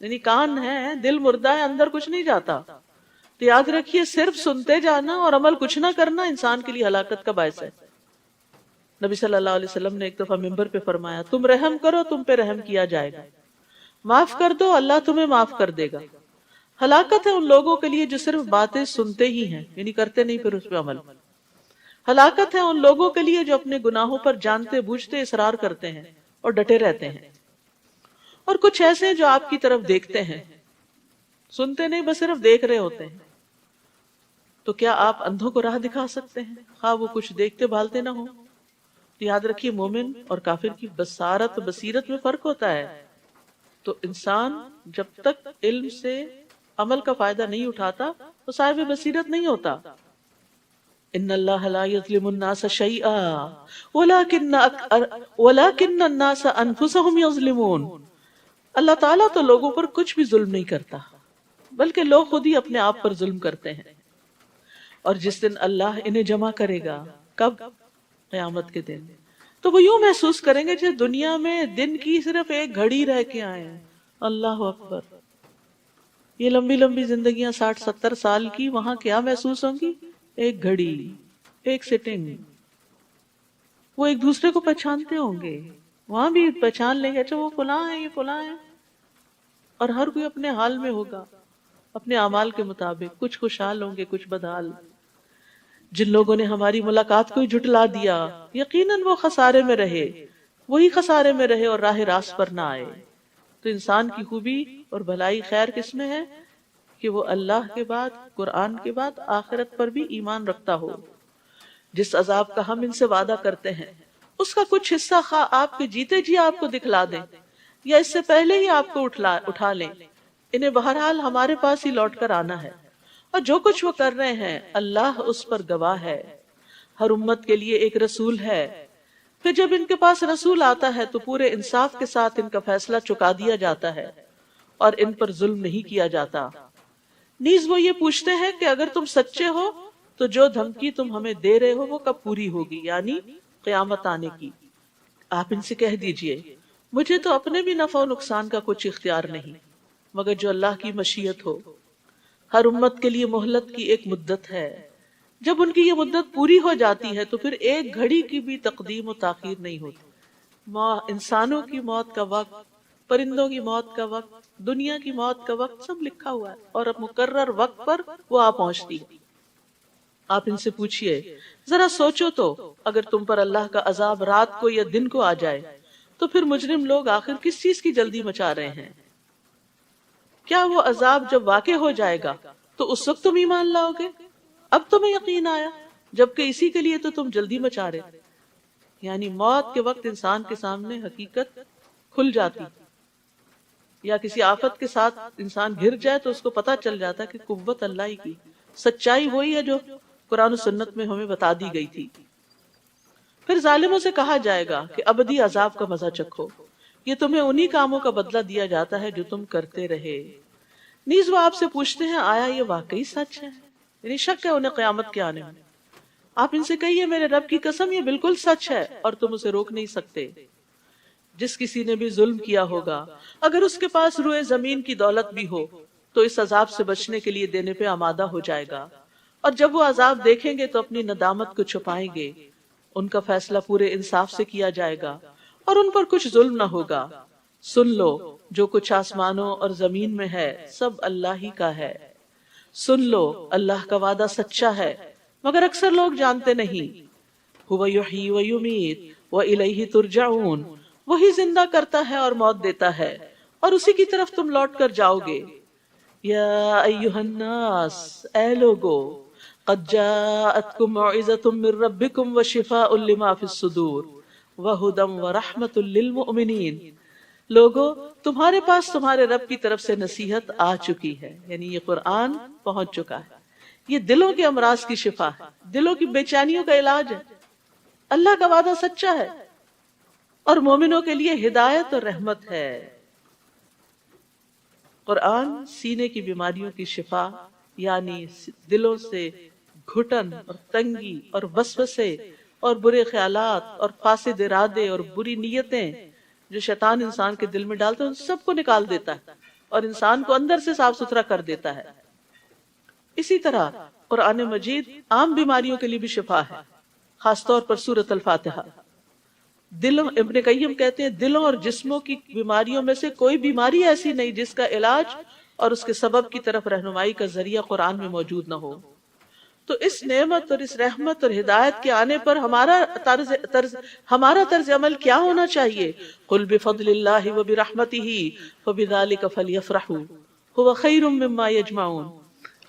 یعنی کان ہے، دل مردہ ہے، اندر کچھ نہیں جاتا. تو یاد رکھیے صرف سنتے جانا اور عمل کچھ نہ کرنا انسان کے لیے ہلاکت کا باعث ہے. نبی صلی اللہ علیہ وسلم نے ایک دفعہ منبر پہ فرمایا تم رحم کرو تم پہ رحم کیا جائے گا، معاف کر دو اللہ تمہیں معاف کر دے گا. ہلاکت ہے ان لوگوں کے لیے جو صرف باتیں سنتے ہی ہیں یعنی کرتے نہیں پھر اس پہ عمل. ہلاکت ہے ان لوگوں کے لیے جو اپنے گناہوں پر جانتے بوجھتے اصرار کرتے ہیں اور ڈٹے رہتے ہیں. اور کچھ ایسے ہیں جو آپ کی طرف دیکھتے ہیں، سنتے نہیں بس صرف دیکھ رہے ہوتے ہیں. تو کیا آپ اندھوں کو راہ دکھا سکتے ہیں خواہ وہ کچھ دیکھتے بھالتے نہ ہو؟ یاد رکھیے مومن اور کافر کی بصارت بصیرت میں فرق ہوتا ہے. تو انسان جب تک علم سے عمل کا فائدہ نہیں اٹھاتا تو صاحب بصیرت نہیں ہوتا. ان اللہ لا یظلم الناس شیئا ولکن الناس انفسهم یظلمون. اللہ تعالیٰ تو لوگوں پر کچھ بھی ظلم نہیں کرتا بلکہ لوگ خود ہی اپنے آپ پر ظلم کرتے ہیں. اور جس دن اللہ انہیں جمع کرے گا، کب؟ قیامت کے دن، تو وہ یوں محسوس کریں گے جیسے دنیا میں دن کی صرف ایک گھڑی رہ کے آئے ہیں. اللہ اکبر. یہ لمبی لمبی زندگیاں 60-70 سال کی، وہاں کیا محسوس ہوں گی؟ ایک گھڑی، ایک سٹنگ. وہ ایک دوسرے کو پہچانتے ہوں گے، وہاں بھی پہچان لیں گے، اچھا وہ فلاں ہے، یہ فلاں ہے. اور ہر کوئی اپنے حال میں ہوگا، اپنے اعمال کے مطابق. کچھ خوشحال ہوں گے، کچھ بدحال. جن لوگوں نے ہماری ملاقات کو ہی جھٹلا دیا، یقیناً وہ خسارے میں رہے، وہی خسارے میں رہے اور راہ راست پر نہ آئے. تو انسان کی خوبی اور بھلائی خیر کس میں ہے؟ کہ وہ اللہ کے بعد، قرآن کے بعد آخرت پر بھی ایمان رکھتا ہو. جس عذاب کا ہم ان سے وعدہ کرتے ہیں اس کا کچھ حصہ خواہ آپ کے جیتے جی آپ کو دکھلا دیں یا اس سے پہلے ہی آپ کو اٹھا لیں، انہیں بہرحال ہمارے پاس ہی لوٹ کر آنا ہے. اور جو کچھ وہ کر رہے ہیں اللہ اس پر گواہ ہے. ہر امت کے لیے ایک رسول ہے، پھر جب ان کے پاس رسول آتا ہے تو پورے انصاف کے ساتھ ان کا فیصلہ چکا دیا جاتا ہے اور ان پر ظلم نہیں کیا جاتا. نیز وہ یہ پوچھتے ہیں کہ اگر تم سچے ہو تو جو دھمکی تم ہمیں دے رہے ہو وہ کب پوری ہوگی، یعنی قیامت آنے کی. آپ ان سے کہہ دیجئے مجھے تو اپنے بھی نفع و نقصان کا کچھ اختیار نہیں مگر جو اللہ کی مشیت ہو. ہر امت کے لیے مہلت کی ایک مدت ہے، جب ان کی یہ مدت پوری ہو جاتی ہے تو پھر ایک گھڑی کی بھی تقدیم و تاخیر نہیں ہوتی. انسانوں کی موت کا وقت، پرندوں کی موت کا وقت، دنیا کی موت کا وقت سب لکھا ہوا ہے اور اب مقرر وقت پر وہ آ پہنچتی ہے. آپ ان سے پوچھئے ذرا سوچو تو اگر تم پر اللہ کا عذاب رات کو یا دن کو آ جائے تو پھر مجرم لوگ آخر کس چیز کی جلدی مچا رہے ہیں؟ کیا وہ عذاب جب واقع ہو جائے گا تو اس وقت تم ایمان لاؤ گے؟ اب تمہیں یقین آیا جبکہ اسی کے لیے تو تم جلدی مچا رہے. یعنی موت کے وقت انسان کے سامنے حقیقت کھل جاتی، یا کسی آفت کے ساتھ انسان گر جائے تو اس کو پتا چل جاتا کہ قوت اللہ ہی کی، سچائی وہی ہے جو قرآن و سنت میں ہمیں بتا دی گئی تھی. پھر ظالموں سے کہا جائے گا کہ ابدی عذاب کا مزہ چکھو، یہ تمہیں انہی کاموں کا بدلہ دیا جاتا ہے جو تم کرتے رہے. نیز وہ آپ سے پوچھتے ہیں آیا یہ واقعی سچ ہے؟ یعنی شک ہے انہیں قیامت کے آنے میں. آپ ان سے کہیے میرے رب کی قسم یہ بالکل سچ ہے اور تم اسے روک نہیں سکتے. جس کسی نے بھی ظلم کیا ہوگا اگر اس کے پاس روئے زمین کی دولت بھی ہو تو اس عذاب سے بچنے کے لیے دینے پہ آمادہ ہو جائے گا، اور جب وہ عذاب دیکھیں گے تو اپنی ندامت کو چھپائیں گے. ان کا فیصلہ پورے انصاف سے کیا جائے گا اور ان پر کچھ ظلم نہ ہوگا. سن لو جو کچھ آسمانوں اور زمین میں ہے سب اللہ ہی کا ہے. سن لو اللہ کا وعدہ سچا ہے مگر اکثر لوگ جانتے نہیں. هو یحیی و یمیت و الیہ ترجعون، وہی زندہ کرتا ہے اور موت دیتا ہے اور اسی کی طرف تم لوٹ کر جاؤ گے. یا ایہا الناس، اے لوگو، قد جاءتکم موعظۃ من ربکم وشفاء لما فی الصدور وہدی ورحمۃ للمؤمنین. لوگو تمہارے پاس تمہارے رب کی طرف سے نصیحت آ چکی ہے، یعنی یہ قرآن پہنچ چکا ہے، یہ دلوں کے امراض کی شفا ہے، دلوں کی بے چینیوں کا علاج ہے. اللہ کا وعدہ سچا ہے اور مومنوں کے لیے ہدایت اور رحمت ہے. قرآن سینے کی بیماریوں کی شفا، یعنی دلوں سے گھٹن اور تنگی اور وسوسے اور برے خیالات اور فاسد ارادے اور بری نیتیں جو شیطان انسان کے دل میں ڈالتا ہے ان سب کو نکال دیتا ہے اور انسان کو اندر سے صاف ستھرا کر دیتا ہے. اسی طرح قرآن مجید عام بیماریوں کے لیے بھی شفا ہے، خاص طور پر سورۃ الفاتحہ. دلوں، ابن قیم کہتے ہیں دلوں اور جسموں کی بیماریوں میں سے کوئی بیماری ایسی نہیں جس کا علاج اور اس کے سبب کی طرف رہنمائی کا ذریعہ قرآن میں موجود نہ ہو. تو اس نعمت اور اس رحمت اور ہدایت کے آنے پر ہمارا طرز عمل کیا ہونا چاہیے؟ قل بفضل اللہ وبرحمتہ فبذلک فلیفرحوا ھو خیر مما یجمعون.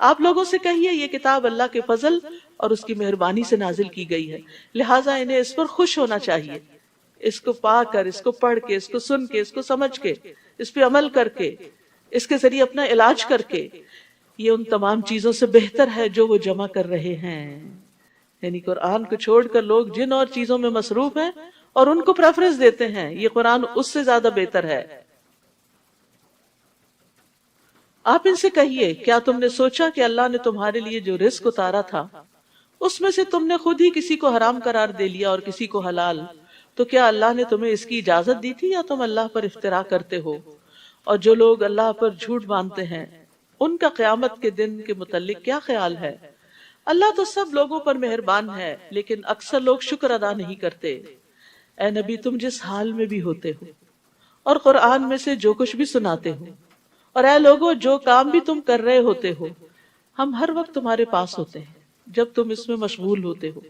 آپ لوگوں سے کہیے یہ کتاب اللہ کے فضل اور اس کی مہربانی سے نازل کی گئی ہے، لہٰذا انہیں اس پر خوش ہونا چاہیے. اس کو پا کر، اس کو پڑھ کے، اس کو سن کے، اس کو سمجھ کے، اس پہ عمل کر کے، اس کے ذریعے اپنا علاج کر کے، یہ ان تمام چیزوں سے بہتر ہے جو وہ جمع کر رہے ہیں. یعنی قرآن کو چھوڑ کر لوگ جن اور چیزوں میں مصروف ہیں اور ان کو پریفرنس دیتے ہیں، یہ قرآن اس سے زیادہ بہتر ہے. آپ ان سے کہیے کیا تم نے سوچا کہ اللہ نے تمہارے لیے جو رزق اتارا تھا اس میں سے تم نے خود ہی کسی کو حرام قرار دے لیا اور کسی کو حلال، تو کیا اللہ نے تمہیں اس کی اجازت دی تھی یا تم اللہ پر افترا کرتے ہو؟ اور جو لوگ اللہ پر جھوٹ باندھتے ہیں ان کا قیامت کے دن کے متعلق کیا خیال ہے؟ اللہ تو سب لوگوں پر مہربان ہے، لیکن اکثر لوگ شکر ادا نہیں کرتے۔ اے نبی، تم جس حال میں بھی ہوتے ہو اور قرآن میں سے جو کچھ بھی سناتے ہو، اور اے لوگو جو کام بھی تم کر رہے ہوتے ہو، ہم ہر وقت تمہارے پاس ہوتے ہیں جب تم اس میں مشغول ہوتے ہو۔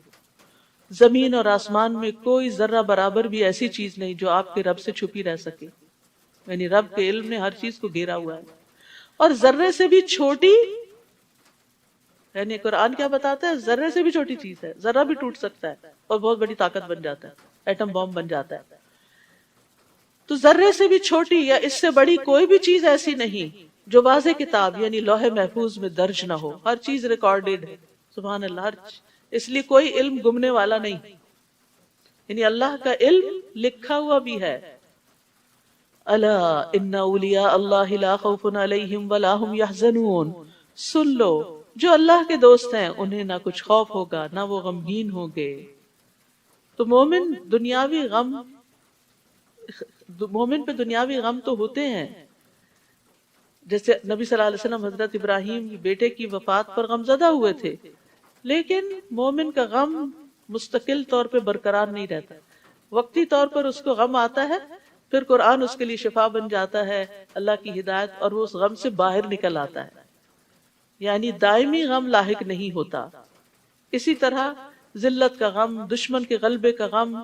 زمین اور آسمان میں کوئی ذرہ برابر بھی ایسی چیز نہیں جو آپ کے رب سے چھپی رہ سکے، یعنی رب کے علم نے ہر چیز کو گھیرا ہوا ہے، اور ذرے سے بھی چھوٹی، یعنی قرآن کیا بتاتا ہے؟ ذرے سے بھی چھوٹی چیز ہے، ذرہ بھی ٹوٹ سکتا ہے اور بہت بڑی طاقت بن جاتا ہے، ایٹم بم بن جاتا ہے۔ تو ذرے سے بھی چھوٹی یا اس سے بڑی کوئی بھی چیز ایسی نہیں جو واضح کتاب یعنی لوح محفوظ میں درج نہ ہو، ہر چیز ریکارڈڈ ہے۔ سبحان اللہ، اس لیے کوئی علم گمنے والا نہیں، یعنی اللہ کا علم لکھا ہوا بھی ہے۔ الا ان اولیاء اللہ لا خوف علیہم ولا هم يحزنون، سن لو جو اللہ کے دوست ہیں انہیں نہ کچھ خوف ہوگا نہ وہ غمگین ہوں گے۔ تو مومن پہ دنیاوی غم تو ہوتے ہیں، جیسے نبی صلی اللہ علیہ وسلم حضرت ابراہیم بیٹے کی وفات پر غمزدہ ہوئے تھے، لیکن مومن کا غم مستقل طور پہ برقرار نہیں رہتا، وقتی طور پر اس کو غم آتا ہے، پھر قرآن اس کے لیے شفا بن جاتا ہے، اللہ کی ہدایت، اور وہ اس غم سے باہر نکل آتا ہے، یعنی دائمی غم لاحق نہیں ہوتا۔ اسی طرح ذلت کا غم، دشمن کے غلبے کا غم،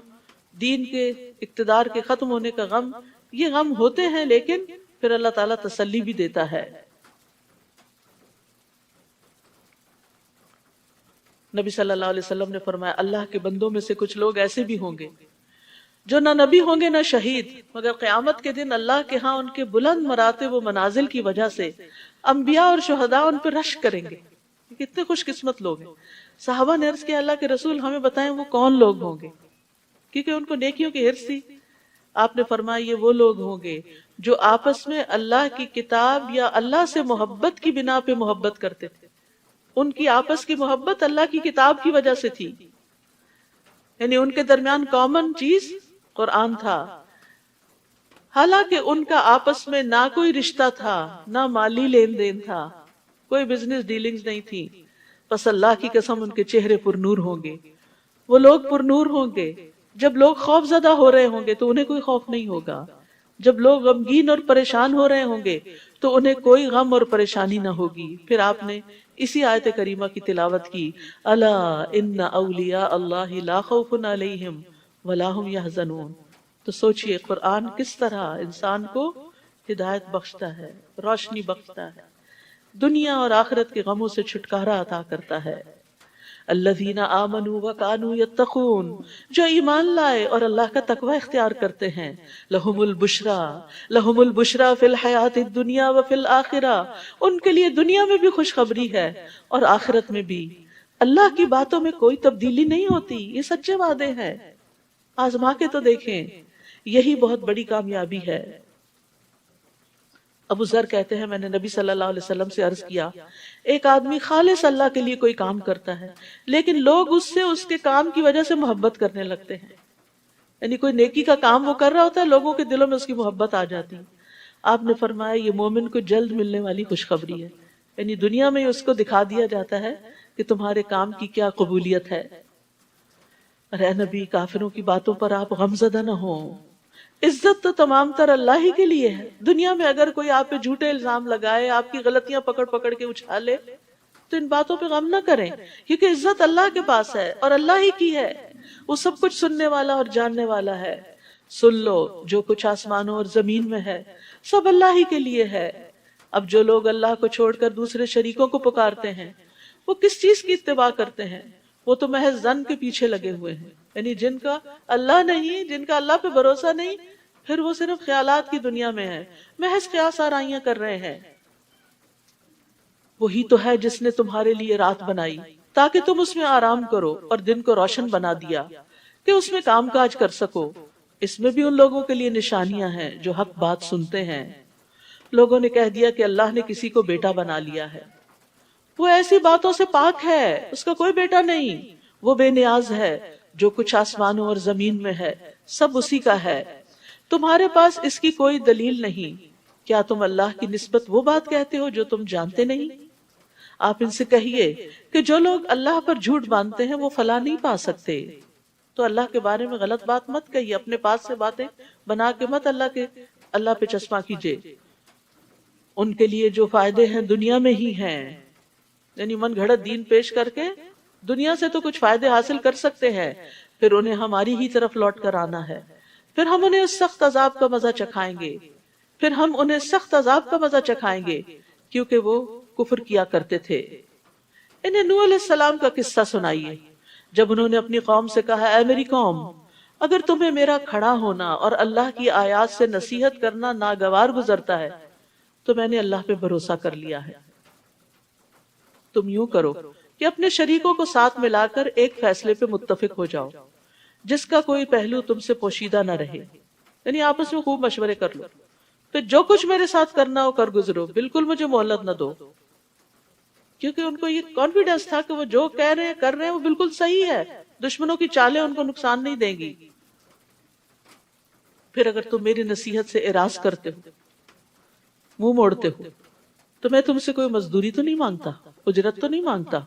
دین کے اقتدار کے ختم ہونے کا غم، یہ غم ہوتے ہیں، لیکن پھر اللہ تعالیٰ تسلی بھی دیتا ہے۔ نبی صلی اللہ علیہ وسلم نے فرمایا اللہ کے بندوں میں سے کچھ لوگ ایسے بھی ہوں گے جو نہ نبی ہوں گے نہ شہید، مگر قیامت کے دن اللہ کے ہاں ان کے بلند مراتب و منازل کی وجہ سے انبیاء اور شہداء ان پہ رشک کریں گے۔ کتنے خوش قسمت لوگ ہیں۔ صحابہ نے عرض کیا اللہ کے رسول ہمیں بتائیں وہ کون لوگ ہوں گے، کیونکہ ان کو نیکیوں کی حرص تھی۔ آپ نے فرمایا یہ وہ لوگ ہوں گے جو آپس میں اللہ کی کتاب یا اللہ سے محبت کی بنا پہ محبت کرتے تھے، ان کی آپس کی محبت اللہ کی کتاب کی وجہ سے تھی، یعنی ان کے درمیان کامن چیز قرآن تھا، حالانکہ ان کا آپس میں نہ کوئی رشتہ تھا نہ مالی لین دین تھا، کوئی بزنس ڈیلنگز نہیں تھی، بس اللہ کی قسم ان کے چہرے پر نور ہوں گے۔ وہ لوگ پر نور ہوں گے جب لوگ خوف زدہ ہو رہے ہوں گے تو انہیں کوئی خوف نہیں ہوگا، جب لوگ غمگین اور پریشان ہو رہے ہوں گے تو انہیں کوئی غم اور پریشانی نہ ہوگی۔ پھر آپ نے اسی آیت کریمہ کی تلاوت کی، الا ان اولیاء اللہ لا خوف علیہم ولا هم يحزنون۔ تو سوچئے قرآن کس طرح انسان کو ہدایت بخشتا ہے، روشنی بخشتا ہے، دنیا اور آخرت کے غموں سے چھٹکارا عطا کرتا ہے۔ الذین آمنوا وکانوا یتقون، جو ایمان لائے اور اللہ کا تقوی اختیار کرتے ہیں، لہم البشرا فی الحیات الدنیا وفی الآخرہ، ان کے لیے دنیا میں بھی خوشخبری ہے اور آخرت میں بھی۔ اللہ کی باتوں میں کوئی تبدیلی نہیں ہوتی، یہ سچے وعدے ہیں، آزما کے تو دیکھیں، یہی بہت بڑی کامیابی ہے۔ ابو ذر کہتے ہیں میں نے نبی صلی اللہ علیہ وسلم سے عرض کیا ایک آدمی خالص اللہ کے لیے کوئی کام کرتا ہے لیکن لوگ اس سے اس کے کام کی وجہ سے محبت کرنے لگتے ہیں، یعنی کوئی نیکی کا کام وہ کر رہا ہوتا ہے، لوگوں کے دلوں میں اس کی محبت آ جاتی۔ آپ نے فرمایا یہ مومن کو جلد ملنے والی خوشخبری ہے، یعنی دنیا میں اس کو دکھا دیا جاتا ہے کہ تمہارے کام کی کیا قبولیت ہے۔ اے نبی، کافروں کی باتوں پر آپ غمزدہ نہ ہوں، عزت تو تمام تر اللہ ہی کے لیے ہے۔ دنیا میں اگر کوئی آپ پہ جھوٹے الزام لگائے، آپ کی غلطیاں پکڑ پکڑ کے اچھالے، تو ان باتوں پہ غم نہ کریں، کیونکہ عزت اللہ کے پاس ہے اور اللہ ہی کی ہے، وہ سب کچھ سننے والا اور جاننے والا ہے۔ سن لو جو کچھ آسمانوں اور زمین میں ہے سب اللہ ہی کے لیے ہے۔ اب جو لوگ اللہ کو چھوڑ کر دوسرے شریکوں کو پکارتے ہیں وہ کس چیز کی اتباع کرتے ہیں؟ وہ تو محض ظن کے پیچھے لگے ہوئے ہیں، یعنی جن کا اللہ نہیں، جن کا اللہ پہ بھروسہ نہیں، پھر وہ صرف خیالات کی دنیا میں ہے، محض قیاس آرائیاں کر رہے ہیں۔ وہی تو ہے جس نے تمہارے لیے رات بنائی تاکہ تم اس میں آرام کرو اور دن کو روشن بنا دیا کہ اس میں کام کاج کر سکو۔ اس میں بھی ان لوگوں کے لیے نشانیاں ہیں جو حق بات سنتے ہیں۔ لوگوں نے کہہ دیا کہ اللہ نے کسی کو بیٹا بنا لیا ہے، وہ ایسی باتوں سے پاک ہے، اس کا کوئی بیٹا نہیں، وہ بے نیاز ہے، جو کچھ آسمانوں اور زمین میں ہے سب اسی کا ہے، تمہارے پاس اس کی کوئی دلیل نہیں۔ کیا تم اللہ کی نسبت وہ بات کہتے ہو جو تم جانتے نہیں؟ آپ ان سے کہیے کہ جو لوگ اللہ پر جھوٹ باندھتے ہیں وہ فلاح نہیں پا سکتے۔ تو اللہ کے بارے میں غلط بات مت کہیے، اپنے پاس سے باتیں بنا کے مت اللہ پہ چسپاں کیجیے۔ ان کے لیے جو فائدے ہیں دنیا میں ہی ہیں، یعنی من گھڑت دین پیش کر کے دنیا سے تو کچھ فائدے حاصل کر سکتے ہیں، پھر انہیں ہماری ہی طرف لوٹ کر آنا ہے، پھر ہم انہیں اس سخت عذاب کا مزہ چکھائیں گے، کیونکہ وہ کفر کیا کرتے تھے۔ انہیں نوح علیہ السلام کا قصہ سنائیے جب انہوں نے اپنی قوم سے کہا، اے میری قوم، اگر تمہیں میرا کھڑا ہونا اور اللہ کی آیات سے نصیحت کرنا ناگوار گزرتا ہے تو میں نے اللہ پہ بھروسہ کر لیا ہے۔ تم یوں کرو کہ اپنے شریکوں کو ساتھ ملا کر ایک فیصلے پہ متفق ہو جاؤ جس کا کوئی پہلو تم سے پوشیدہ نہ رہے، یعنی آپس میں خوب مشورے کر لو، پھر جو کچھ میرے ساتھ کرنا ہو کر گزرو، بالکل مجھے مہلت نہ دو۔ کیونکہ ان کو یہ کانفیڈنس تھا کہ وہ جو کہہ رہے ہیں کر رہے ہیں وہ بالکل صحیح ہے، دشمنوں کی چالیں ان کو نقصان نہیں دیں گی۔ پھر اگر تم میری نصیحت سے اعراض کرتے ہو، منہ موڑتے ہو، تو میں تم سے کوئی مزدوری تو نہیں مانگتا، اجرت تو نہیں مانگتا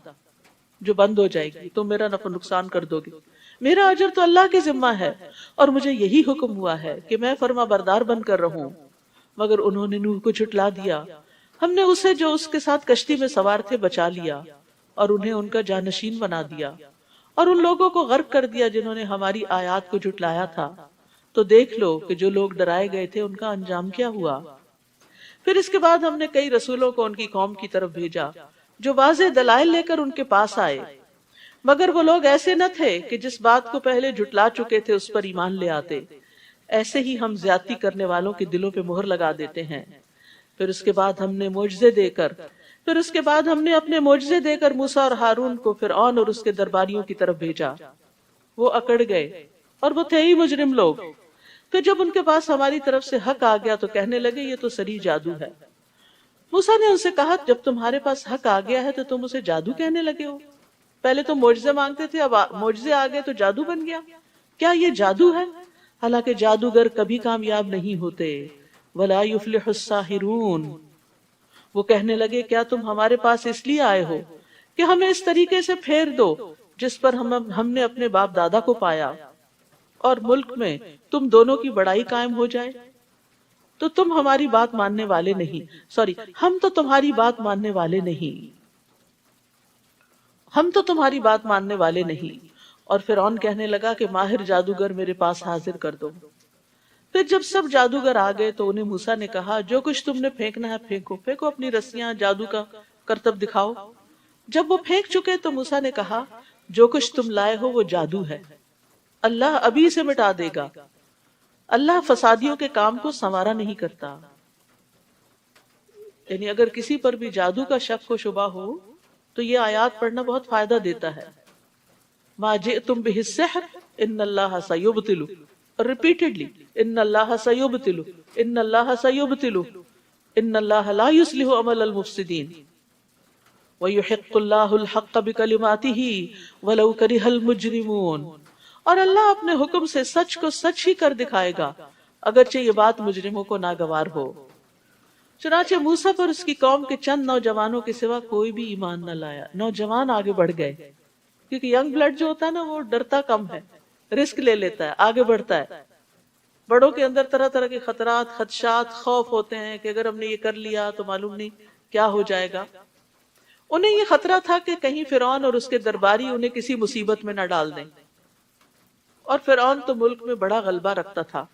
جو بند ہو جائے گی، تم میرا نفع نقصان کر دو گے۔ میرا اجر تو اللہ کے ذمہ ہے، اور مجھے یہی حکم ہوا ہے کہ میں فرما بردار بن کر رہوں۔ مگر انہوں نے نوح کو جھٹلا دیا، ہم نے اسے جو اس کے ساتھ کشتی میں سوار تھے بچا لیا، اور انہیں ان کا جانشین بنا دیا، اور ان لوگوں کو غرق کر دیا جنہوں نے ہماری آیات کو جھٹلایا تھا۔ تو دیکھ لو کہ جو لوگ ڈرائے گئے تھے ان کا انجام کیا ہوا۔ پھر اس کے بعد ہم نے کئی رسولوں کو ان کی قوم کی طرف بھیجا جو واضح دلائل لے کر ان کے پاس آئے، مگر وہ لوگ ایسے نہ تھے کہ جس بات کو پہلے جھٹلا چکے تھے اس پر ایمان لے آتے۔ ایسے ہی ہم زیادتی کرنے والوں کے دلوں پہ مہر لگا دیتے ہیں۔ پھر اس کے بعد ہم نے اپنے معجزے دے کر موسیٰ اور ہارون کو فرعون اور اس کے درباریوں کی طرف بھیجا۔ وہ اکڑ گئے اور وہ تھے ہی مجرم لوگ۔ پھر جب ان کے پاس ہماری طرف سے حق آ گیا تو کہنے لگے یہ تو صریح جادو ہے۔ موسیٰ نے ان سے کہا جب تمہارے پاس حق آ گیا ہے تو تم اسے جادو کہنے لگے ہو؟ پہلے تو معجزے مانگتے تھے، اب معجزے آ گئے تو جادو بن گیا؟ کیا یہ جادو ہے؟ حالانکہ جادوگر کبھی کامیاب نہیں ہوتے۔ وَلَا يُفْلِحُ السَّاحِرُونَ۔ وہ کہنے لگے کیا تم ہمارے پاس اس لیے آئے ہو کہ ہمیں اس طریقے سے پھیر دو جس پر ہم نے اپنے باپ دادا کو پایا، اور ملک میں تم دونوں کی بڑائی قائم ہو جائے؟ تو تم ہماری بات ماننے والے نہیں، ہم تو تمہاری بات ماننے والے نہیں۔ اور فرعون کہنے لگا کہ ماہر جادوگر میرے پاس حاضر کر دو۔ پھر جب سب جادوگر آ گئے تو انہیں موسیٰ نے کہا جو کچھ تم نے پھینکنا ہے پھینکو اپنی رسیاں، جادو کا کرتب دکھاؤ۔ جب وہ پھینک چکے تو موسیٰ نے کہا جو کچھ تم لائے ہو وہ جادو ہے، اللہ ابھی سے مٹا دے گا، اللہ فسادیوں کے کام کو سنوارا نہیں کرتا۔ یعنی اگر کسی پر بھی جادو کا شک و شبہ ہو تو یہ آیات پڑھنا بہت فائدہ دیتا ہے۔ ما جئتم بہ السحر ان اللہ سیبطل، ریپیٹڈلی ان اللہ سیبطل ان اللہ سیبطل ان اللہ لا یصلح عمل المفسدین ویحق اللہ الحق بکلماتہ ولو کرہ المجرمون۔ اور اللہ اپنے حکم سے سچ کو سچ ہی کر دکھائے گا اگرچہ یہ بات مجرموں کو ناگوار ہو۔ چنانچہ موسیٰ پر اس کی قوم کے چند نوجوانوں کے سوا کوئی بھی ایمان نہ لایا۔ نوجوان آگے بڑھ گئے کیونکہ ینگ بلڈ جو ہوتا ہے نا وہ ڈرتا کم ہے، رسک لے لیتا ہے، آگے بڑھتا ہے۔ بڑوں کے اندر طرح طرح کے خطرات، خدشات، خوف ہوتے ہیں کہ اگر ہم نے یہ کر لیا تو معلوم نہیں کیا ہو جائے گا۔ انہیں یہ خطرہ تھا کہ کہیں فرعون اور اس کے درباری انہیں کسی مصیبت میں نہ ڈال دیں، اور فرعون تو ملک میں بڑا غلبہ رکھتا تھا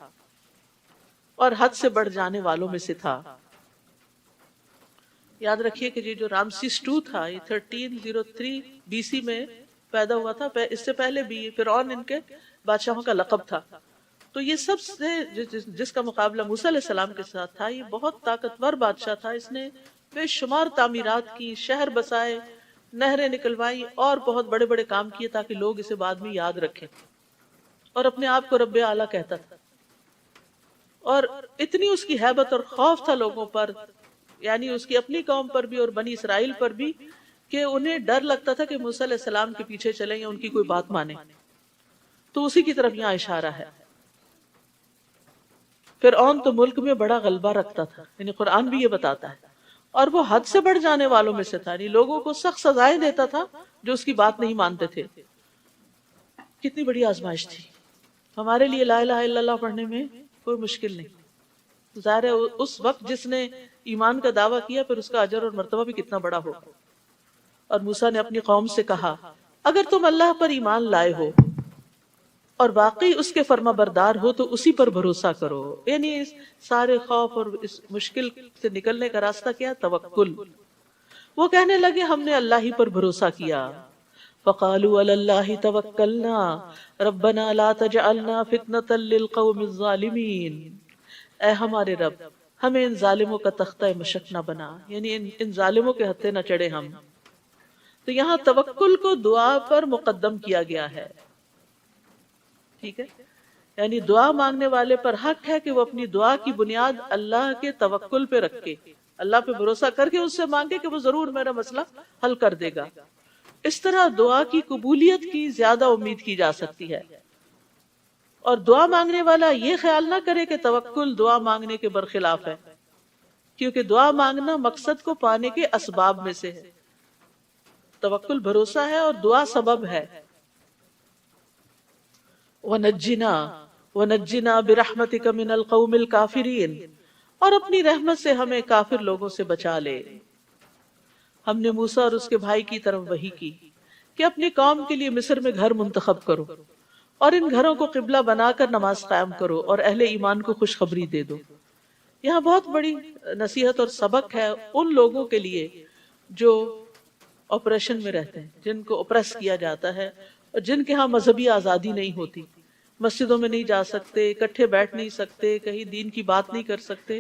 اور حد سے بڑھ جانے والوں میں سے تھا۔ یاد رکھیے کہ یہ جو رامسیس II تھا یہ 1303 BC میں پیدا ہوا تھا، اس سے پہلے بھی فرعون ان کے بادشاہوں کا لقب تھا۔ تو یہ سب سے جس کا مقابلہ موسیٰ علیہ السلام کے ساتھ تھا، یہ بہت طاقتور بادشاہ تھا۔ اس نے بے شمار تعمیرات کی، شہر بسائے، نہریں نکلوائی اور بہت بڑے بڑے کام کیے تاکہ لوگ اسے بعد میں یاد رکھیں، اور اپنے آپ کو رب اعلیٰ کہتا تھا۔ اور اتنی اس کی ہیبت اور خوف تھا لوگوں پر، یعنی اس کی اپنی قوم پر بھی اور بنی اسرائیل پر بھی، کہ انہیں ڈر لگتا تھا کہ موسیٰ علیہ السلام کے پیچھے چلیں یا ان کی کوئی بات مانیں۔ تو اسی کی طرف یہاں اشارہ ہے۔ فرعون تو ملک میں بڑا غلبہ رکھتا تھا، یعنی قرآن بھی یہ بتاتا ہے، اور وہ حد سے بڑھ جانے والوں میں سے تھا، یعنی لوگوں کو سخت سزائیں دیتا تھا جو اس کی بات نہیں مانتے تھے۔ کتنی بڑی آزمائش تھی ہمارے لیے لا الہ الا اللہ پڑھنے میں کوئی مشکل نہیں، ظاہر ہے اس وقت جس نے ایمان کا دعویٰ کیا پھر اس کا اجر اور مرتبہ بھی کتنا بڑا ہوگا۔ اور موسیٰ نے اپنی قوم سے کہا اگر تم اللہ پر ایمان لائے ہو اور واقعی اس کے فرما بردار ہو تو اسی پر بھروسہ کرو، یعنی اس سارے خوف اور اس مشکل سے نکلنے کا راستہ کیا؟ توکل۔ وہ کہنے لگے ہم نے اللہ ہی پر بھروسہ کیا۔ فقالوا علی اللہ توکلنا ربنا لا تجعلنا فتنة للقوم الظالمین، اے ہمارے رب ہمیں ان ظالموں کا تختہ مشق نہ بنا، یعنی ان ظالموں کے ہتھے نہ چڑھے ہم۔ تو یہاں توکل کو دعا پر مقدم کیا گیا ہے، ٹھیک ہے، یعنی دعا مانگنے والے پر حق ہے کہ وہ اپنی دعا کی بنیاد اللہ کے توکل پہ رکھے، اللہ پہ بھروسہ کر کے اس سے مانگے کہ وہ ضرور میرا مسئلہ حل کر دے گا۔ اس طرح دعا کی قبولیت کی زیادہ امید کی جا سکتی ہے، اور دعا مانگنے والا یہ خیال نہ کرے کہ توکل دعا مانگنے کے برخلاف ہے، کیونکہ دعا مانگنا مقصد کو پانے کے اسباب میں سے ہے۔ توکل بھروسہ ہے اور دعا سبب ہے۔ وَنَجِّنَا بِرَحْمَتِكَ مِنَ الْقَوْمِ الْكَافِرِينَ، اور اپنی رحمت سے ہمیں کافر لوگوں سے بچا لے۔ ہم نے موسیٰ اور اس کے بھائی کی طرف وحی کی کہ اپنی قوم کے لیے مصر میں گھر منتخب کرو اور ان گھروں کو قبلہ بنا کر نماز قائم کرو اور اہل ایمان کو خوشخبری دے دو۔ یہاں بہت بڑی نصیحت اور سبق ہے ان لوگوں کے لیے جو آپریشن میں رہتے ہیں، جن کو اپریس کیا جاتا ہے اور جن کے ہاں مذہبی آزادی نہیں ہوتی، مسجدوں میں نہیں جا سکتے، اکٹھے بیٹھ نہیں سکتے، کہیں دین کی بات نہیں کر سکتے۔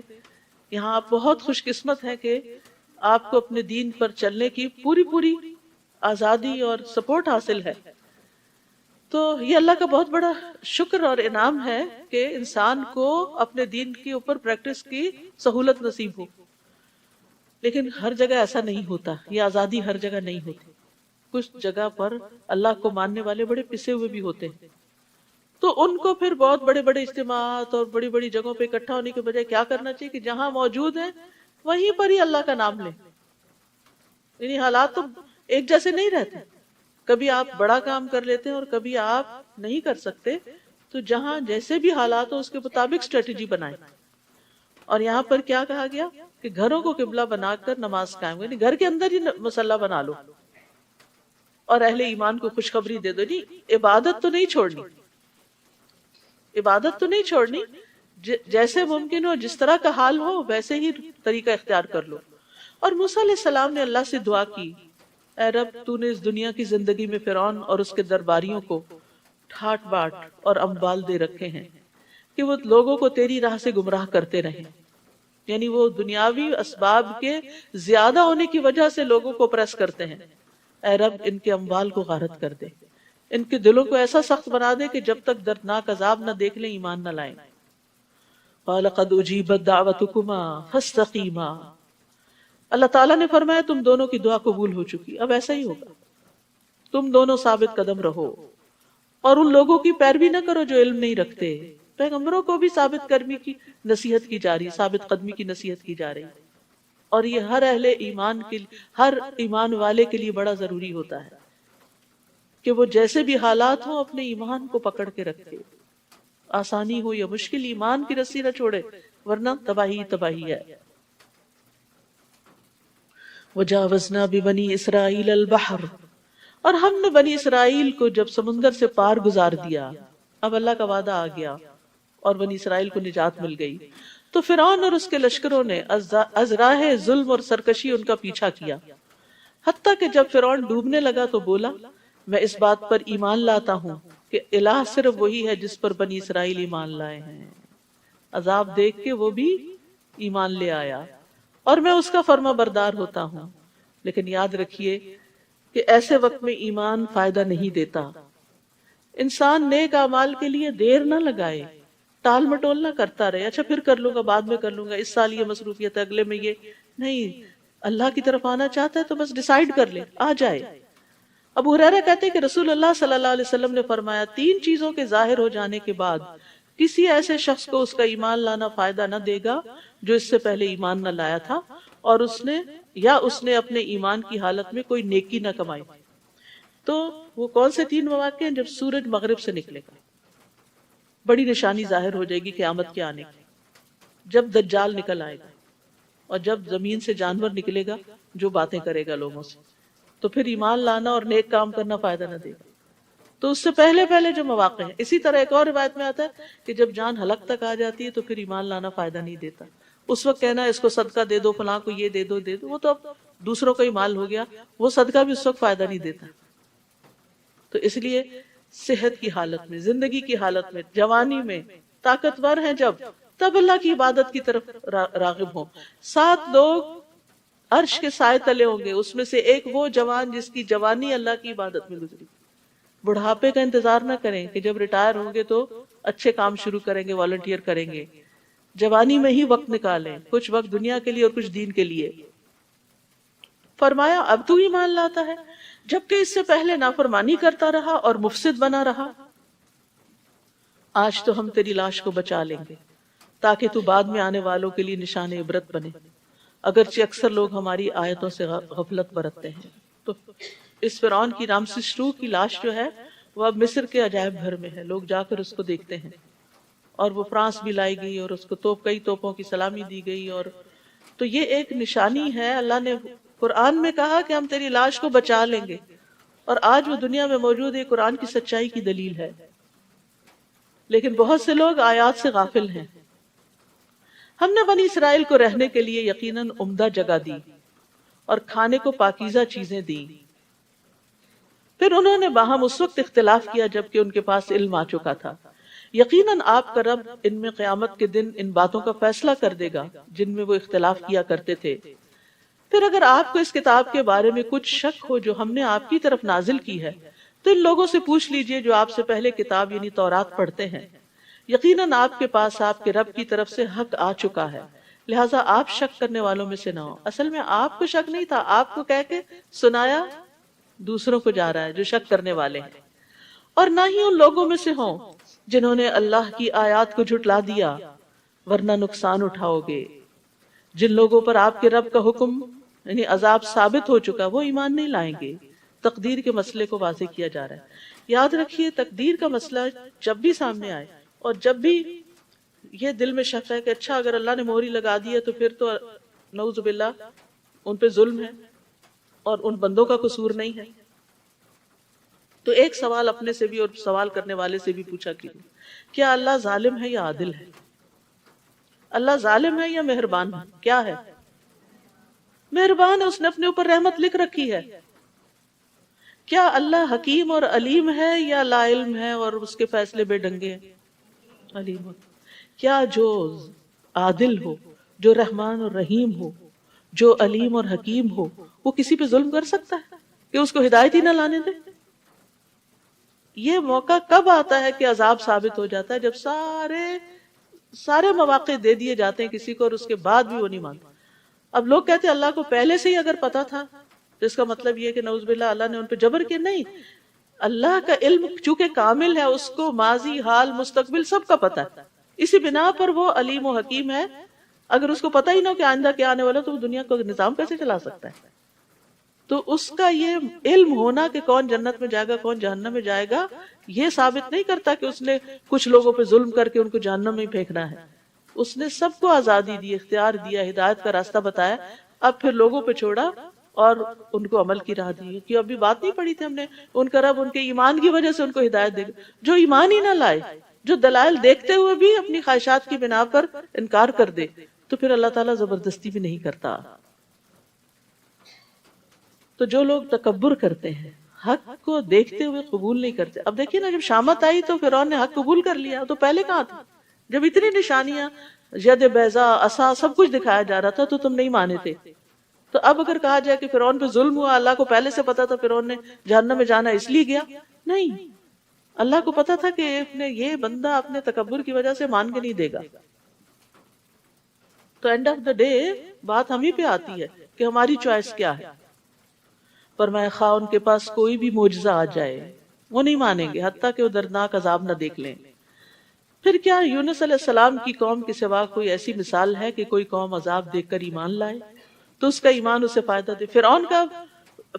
یہاں آپ بہت خوش قسمت ہیں کہ آپ کو اپنے دین پر چلنے کی پوری آزادی اور سپورٹ حاصل ہے۔ تو یہ اللہ کا بہت بڑا شکر اور انعام ہے کہ انسان کو اپنے دین کے اوپر پریکٹس کی سہولت نصیب ہو، لیکن ہر جگہ ایسا نہیں ہوتا، یہ آزادی ہر جگہ نہیں ہوتی۔ کچھ جگہ پر اللہ کو ماننے والے بڑے پسے ہوئے بھی ہوتے ہیں، تو ان کو پھر بہت بڑے بڑے اجتماعات اور بڑی بڑی جگہوں پہ اکٹھا ہونے کے بجائے کیا کرنا چاہیے کہ جہاں موجود ہیں وہیں پر ہی اللہ کا نام لیں۔ یعنی حالات تو ایک جیسے نہیں رہتے، کبھی آپ بڑا کام کر لیتے ہیں اور کبھی آپ نہیں کر سکتے، تو جہاں جیسے بھی حالات ہو اس کے مطابق اسٹریٹجی بنائیں۔ اور یہاں پر کیا کہا گیا کہ گھروں کو قبلہ بنا کر نماز قائم، یعنی گھر کے اندر ہی مصلی بنا لو اور اہل ایمان کو خوشخبری دے دو۔ نہیں، عبادت تو نہیں چھوڑنی، عبادت تو نہیں چھوڑنی، جیسے ممکن ہو، جس طرح کا حال ہو ویسے ہی طریقہ اختیار کر لو۔ اور موسیٰ علیہ السلام نے اللہ سے دعا کی، اے رب تو نے اس دنیا کی زندگی میں فرعون اور اس کے درباریوں کو ٹھاٹ باٹ اور اموال دے رکھے ہیں کہ وہ لوگوں کو تیری راہ سے گمراہ کرتے رہیں، یعنی وہ دنیاوی اسباب کے زیادہ ہونے کی وجہ سے لوگوں کو پریس کرتے ہیں۔ اے رب ان کے اموال کو غارت کر دے، ان کے دلوں کو ایسا سخت بنا دے کہ جب تک دردناک عذاب نہ دیکھ لیں ایمان نہ لائیں۔ قال قد اجیبت دعوتکما فاستقیما، اللہ تعالیٰ نے فرمایا تم دونوں کی دعا قبول ہو چکی، اب ایسا ہی ہوگا، تم دونوں ثابت قدم رہو اور ان لوگوں کی پیروی نہ کرو جو علم نہیں رکھتے۔ پیغمبروں کو بھی ثابت قدمی کی نصیحت کی جا رہی، ثابت قدمی کی نصیحت کی جا رہی، اور یہ ہر اہل ایمان کے ہر ایمان والے کے لیے بڑا ضروری ہوتا ہے کہ وہ جیسے بھی حالات ہوں اپنے ایمان کو پکڑ کے رکھے، آسانی ہو یا مشکل ایمان کی رسی نہ چھوڑے، ورنہ تباہی تباہی ہے۔ وجاوزنا ببنی اسرائیل البحر، اور ہم نے بنی اسرائیل کو جب سمندر سے پار گزار دیا، اب اللہ کا وعدہ آ گیا اور بنی اسرائیل کو نجات مل گئی، تو فرعون اور اس کے لشکروں نے از راہ ظلم اور سرکشی ان کا پیچھا کیا، حتیٰ کہ جب فرعون ڈوبنے لگا تو بولا میں اس بات پر ایمان لاتا ہوں کہ الہ صرف وہی ہے جس پر بنی اسرائیل ایمان لائے ہیں۔ عذاب دیکھ کے وہ بھی ایمان لے آیا اور میں اس کا فرما بردار ہوتا ہوں، لیکن یاد رکھیے کہ ایسے وقت میں ایمان فائدہ نہیں دیتا۔ انسان نیک اعمال کے لیے دیر نہ لگائے، ٹال مٹول نہ کرتا رہے، اچھا پھر کر لوں گا، بعد میں کر لوں گا، اس سال یہ مصروفیت ہے، اگلے میں یہ نہیں۔ اللہ کی طرف آنا چاہتا ہے تو بس ڈیسائیڈ کر لے، آ جائے۔ ابو ہریرہ کہتے ہیں کہ رسول اللہ صلی اللہ علیہ وسلم نے فرمایا 3 چیزوں کے ظاہر ہو جانے کے بعد کسی ایسے شخص کو اس کا ایمان لانا فائدہ نہ دے گا جو اس سے پہلے ایمان نہ لایا تھا اور اس نے اپنے ایمان کی حالت میں کوئی نیکی نہ کمائی. تو وہ کون سے 3 مواقع ہیں؟ جب سورج مغرب سے نکلے گا، بڑی نشانی ظاہر ہو جائے گی قیامت کے آنے کی، جب دجال نکل آئے گا، اور جب زمین سے جانور نکلے گا جو باتیں کرے گا لوگوں سے، تو پھر ایمان لانا اور نیک کام کرنا فائدہ نہ دے گا. تو اس سے پہلے پہلے جو مواقع ہیں. اسی طرح ایک اور روایت میں آتا ہے کہ جب جان حلق تک آ جاتی ہے تو پھر ایمان لانا فائدہ نہیں دیتا. اس وقت کہنا اس کو صدقہ دے دو، فلاں کو یہ دے دو وہ تو اب دوسروں کا ہی مال ہو گیا، وہ صدقہ بھی اس وقت فائدہ نہیں دیتا. تو اس لیے صحت کی حالت میں، زندگی کی حالت میں، جوانی میں، طاقتور ہیں جب، تب اللہ کی عبادت کی طرف راغب ہوں. 7 لوگ عرش کے سائے تلے ہوں گے، اس میں سے ایک وہ جوان جس کی جوانی اللہ کی عبادت میں گزری. بڑھاپے کا انتظار نہ کریں کہ جب ریٹائر ہوں گے تو اچھے کام شروع کریں گے، والنٹیئر کریں گے. جوانی میں ہی وقت نکالیں، کچھ وقت دنیا کے لیے اور کچھ دین کے لیے. فرمایا اب تو ایمان لاتا ہے جبکہ اس سے پہلے نافرمانی کرتا رہا اور مفسد بنا رہا. آج تو ہم تیری لاش کو بچا لیں گے تاکہ تو بعد میں آنے والوں کے لیے نشان عبرت بنے، اگرچہ اکثر لوگ ہماری آیتوں سے غفلت برتتے ہیں. تو اس فرعون کی رامسس II کی لاش جو ہے وہ اب مصر کے عجائب گھر میں ہے، لوگ جا کر اس کو دیکھتے ہیں. اور وہ فرانس بھی لائی گئی اور اس کو کئی توپوں کی سلامی دی گئی. اور تو یہ ایک نشانی ہے. اللہ نے قرآن میں کہا کہ ہم تیری لاش کو بچا لیں گے، اور آج وہ دنیا میں موجود ہے. قرآن کی سچائی کی دلیل ہے. لیکن بہت سے لوگ آیات سے غافل ہیں. ہم نے بنی اسرائیل کو رہنے کے لیے یقیناً عمدہ جگہ دی اور کھانے کو پاکیزہ چیزیں دی. پھر انہوں نے باہم اس وقت اختلاف کیا جبکہ ان کے پاس علم آ چکا تھا. یقیناً آپ کا رب ان میں قیامت کے دن ان باتوں کا فیصلہ کر دے گا جن میں وہ اختلاف کیا کرتے تھے. پھر اگر آپ کو اس کتاب کے بارے میں کچھ شک ہو جو ہم نے آپ کی طرف نازل کی ہے تو ان لوگوں سے پوچھ لیجئے جو آپ سے پہلے کتاب یعنی تورات پڑھتے ہیں. یقیناً آپ کے پاس آپ کے رب کی طرف سے حق آ چکا ہے، لہٰذا آپ شک کرنے والوں میں سے نہ ہو. اصل میں آپ کو شک نہیں تھا، آپ کو کہہ کے سنایا دوسروں کو جا رہا ہے جو شک کرنے والے ہیں. اور نہ ہی ان لوگوں میں سے ہوں جنہوں نے اللہ کی آیات کو جھٹلا دیا، ورنہ نقصان اٹھاؤ گے. جن لوگوں پر آپ کے رب کا حکم یعنی عذاب ثابت ہو چکا وہ ایمان نہیں لائیں گے. تقدیر کے مسئلے کو واضح کیا جا رہا ہے. یاد رکھیے تقدیر کا مسئلہ جب بھی سامنے آئے اور جب بھی یہ دل میں شک ہے کہ اچھا اگر اللہ نے مہری لگا دی ہے تو پھر تو نعوذ باللہ ان پہ ظلم ہے اور ان بندوں کا قصور نہیں ہے، تو ایک سوال اپنے سے بھی اور سوال کرنے والے سے بھی پوچھا کیجیے، کیا اللہ ظالم ہے یا عادل ہے؟ اللہ ظالم ہے یا مہربان ہے؟ کیا ہے؟ مہربان ہے، اس نے اپنے اوپر رحمت لکھ رکھی ہے. کیا اللہ حکیم اور علیم ہے یا لا علم ہے اور اس کے فیصلے بے ڈنگے ہیں؟ علیم. کیا جو عادل ہو، جو رحمان اور رحیم ہو، جو علیم اور حکیم ہو، وہ کسی پہ ظلم کر سکتا ہے کہ اس کو ہدایت ہی نہ لانے دے؟ یہ موقع کب آتا ہے کہ عذاب ثابت ہو جاتا ہے؟ جب سارے مواقع دے دیے جاتے ہیں کسی کو اور اس کے بعد بھی وہ نہیں مانتا. اب لوگ کہتے ہیں اللہ کو پہلے سے ہی اگر پتا تھا تو اس کا مطلب یہ کہ نعوذ باللہ اللہ نے ان پہ جبر کیا. نہیں، اللہ کا علم چونکہ کامل ہے، اس کو ماضی، حال، مستقبل سب کا پتا ہے. اسی بنا پر وہ علیم و حکیم ہے. اگر اس کو پتہ ہی نہ ہو کہ آئندہ کیا آنے والا تو وہ دنیا کو نظام کیسے چلا سکتا ہے؟ تو اس کا یہ علم ہونا کہ کون جنت میں جائے گا کون جہنم میں جائے گا یہ ثابت نہیں کرتا کہ اس نے کچھ لوگوں پہ ظلم کر کے ان کو جہنم میں پھینکنا ہے. اس نے سب کو آزادی دی، اختیار دیا، ہدایت کا راستہ بتایا، اب پھر لوگوں پہ چھوڑا اور ان کو عمل کی راہ دی. کہ ابھی بات نہیں پڑھی تھی ہم نے، ان کا رب ان کے ایمان کی وجہ سے ان کو ہدایت دے گا. جو ایمان ہی نہ لائے، جو دلائل دیکھتے ہوئے بھی اپنی خواہشات کی بنا پر انکار کر دے، تو پھر اللہ تعالیٰ زبردستی بھی نہیں کرتا. تو جو لوگ تکبر کرتے ہیں، حق کو دیکھتے ہوئے قبول نہیں کرتے. اب دیکھیے نا، جب شامت آئی تو فرعون نے حق قبول کر لیا، تو پہلے کہاں تھا؟ جب اتنی نشانیاں، ید بیضا، عصا، سب کچھ دکھایا جا رہا تھا تو تم نہیں مانے تھے. تو اب اگر کہا جائے کہ فرعون پہ ظلم ہوا، اللہ کو پہلے سے پتا تھا فرعون نے جہنم میں جانا اس لیے گیا، نہیں، اللہ کو پتا تھا کہ یہ بندہ اپنے تکبر کی وجہ سے مان کے نہیں دے گا. تو اینڈ آف دا ڈے بات ہم ہی پہ آتی ہے کہ ہماری چوائس کیا ہے. فرمایا خواہ ان کے پاس کوئی بھی معجزہ آ جائے وہ نہیں مانیں گے حتیٰ کہ وہ دردناک عذاب نہ دیکھ لیں. پھر کیا یونس علیہ السلام کی قوم کے سوا کوئی ایسی مثال ہے کہ کوئی قوم عذاب دیکھ کر ایمان لائے تو اس کا ایمان اسے فائدہ دے؟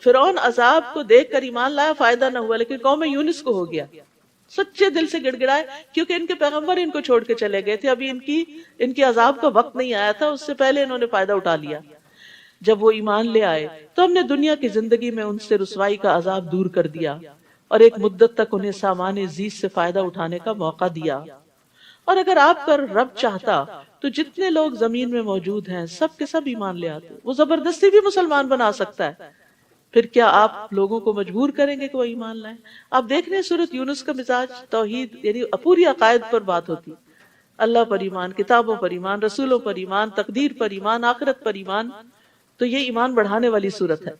فرعون عذاب کو دیکھ کر ایمان لایا، فائدہ نہ ہوا، لیکن قوم یونس کو ہو گیا، سچے دل سے گڑ گڑائے، کیونکہ ان کے پیغمبر ان کو چھوڑ کے چلے گئے تھے، ابھی ان کی عذاب کا وقت نہیں آیا تھا، اس سے پہلے انہوں نے فائدہ اٹھا لیا۔ جب وہ ایمان لے آئے تو ہم نے دنیا کی زندگی میں ان سے رسوائی کا عذاب دور کر دیا اور ایک مدت تک انہیں سامان زیست سے فائدہ اٹھانے کا موقع دیا۔ اور اگر آپ پر رب چاہتا تو جتنے لوگ زمین میں موجود ہیں سب کے سب ایمان لے آتے، وہ زبردستی بھی مسلمان بنا سکتا ہے، پھر کیا آپ لوگوں کو مجبور کریں گے کہ وہ ایمان لائیں؟ آپ دیکھ رہے ہیں سورۃ یونس کا مزاج توحید، یعنی پوری عقائد پر بات ہوتی، اللہ پر ایمان، کتابوں پر ایمان، رسولوں پر ایمان، تقدیر پر ایمان، آخرت پر ایمان، تو یہ ایمان بڑھانے والی صورت ہے۔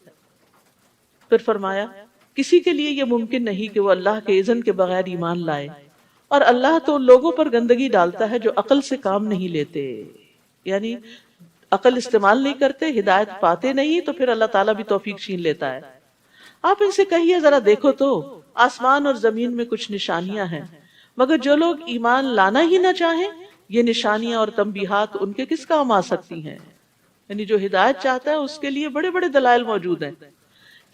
پھر فرمایا کسی کے لیے یہ ممکن نہیں کہ وہ اللہ کے اذن کے بغیر ایمان لائے، اور اللہ تو ان لوگوں پر گندگی ڈالتا ہے جو عقل سے کام نہیں لیتے، یعنی عقل استعمال نہیں کرتے، ہدایت پاتے نہیں، تو پھر اللہ تعالیٰ بھی توفیق چھین لیتا ہے۔ آپ ان سے کہیے ذرا دیکھو تو آسمان اور زمین میں کچھ نشانیاں ہیں، مگر جو لوگ ایمان لانا ہی نہ چاہیں یہ نشانیاں اور تنبیہات ان کے کس کام آ سکتی ہیں؟ یعنی جو ہدایت چاہتا ہے اس کے لیے بڑے بڑے دلائل موجود ہیں۔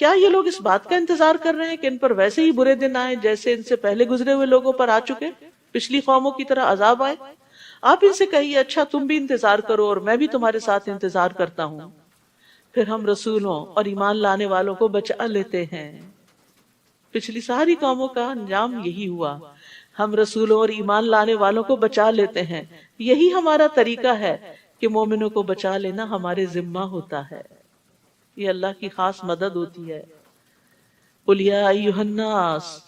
کیا یہ لوگ اس بات کا انتظار کر رہے ہیں کہ ان پر ویسے ہی برے دن آئے جیسے ان سے پہلے گزرے ہوئے لوگوں پر آ چکے، پچھلی قوموں کی طرح عذاب آئے؟ آپ ان سے کہیے اچھا تم بھی انتظار کرو اور میں بھی تمہارے ساتھ انتظار کرتا ہوں، پھر ہم رسولوں اور ایمان لانے والوں کو بچا لیتے ہیں۔ پچھلی ساری قوموں کا انجام یہی ہوا، ہم رسولوں اور ایمان لانے والوں کو بچا لیتے ہیں، یہی ہمارا طریقہ ہے کہ مومنوں کو بچا لینا ہمارے ذمہ ہوتا ہے، یہ اللہ کی خاص مدد ہوتی ہے۔ قُلْ يَا أَيُّهَا النَّاسُ،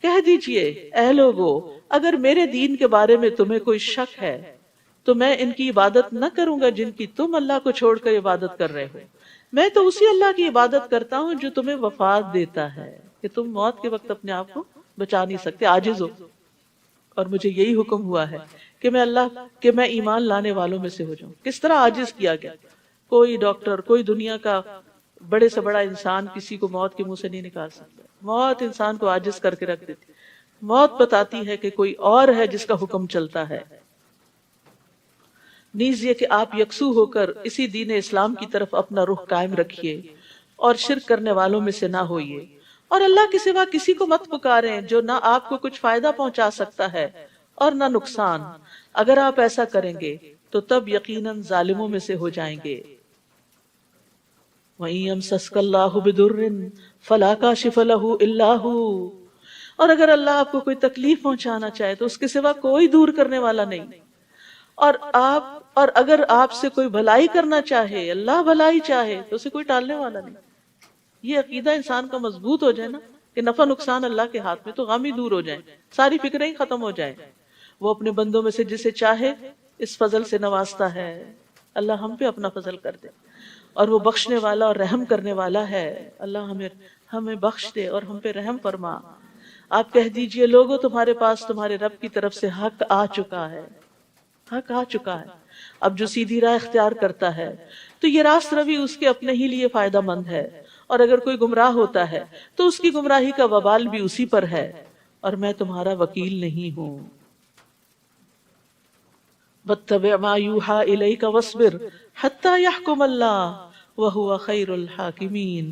کہہ دیجئے اے لوگو اگر میرے دین کے بارے میں تمہیں کوئی شک ہے تو میں ان کی عبادت نہ کروں گا جن کی تم اللہ کو چھوڑ کر عبادت کر رہے ہو، میں تو اسی اللہ کی عبادت کرتا ہوں جو تمہیں وفات دیتا ہے، کہ تم موت کے وقت اپنے آپ کو بچا نہیں سکتے، عاجز ہو، اور مجھے یہی حکم ہوا ہے کہ میں ایمان لانے والوں میں سے ہو جاؤں۔ کس طرح عاجز کیا گیا؟ کوئی ڈاکٹر، کوئی دنیا کا بڑے سے بڑا انسان کسی کو موت کے منہ سے نہیں نکال سکتا، موت انسان کو عاجز کر کے رکھ دیتی، موت بتاتی ہے کہ کوئی اور ہے جس کا حکم چلتا ہے۔ نیز یہ کہ آپ یکسو ہو کر اسی دین اسلام کی طرف اپنا رخ قائم رکھیے اور شرک کرنے والوں میں سے نہ ہوئیے، اور اللہ کے سوا کسی کو مت پکاریں جو نہ آپ کو کچھ فائدہ پہنچا سکتا ہے اور نہ نقصان، اگر آپ ایسا کریں گے تو تب یقیناً ظالموں میں سے ہو جائیں گے۔ وَإِن يَمْسَسْكَ اللَّهُ بِضُرٍّ فَلَا كَاشِفَ لَهُ إِلَّا هُوَ، اور اگر اللہ آپ کو کوئی تکلیف پہنچانا چاہے تو اس کے سوا کوئی دور کرنے والا نہیں، اور اگر آپ سے کوئی بھلائی کرنا چاہے، اللہ بھلائی چاہے، تو اسے کوئی ٹالنے والا نہیں۔ یہ عقیدہ انسان کا مضبوط ہو جائے نا کہ نفع نقصان اللہ کے ہاتھ میں، تو غم ہی دور ہو جائیں، ساری فکریں ہی ختم ہو جائیں۔ وہ اپنے بندوں میں سے جسے چاہے اس فضل سے نوازتا ہے، اللہ ہم پہ اپنا فضل کر دے، اور وہ بخشنے والا اور رحم کرنے والا ہے، اللہ ہمیں بخش دے اور ہم پہ رحم فرما۔ آپ کہہ دیجئے لوگوں تمہارے پاس تمہارے رب کی طرف سے حق آ چکا ہے، حق آ چکا ہے، اب جو سیدھی راہ اختیار کرتا ہے تو یہ راست روی اس کے اپنے ہی لیے فائدہ مند ہے، اور اگر کوئی گمراہ ہوتا ہے تو اس کی گمراہی کا وبال بھی اسی پر ہے، اور میں تمہارا وکیل نہیں ہوں۔ وَاتَّبِعْ مَا يُوحَىٰ إِلَيْكَ وَاصْبِرْ حَتَّىٰ يَحْكُمَ اللَّهُ وَهُوَ خَيْرُ الْحَاكِمِينَ،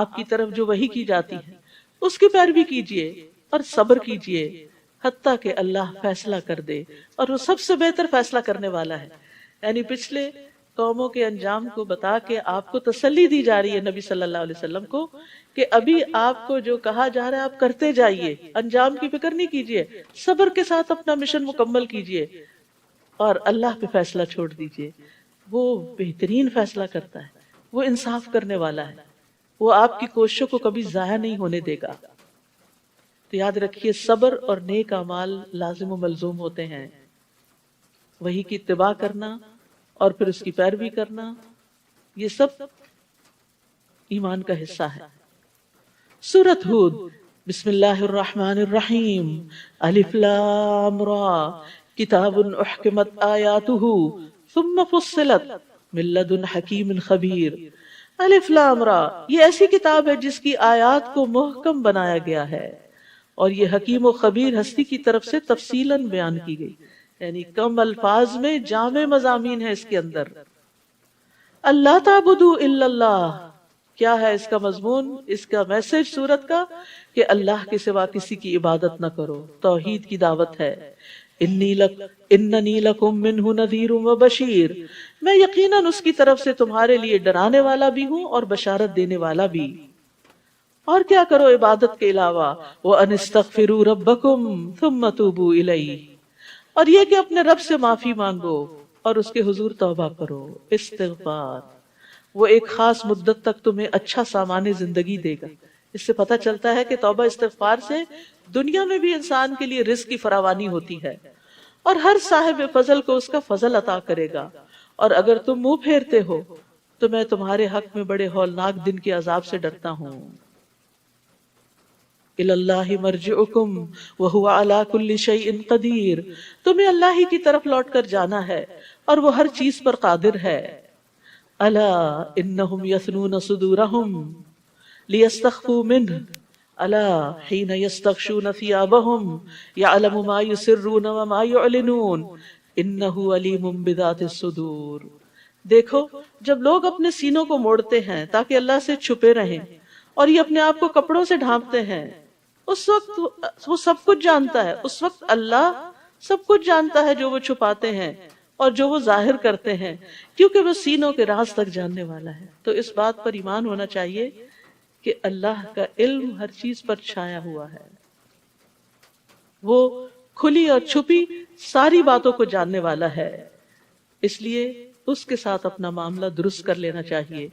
آپ کی طرف جو وحی کی جاتی ہے اس کی پیروی کیجئے اور صبر کیجئے حتیٰ کہ اللہ فیصلہ کر دے، اور وہ سب سے بہتر فیصلہ کرنے والا ہے۔ یعنی پچھلے قوموں کے انجام کو بتا کے آپ کو تسلی دی جا رہی ہے نبی صلی اللہ علیہ وسلم کو کہ ابھی آپ کو جو کہا جا رہا ہے آپ کرتے جائیے، انجام کی فکر نہیں کیجئے، صبر کے ساتھ اپنا مشن مکمل کیجئے اور اللہ پہ فیصلہ چھوڑ دیجئے۔ وہ بہترین فیصلہ کرتا ہے، وہ انصاف کرنے والا ہے، وہ آپ کی کوششوں کو کبھی ضائع نہیں ہونے دے گا۔ تو یاد رکھیے صبر اور نیک اعمال لازم و ملزوم ہوتے ہیں، وحی کی اتباع کرنا اور پھر اس کی پیروی کرنا، یہ سب ایمان کا حصہ ہے۔ سورۃ ہود، بسم اللہ الرحمن الرحیم، الف لام را، کتاب احکمت آیاتہ ثم فصلت من لدن حکیم خبیر۔ الف لام را، یہ ایسی کتاب ہے جس کی آیات کو محکم بنایا گیا ہے اور یہ حکیم و خبیر ہستی کی طرف سے تفصیلاً بیان کی گئی، یعنی کم الفاظ میں جامع مضامین ہے اس کے اندر۔ اللہ تعبدوا الا اللہ، کیا ہے اس کا مضمون، اس کا میسج سورت کا، کہ اللہ کے سوا کسی کی عبادت نہ کرو، توحید کی دعوت ہے۔ اننی لکم منہ نذیر و بشیر، میں یقیناً اس کی طرف سے تمہارے لیے ڈرانے والا بھی ہوں اور بشارت دینے والا بھی۔ اور کیا کرو عبادت کے علاوہ، وَأَنِ اسْتَغْفِرُوا رَبَّكُمْ ثُمَّ تُوبُوا إِلَيْهِ، اور یہ کہ اپنے رب سے معافی مانگو اور اس کے حضور توبہ کرو۔ استغفار وہ ایک خاص مدت تک تمہیں اچھا سامان زندگی دے گا۔ اس سے پتہ چلتا ہے کہ توبہ استغفار سے دنیا میں بھی انسان کے لیے رزق کی فراوانی ہوتی ہے، اور ہر صاحب فضل کو اس کا فضل عطا کرے گا۔ اور اگر تم منہ پھیرتے ہو تو میں تمہارے حق میں بڑے ہولناک دن کے عذاب سے ڈرتا ہوں۔ الی اللہ مرجعکم وہو علی کل شیء قدیر، تمہیں اللہ ہی کی طرف لوٹ کر جانا ہے اور وہ ہر چیز پر قادر ہے۔ الا انہم یثنون صدورہم لیستخفوا منہ، الا حین یستغشون ثیابہم یعلم ما یسرون وما یعلنون انہ علیم بذات الصدور۔ دیکھو جب لوگ اپنے سینوں کو موڑتے ہیں تاکہ اللہ سے چھپے رہیں، اور یہ اپنے آپ کو کپڑوں سے ڈھانپتے ہیں، اس وقت وہ سب کچھ جانتا ہے، اس وقت اللہ سب کچھ جانتا ہے جو وہ چھپاتے ہیں اور جو وہ ظاہر کرتے ہیں، کیونکہ وہ سینوں کے راز تک جاننے والا ہے۔ تو اس بات پر ایمان ہونا چاہیے کہ اللہ کا علم ہر چیز پر چھایا ہوا ہے، وہ کھلی اور چھپی ساری باتوں کو جاننے والا ہے، اس لیے اس کے ساتھ اپنا معاملہ درست کر لینا چاہیے۔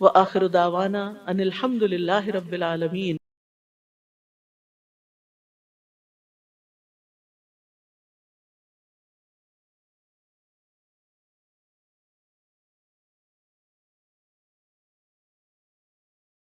وآخر دعوانا ان الحمد للہ رب العالمین۔